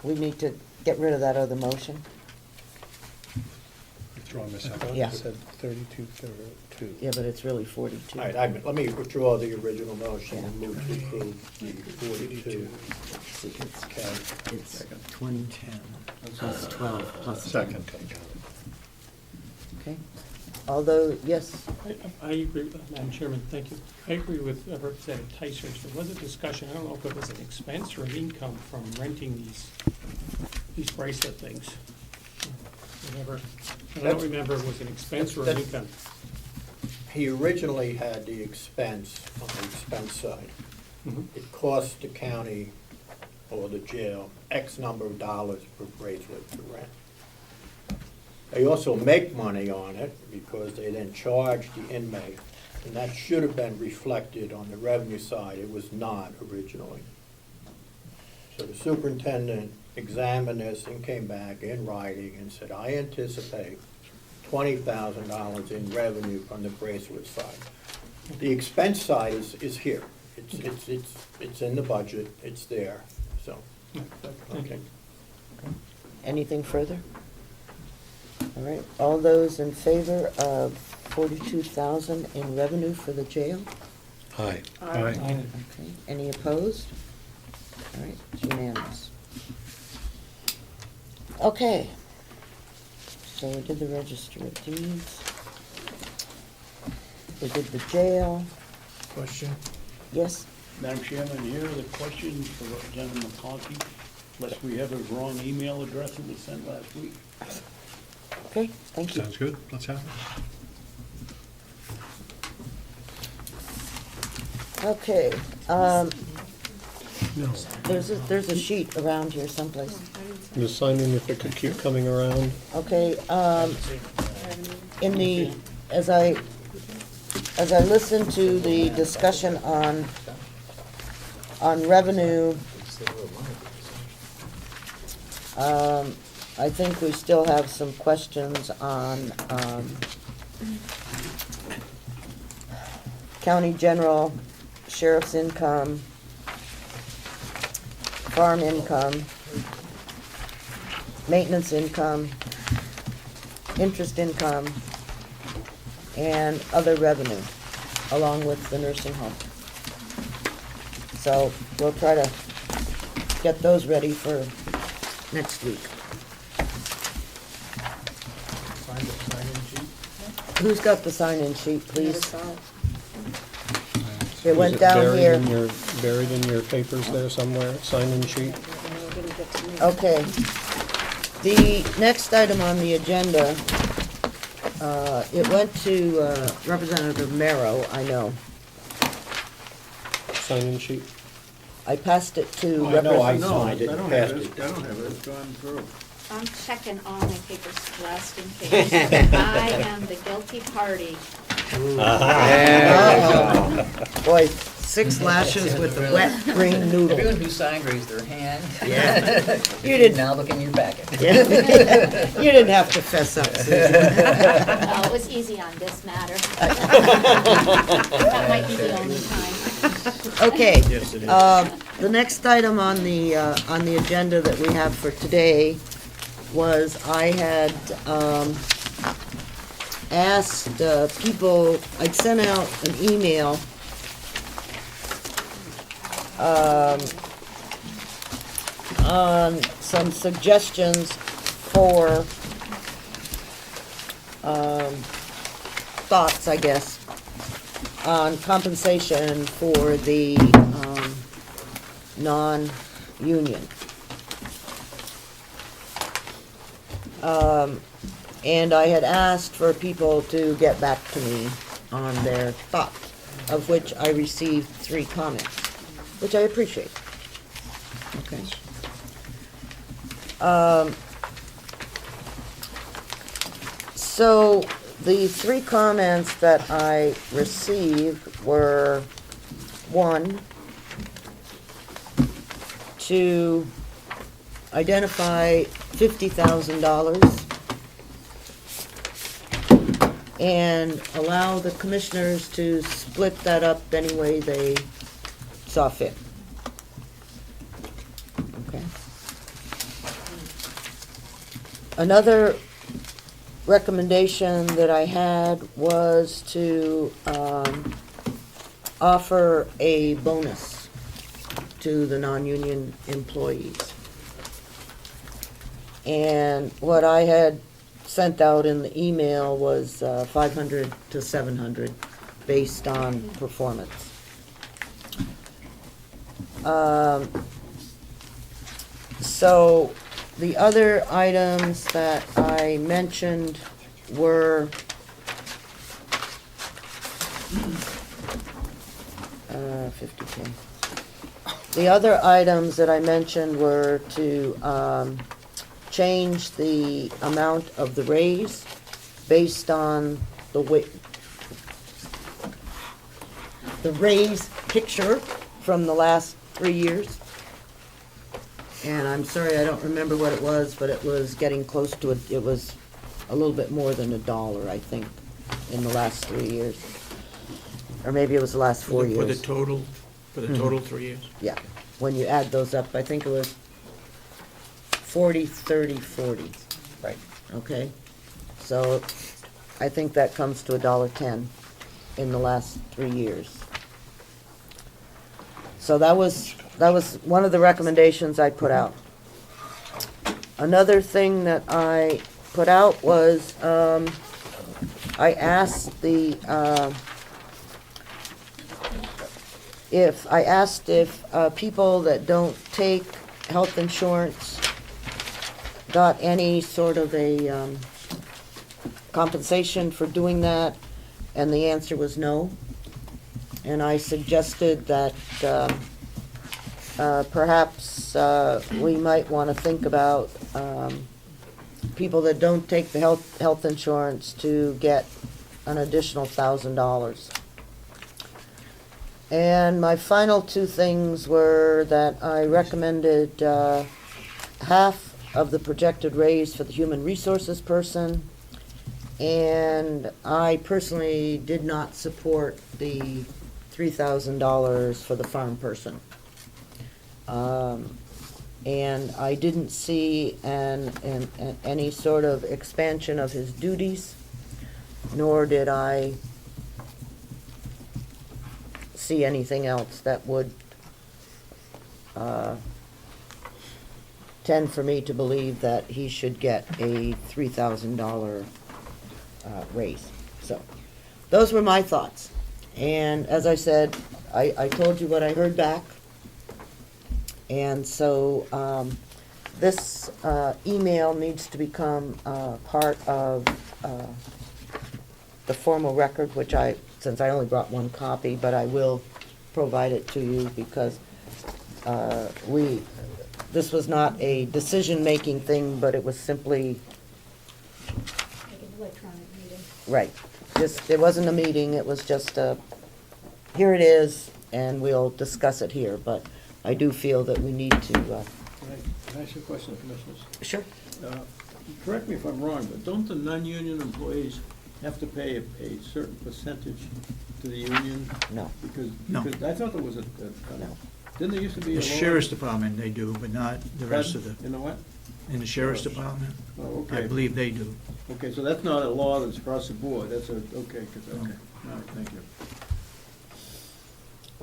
we need to get rid of that other motion. Withdraw the second. Yeah. Said 32. Yeah, but it's really 42. All right, let me withdraw the original motion and move to approve the 42. See, Okay. it's 2010 plus 12 plus. Second. Okay. Although, yes, I agree, Madam Chairman, thank you. I agree with Representative Tyson. There was a discussion, I don't know if it was an expense or an income from renting these bracelet things. Whatever. I don't remember if it was an expense or an That's- income. He originally had the expense on the expense side. Mhm. It cost the county or the jail X number of dollars per bracelet to rent. They also make money on it because they then charge the inmate, and that should have been reflected on the revenue side. It was not originally. So the superintendent examined this and came back in writing and said, I anticipate $20,000 in revenue from the bracelet side. The expense side is here. It's in the budget, it's there, so. Okay. anything further? All right, all those in favor of 42,000 in revenue for the jail? Aye. Okay, any opposed? All right, it's unanimous. Okay, so we did the register of deeds. We did the jail. Question? Yes? Madam Chairman, here are the questions for Representative McConkey, unless we have a wrong email address that was sent last week. Okay, thank you. Sounds good, let's have it. Okay, there's a sheet around here someplace. Ms. Simon, if it could keep coming around. Okay, in the, as I listened to the discussion on revenue, I think we still have some questions on, county general, sheriff's income, farm income, maintenance income, interest income, and other revenue, along with the nursing home. So we'll try to get those ready for next week. Who's got the sign-in sheet, please? It went Is down buried here. in your- Buried in your papers there somewhere, sign-in sheet? Okay. The next item on the agenda, it went to Representative Merrow, I know. Sign-in sheet? I passed it to I know I Representative. signed it I and don't passed have it. it, I don't have it, it's gone through. I'm checking all my papers last in case. I am the guilty party. Boy, 6 lashes with the wet green noodle. Everyone who signed raised their hand. Yeah. You did now look in your packet. Yeah. You didn't have to fess up, Susan. No, it was easy on this matter. That might be the only time. Okay. Yes, it is. The next item on the agenda that we have for today was I had asked people, I'd sent out an email on some suggestions for, thoughts, I guess, on compensation for the, non-union. And I had asked for people to get back to me on their thoughts, of which I received 3 comments, which I appreciate. Okay. So the 3 comments that I received were, 1, to identify $50,000 and allow the commissioners to split that up any way they saw fit. Okay. Another recommendation that I had was to offer a bonus to the non-union employees. And what I had sent out in the email was 500 to 700 based on performance. So the other items that I mentioned were 50K. The other items that I mentioned were to change the amount of the raise based on the raise picture from the last 3 years. And I'm sorry, I don't remember what it was, but it was getting close to it. It was a little bit more than $1, I think, in the last 3 years. Or maybe it was the last 4 years. For the total 3 years? Yeah, when you add those up, I think it was 40, 30, 40. Right. Okay? So I think that comes to $1.10 in the last 3 years. So that was one of the recommendations I put out. Another thing that I put out was, I asked if people that don't take health insurance got any sort of a compensation for doing that, and the answer was no. And I suggested that perhaps we might want to think about people that don't take the health insurance to get an additional $1,000. And my final 2 things were that I recommended half of the projected raise for the human resources person, and I personally did not support the $3,000 for the farm person. And I didn't see any sort of expansion of his duties, nor did I see anything else that would tend for me to believe that he should get a $3,000 raise. So those were my thoughts. And as I said, I told you what I heard back. And so this email needs to become part of the formal record, which since I only brought 1 copy, but I will provide it to you because this was not a decision-making thing, but it was simply... Like an electronic meeting. Right. It wasn't a meeting, it was just here it is, and we'll discuss it here, but I do feel that we need to... Can I ask you a question, Commissioners? Sure. Correct me if I'm wrong, but don't the non-union employees have to pay a certain percentage to the union? No. Because No. I thought there was a No. didn't there used to be a The law? sheriff's department, they do, but not the rest of You know what? in the sheriff's department. Oh, I okay. believe they do. Okay, so that's not a law that's across the board, that's okay, all right, thank you.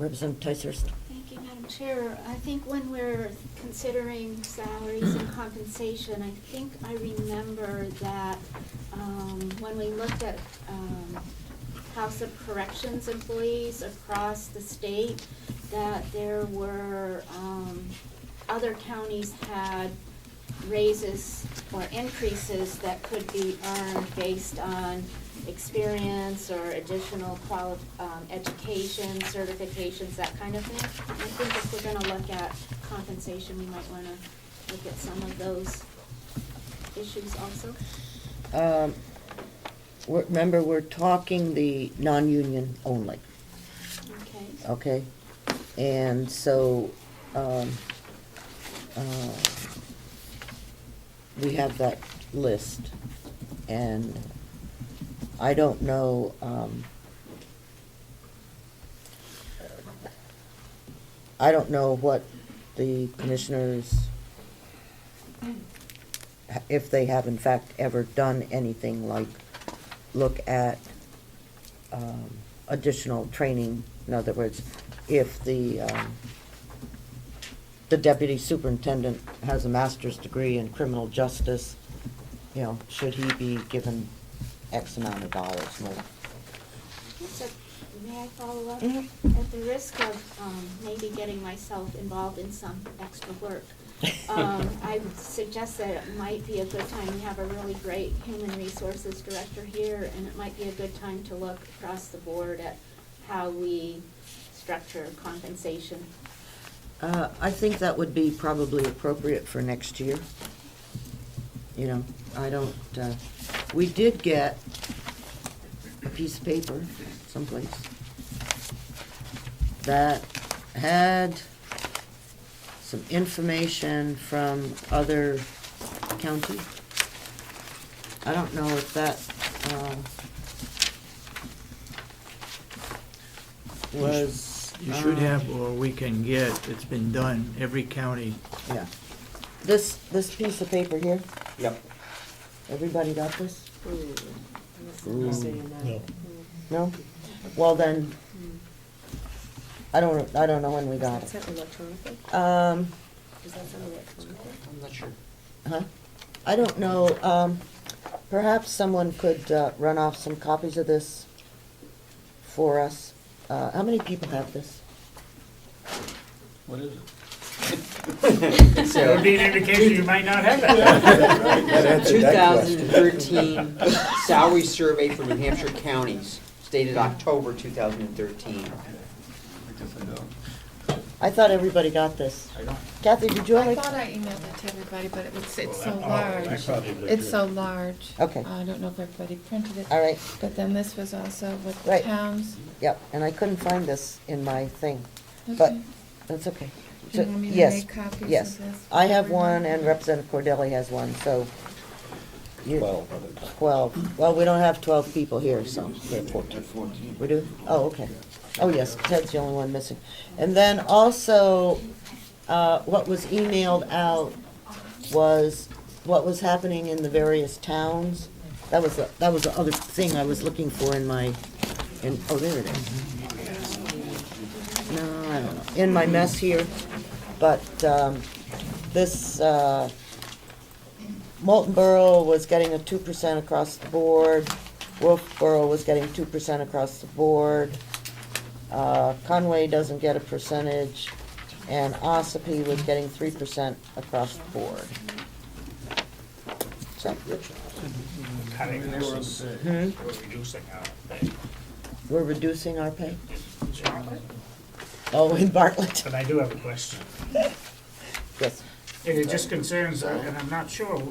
Representative Ticehurst. Thank you, Madam Chair. I think when we're considering salaries and compensation, I think I remember that when we looked at House of Corrections employees across the state, that there were other counties had raises or increases that could be earned based on experience or additional education, certifications, that kind of thing. I think if we're gonna look at compensation, we might wanna look at some of those issues also. Remember, we're talking the non-union only, Okay. okay? And so, we have that list, and I don't know, what the commissioners, if they have in fact ever done anything like look at additional training. In other words, if the deputy superintendent has a master's degree in criminal justice, you know, should he be given X amount of dollars more? So, may I follow up? Mhm. At the risk of maybe getting myself involved in some extra work, I would suggest that it might be a good time. We have a really great human resources director here, and it might be a good time to look across the board at how we structure compensation. I think that would be probably appropriate for next year. You know, I don't, we did get a piece of paper someplace that had some information from other counties. I don't know if that, was. You should have, or we can get, it's been done, every county. Yeah. This piece of paper here, Yep. everybody got this? I'm seeing that. No? Well then, I don't know when we got Is it. that sent electronically? Is that sent electronically? I'm not sure. Huh? I don't know, perhaps someone could, run off some copies of this for us. How many people have this? What is it? That would be an indication you might not have that. 2013 salary survey for New Hampshire counties, dated October 2013. I thought everybody got this. I don't. Kathy, did you I only? thought I emailed it to everybody, but it's so I large. probably It's did. so large. Okay. I don't know if everybody printed it. All right, But then this was also with the Right. towns. yep, and I couldn't find this in my thing, but Okay. that's okay. Do you want me to Yes, make copies of yes. this? I have one and Representative Cordelli has one, so. you- 12. 12. Well, we don't have 12 people here, so. We have 14. We do? Oh, okay. Oh, yes, Ted's the only one missing. And then also, what was emailed out was what was happening in the various towns. That was the other thing I was looking for in my, oh, there it is. No, I don't know, in my mess here. But, this, Molten Borough was getting a 2% across the board. Wolfboro was getting 2% across the board. Conway doesn't get a percentage, and Ossipee was getting 3% across the board. So, Cutting this, Hmm? we're reducing our pay. we're reducing our pay? Charlotte? Oh, in Bartlett? But I do have a question. Yes. And it just concerns, and I'm not sure,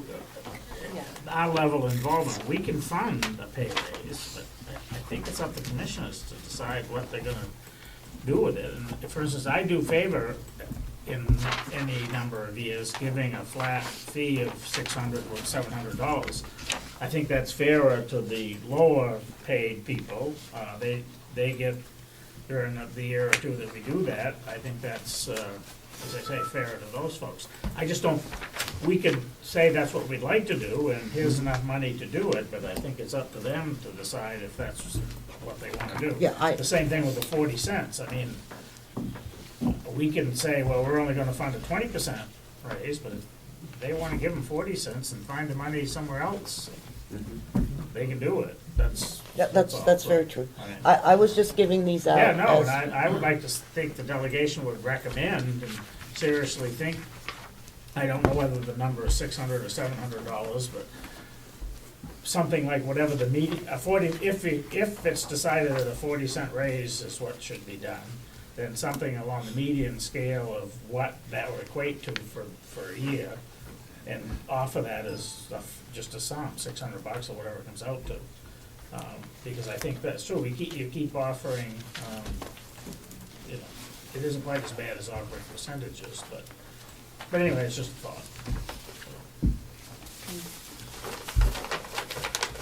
our level of involvement. We can fund a pay raise, but I think it's up to commissioners to decide what they're gonna do with it. And for instance, I do favor in any number of years giving a flat fee of $600 or $700. I think that's fairer to the lower paid people. They get, during the year or two that we do that, I think that's, as I say, fairer to those folks. I just don't, we could say that's what we'd like to do, and here's enough money to do it, but I think it's up to them to decide if that's what they wanna do. Yeah, The same thing with the 40 cents. I mean, we can say, well, we're only gonna fund a 20% raise, but if they wanna give them 40 cents and find the money somewhere else, they can do it. That's That's all. very true. I mean- I was just giving these out. Yeah, no, as- and I would like to think the delegation would recommend and seriously think, I don't know whether the number is $600 or $700, but something like whatever the if it's decided that a 40-cent raise is what should be done, then something along the median scale of what that would equate to for a year, and offer that as just a sum, $600 or whatever it comes out to. Because I think that's true, you keep offering, you know, it isn't quite as bad as offering percentages, but anyway, it's just a thought.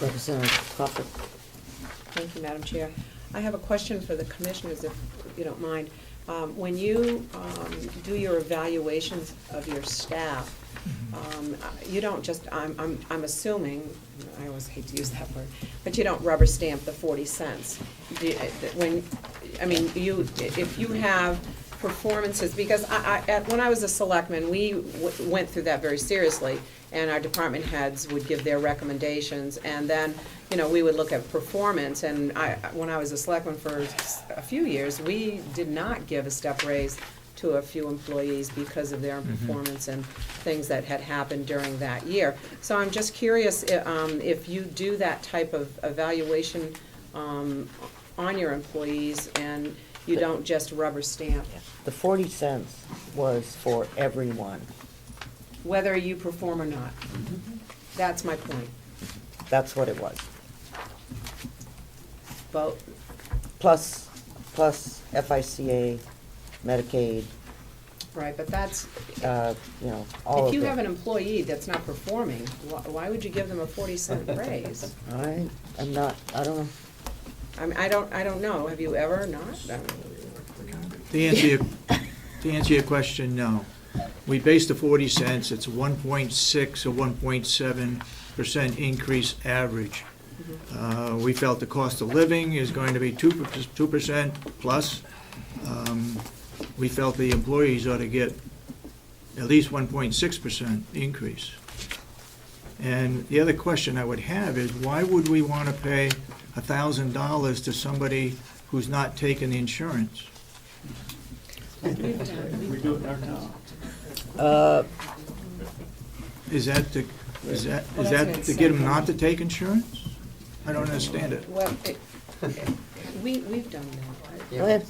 Representative Crawford. Thank you, Madam Chair. I have a question for the commissioners, if you don't mind. When you do your evaluations of your staff, you don't just, I'm assuming, I always hate to use that word, but you don't rubber stamp the 40 cents. If you have performances, because when I was a selectman, we went through that very seriously, and our department heads would give their recommendations, and then, you know, we would look at performance, and when I was a selectman for a few years, we did not give a step raise to a few employees because of their performance and things that had happened during that year. So I'm just curious if you do that type of evaluation on your employees, and you don't just rubber stamp, The 40 cents was for everyone. whether you perform or not. That's my point. That's what it was. But Plus FICA, Medicaid, right, but that's, all if of you it. have an employee that's not performing, why would you give them a 40-cent raise? I don't know. I mean, I don't know. Have you ever not? To answer your question, no. We based the 40 cents, it's 1.6 or 1.7% increase average. We felt the cost of living is going to be 2% plus. We felt the employees ought to get at least 1.6% increase. And the other question I would have is, why would we want to pay $1,000 to somebody who's not taking the insurance? We do it in our town. Is that to get them not to take insurance? I don't understand it. Well, we've done that. Go ahead.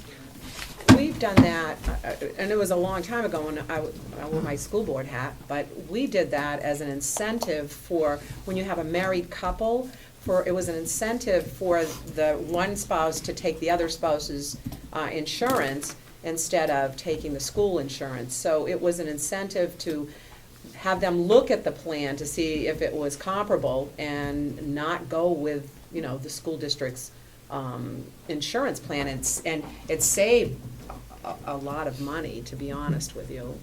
We've done that, and it was a long time ago when I wore my school board hat, but we did that as an incentive for, when you have a married couple, it was an incentive for the one spouse to take the other spouse's insurance instead of taking the school insurance. So it was an incentive to have them look at the plan to see if it was comparable and not go with, the school district's insurance plan. And it saved a lot of money, to be honest with you,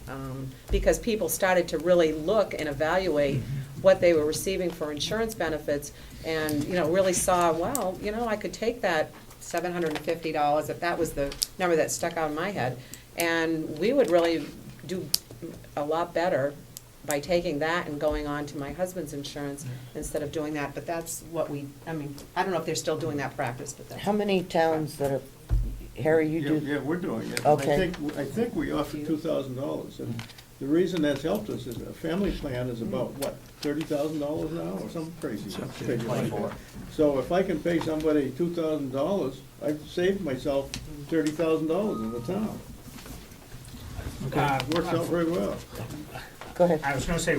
because people started to really look and evaluate what they were receiving for insurance benefits, and, really saw, well, I could take that $750, if that was the number that stuck out in my head, and we would really do a lot better by taking that and going on to my husband's insurance instead of doing that. But that's what I don't know if they're still doing that practice, but that's. How many towns that are, Harry, you do? Yeah, we're doing it. Okay. I think we offered $2,000, and the reason that's helped us is a family plan is about, what, $30,000 now, or something crazy? figure like that. So if I can pay somebody $2,000, I've saved myself $30,000 in the town. It works out very well. Go ahead. I was gonna say,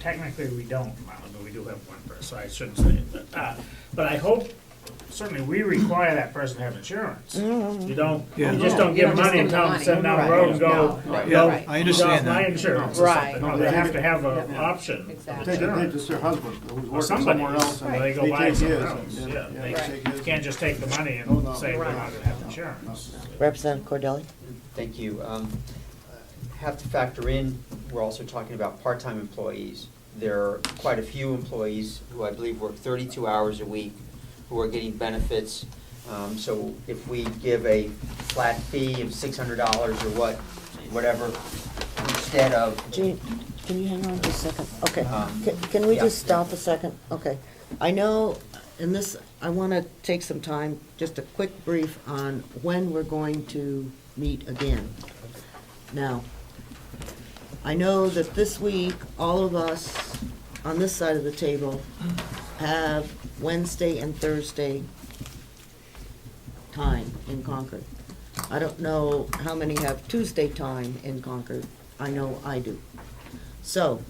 technically we don't, but we do have one person, so I shouldn't say it, but I hope, certainly we require that person to have insurance. You don't, you just don't give them money and tell them to send down the road and go, I understand my that. insurance or something. No, they have to have an option. Exactly. Take just their husband, who's Or working somebody, somewhere else, and they go buy take somewhere his, else. and- Yeah, they take his. can't just take the money Oh, no. and say we're not gonna have insurance. Representative Cordelli? Thank you. Have to factor in, we're also talking about part-time employees. There are quite a few employees who I believe work 32 hours a week who are getting benefits. So if we give a flat fee of $600 or what, whatever, instead of, Gene, can you hang on just a second? Okay, can we yeah. just stop a second? Okay. I know, and this, I want to take some time, just a quick brief on when we're going to meet again. Now, I know that this week, all of us on this side of the table have Wednesday and Thursday time in Concord. I don't know how many have Tuesday time in Concord. I know I do. So,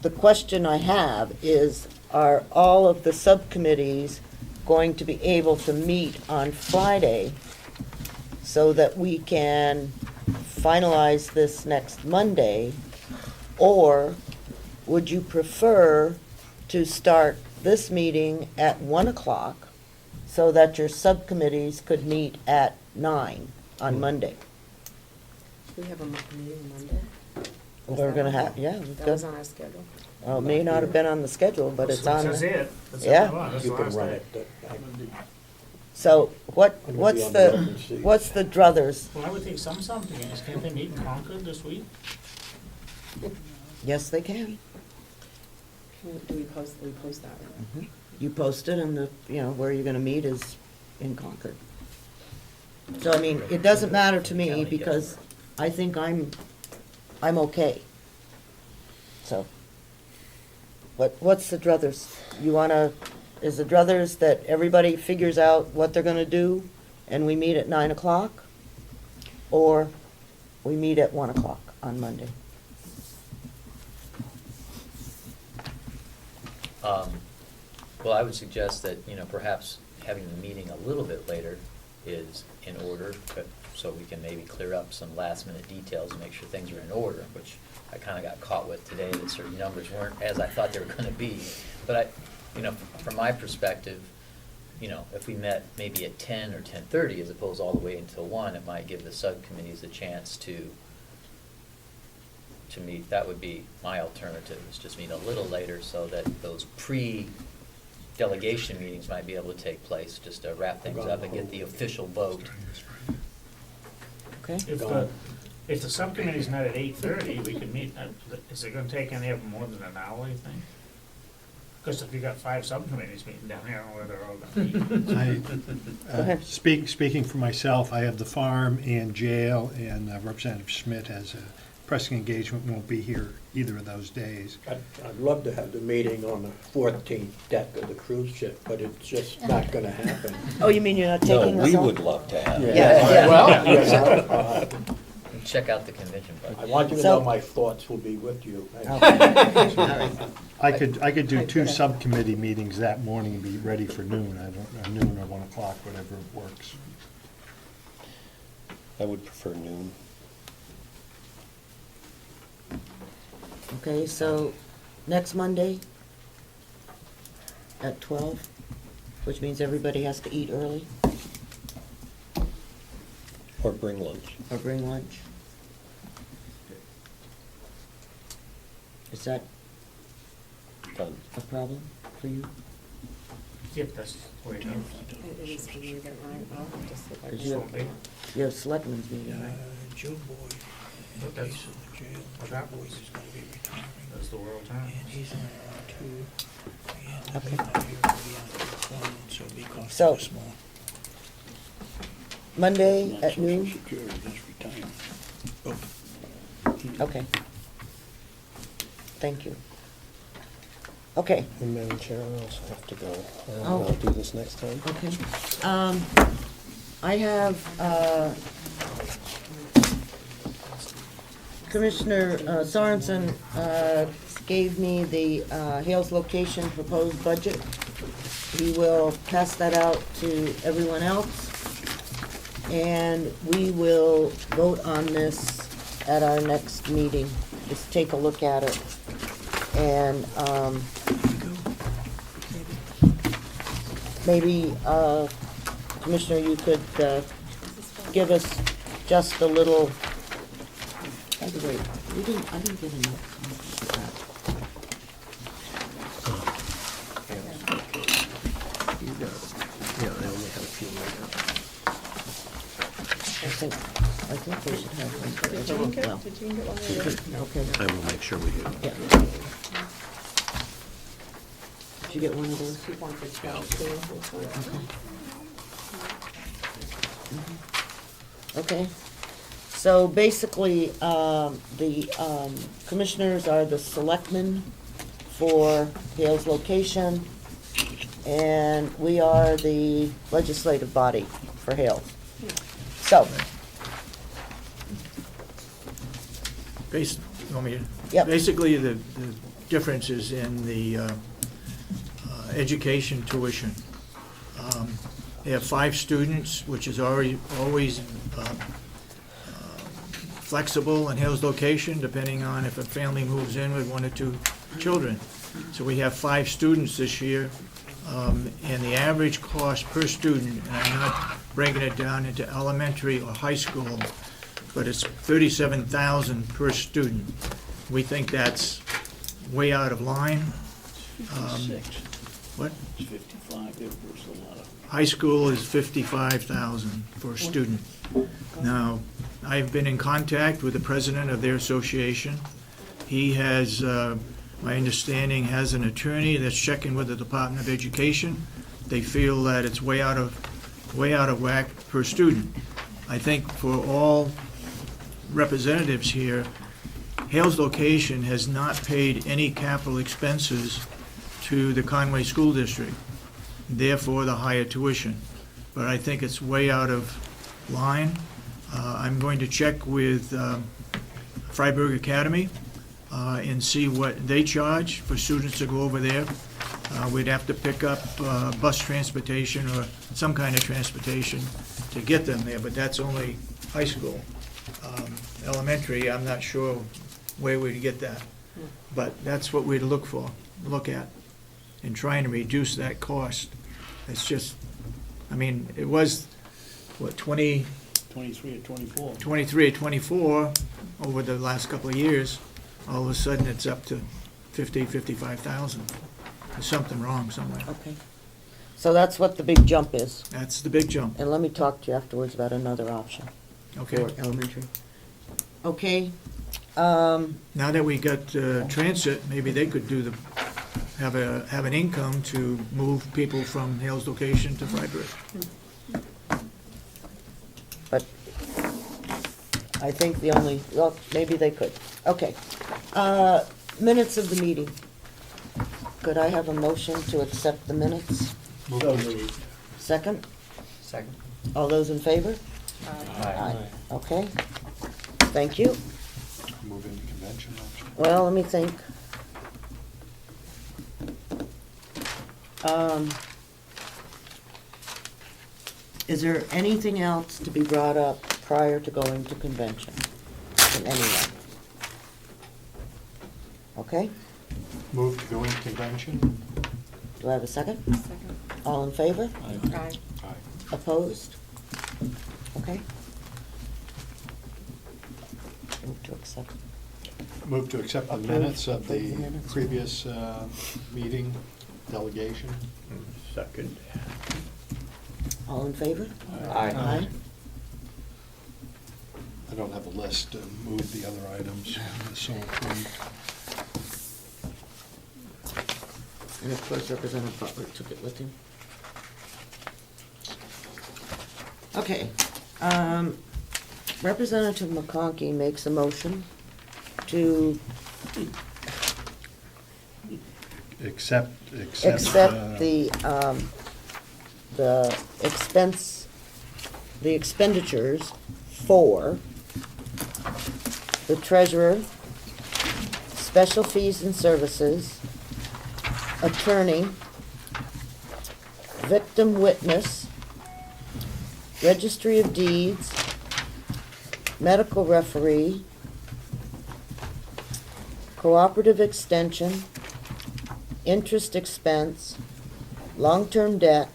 the question I have is, are all of the subcommittees going to be able to meet on Friday so that we can finalize this next Monday? Or would you prefer to start this meeting at 1 o'clock so that your subcommittees could meet at 9 on Monday? We have a meeting Monday? We're gonna have, yeah. That was on our schedule. Well, it may not have been on the schedule, but it's on. That's it. That's Yeah. all I want. That's You the can last run day. it. So what's I'm gonna be on the open the, seat. what's the druthers? Well, I would think some subcommittees, can't they meet in Concord this week? Yes, they can. Do we post that? Right? You post it and where you're gonna meet is in Concord. So, I mean, it doesn't matter to me because I think I'm okay. So, what's the druthers? Is the druthers that everybody figures out what they're gonna do and we meet at 9 o'clock? Or we meet at 1 o'clock on Monday? Well, I would suggest that, perhaps having the meeting a little bit later is in order, but so we can maybe clear up some last-minute details and make sure things are in order, which I kind of got caught with today, that certain numbers weren't as I thought they were going to be. But from my perspective, if we met maybe at 10 or 10:30 as opposed all the way until 1, it might give the subcommittees a chance to meet. That would be my alternative, is just meet a little later so that those pre-delegation meetings might be able to take place, just to wrap things up and get the official vote. Okay? If the subcommittees met at 8:30, we could meet, is it gonna take any of them more than an hour, you think? Because if you got 5 subcommittees meeting down here, I don't know where they're all gonna meet. Go ahead. Speaking for myself, I have the farm and jail, and Representative Schmidt has a pressing engagement, won't be here either of those days. I'd love to have the meeting on the 14th deck of the cruise ship, but it's just not gonna happen. Oh, you mean you're not No, taking us we on? would love to have it. Yeah. Well, Check out the convention I budget. want you to So- know my thoughts will be with you. I could do 2 subcommittee meetings that morning and be ready for noon. I don't know, noon or 1 o'clock, whatever works. I would prefer noon. Okay, so next Monday at 12, which means everybody has to eat early Or bring lunch. or bring lunch. Is that Done. a problem for you? If that's the way it goes. It is for me, but I'll just see if I Did can. you- Won't be. You have selectmen's meeting, right? Joe Boyd, But that's, what happens, as the world turns. Okay. So, Monday at noon? Okay. Thank you. Okay, And Madam Chair, I also have to go. Oh. I'll do this next time. okay. I have, Commissioner Sorensen gave me the Hales location proposed budget. He will pass that out to everyone else, and we will vote on this at our next meeting. Just take a look at it. And maybe, Commissioner, you could give us just a little, by the way, I didn't get enough copies of that. Yeah, I only have a few minutes. I think think we should have one for Did everyone. Jean get, Well, did Jean get one of those? okay, I will make sure we do. yeah. Did you get one of those? Keep one for 22. Okay, so basically, the commissioners are the selectmen for Hales location, and we are the legislative body for Hales. So, You want me to? Yep. Basically, the difference is in the education tuition. They have 5 students, which is always flexible in Hales location, depending on if a family moves in with 1 or 2 children. So we have 5 students this year, and the average cost per student, and I'm not breaking it down into elementary or high school, but it's $37,000 per student. We think that's way out of line. 56. What? It's 55, there's a lot of. High school is $55,000 for a student. Now, I've been in contact with the president of their association. He has, my understanding, has an attorney that's checking with the Department of Education. They feel that it's way out of whack per student. I think for all representatives here, Hales location has not paid any capital expenses to the Conway School District, therefore the higher tuition. But I think it's way out of line. I'm going to check with Freiburg Academy and see what they charge for students to go over there. We'd have to pick up bus transportation or some kind of transportation to get them there, but that's only high school. Elementary, I'm not sure where we'd get that. But that's what we'd look at, in trying to reduce that cost. It's just, I mean, it was, what, 23 or 24. 23 or 24 over the last couple of years. All of a sudden, it's up to 55,000. There's something wrong somewhere. okay. So that's what the big jump is. That's the big jump. And let me talk to you afterwards about another option Okay. for elementary. Okay, Now that we got transit, maybe they could do have an income to move people from Hales location to Freiburg. but I think well, maybe they could. Okay. Minutes of the meeting. Could I have a motion to accept the minutes? Second? Second. All those in favor? Aye. Okay. Thank you. Move into convention option. Well, let me think. Is there anything else to be brought up prior to going to convention from anyone? Okay, Move to go into convention. do I have a second? Second. All in favor? Aye. Aye. Opposed? Okay. Move to accept. Move to accept the Approve- minutes of approve the the minutes. previous meeting delegation. Second. All in favor? Aye. I don't have a list to move the other items, so approved. And of course, Representative Butler took it with him. Okay. Representative McConkey makes a motion to Accept accept the expenditures for the treasurer, special fees and services, attorney, victim witness, registry of deeds, medical referee, cooperative extension, interest expense, long-term debt,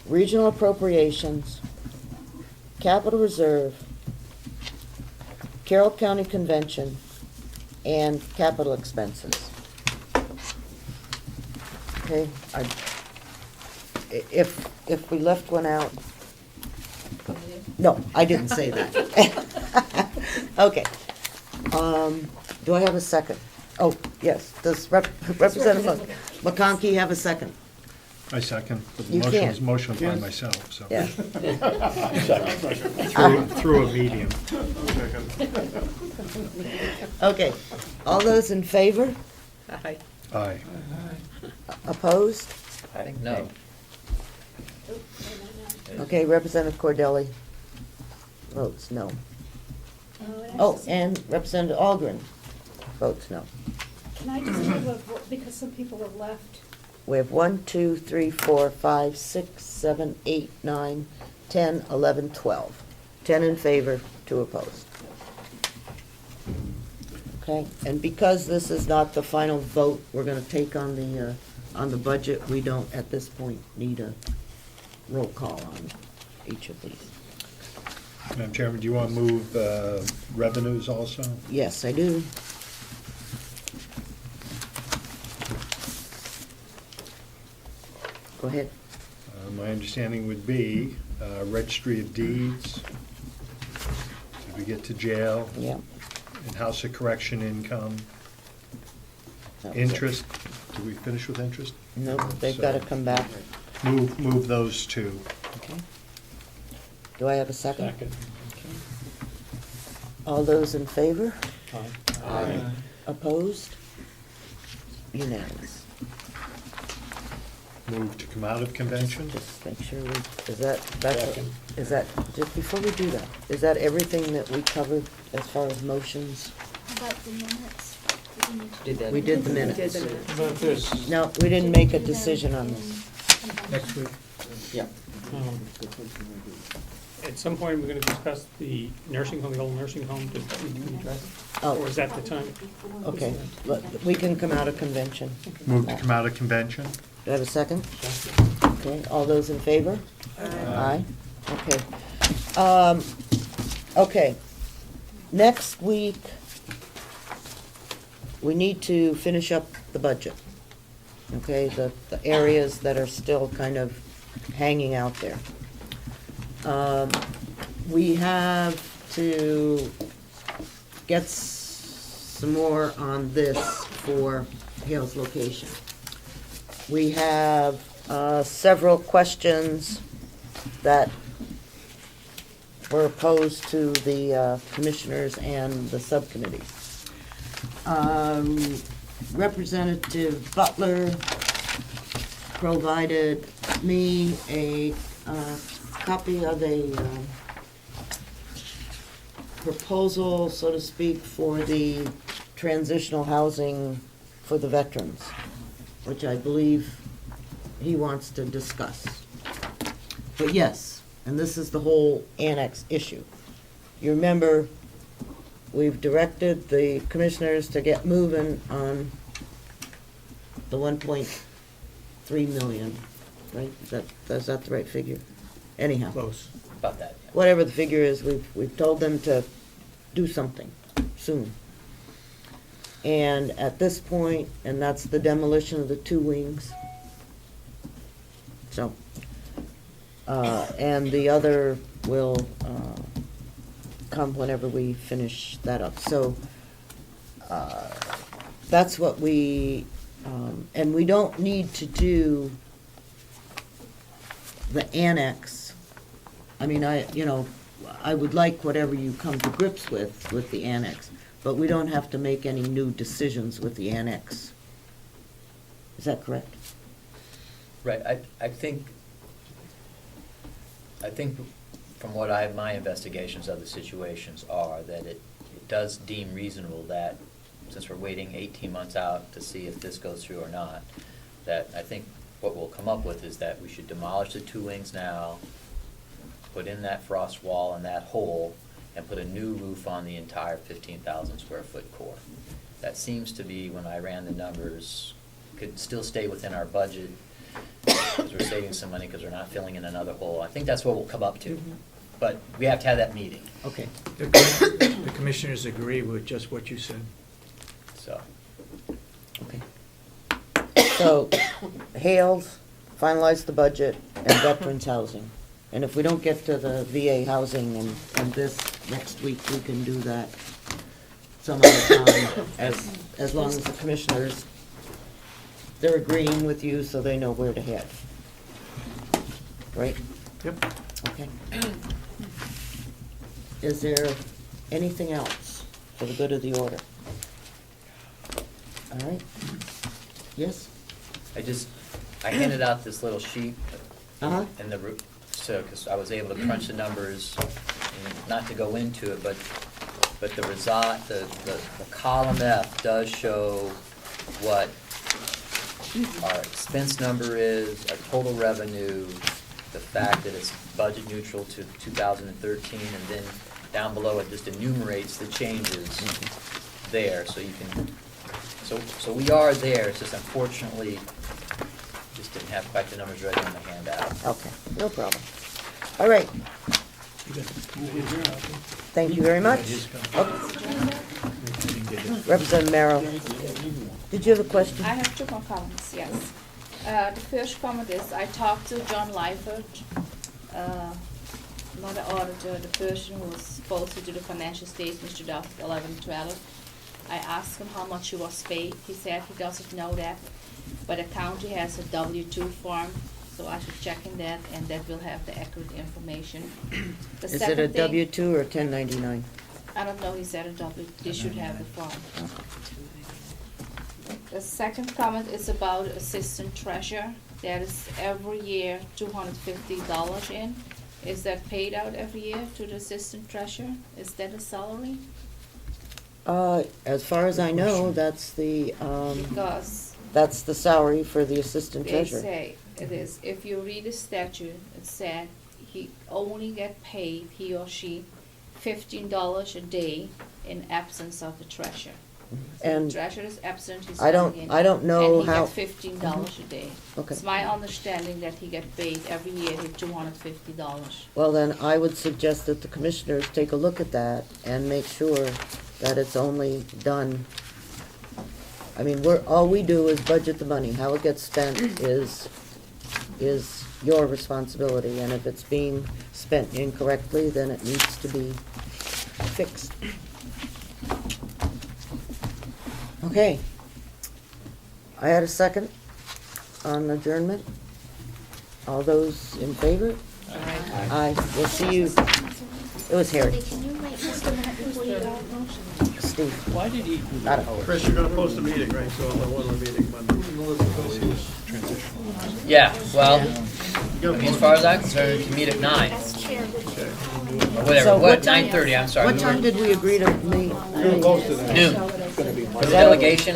regional appropriations, capital reserve, Carroll County Convention, and capital expenses. Okay, if we left one out, No, I didn't say that. Okay. Do I have a second? Oh, yes. Does Representative McConkey have a second? I second, but the You motion can't. was motion by myself, so. Yeah. Through a medium. Okay. All those in favor? Aye. Aye. Opposed? I think no. Okay, Representative Cordelli votes no. Oh, and Representative Algren votes no. Can I just have a, because some people have left. We have 1, 2, 3, 4, 5, 6, 7, 8, 9, 10, 11, 12. 10 in favor, 2 opposed. Okay, and because this is not the final vote we're gonna take on the budget, we don't, at this point, need a roll call on each of these. Madam Chairman, do you want to move revenues also? Yes, I do. Go ahead. My understanding would be registry of deeds, did we get to jail? Yeah. And house of correction income, That was it. interest, did we finish with interest? Nope, they've gotta come back. Move those two. Okay. Do I have a second? Second. Okay. All those in favor? Aye. Opposed? Unanimous. Move to come out of convention? Just make sure we, is that, just before we do that, is that everything that we covered as far as motions? How about the minutes? We did the minutes. We did the minutes. How about this? No, we didn't make a decision on this. Next week. Yeah. At some point, we're gonna discuss the nursing home, the old nursing home, to address, Oh, or is that the time? okay, but we can come out of convention. Move to come out of convention? Do I have a second? Okay, all those in favor? Aye. Okay. Okay, next week, we need to finish up the budget. Okay, the areas that are still kind of hanging out there. We have to get some more on this for Hale's location. We have several questions that were posed to the commissioners and the subcommittee. Representative Butler provided me a copy of a proposal, so to speak, for the transitional housing for the veterans, which I believe he wants to discuss. But yes, and this is the whole annex issue. You remember, we've directed the commissioners to get moving on the 1.3 million, right? Is that the right figure? Anyhow. Close. About that. Whatever the figure is, we've told them to do something soon. And at this point, and that's the demolition of the 2 wings. So, and the other will come whenever we finish that up. So, that's what we, and we don't need to do the annex. I mean, I would like whatever you come to grips with the annex, but we don't have to make any new decisions with the annex. Is that correct? Right, I think from what my investigations of the situations are, that it does deem reasonable that, since we're waiting 18 months out to see if this goes through or not, that I think what we'll come up with is that we should demolish the 2 wings now, put in that frost wall and that hole, and put a new roof on the entire 15,000 square foot core. That seems to be, when I ran the numbers, could still stay within our budget, because we're saving some money because we're not filling in another hole. I think that's what we'll come up to. But we have to have that meeting, Okay. The commissioners agree with just what you said. so. Okay. So, Hales, finalize the budget, and veterans housing. And if we don't get to the VA housing and this next week, we can do that some other time, as long as the commissioners, they're agreeing with you so they know where to head. Right? Yep. Okay. Is there anything else for the good of the order? All right. Yes? I handed out this little sheet Uh-huh. and because I was able to crunch the numbers, and not to go into it, but the result, the column F does show what our expense number is, our total revenue, the fact that it's budget neutral to 2013, and then down below it just enumerates the changes there, so you can, so we are there, it's just unfortunately, just didn't have quite the numbers ready on the handout. Okay, no problem. All right. Thank you very much. Representative Merrill, did you have a question? I have two more comments, yes. The first comment is, I talked to John Lyford, not the auditor, the person who was supposed to do the financial statements 2011-12. I asked him how much he was paid. He said he doesn't know that, but the county has a W-2 form, so I should check in that, and that will have the accurate information. The Is it second a thing- W-2 or 1099? I don't know, he said a W, they should have the form. The second comment is about assistant treasurer. That is every year $250 in. Is that paid out every year to the assistant treasurer? Is that a salary? As far as I know, that's the, Because that's the salary for the assistant they treasurer. say it is, if you read the statute, it said he only get paid, he or she, $15 a day in absence of the treasurer. So And the treasurer is absent, he's I don't- coming in, I don't know how- And he gets $15 a day. Okay. It's my understanding that he get paid every year $250. Well, then I would suggest that the commissioners take a look at that and make sure that it's only done. I mean, all we do is budget the money. How it gets spent is your responsibility, and if it's being spent incorrectly, then it needs to be fixed. Okay. I had a second on adjournment. All those in favor? Aye. We'll see you. It was Harry. Can you wait just a minute before you go? Steve. Why did he? Not a- Chris, you're gonna post a meeting, right, so I'll one more meeting Monday. Yeah, well, I mean, as far as I'm concerned, you can meet at 9, or So whatever, what time- 9:30, I'm sorry. What time did we agree to meet? Noon. For the delegation,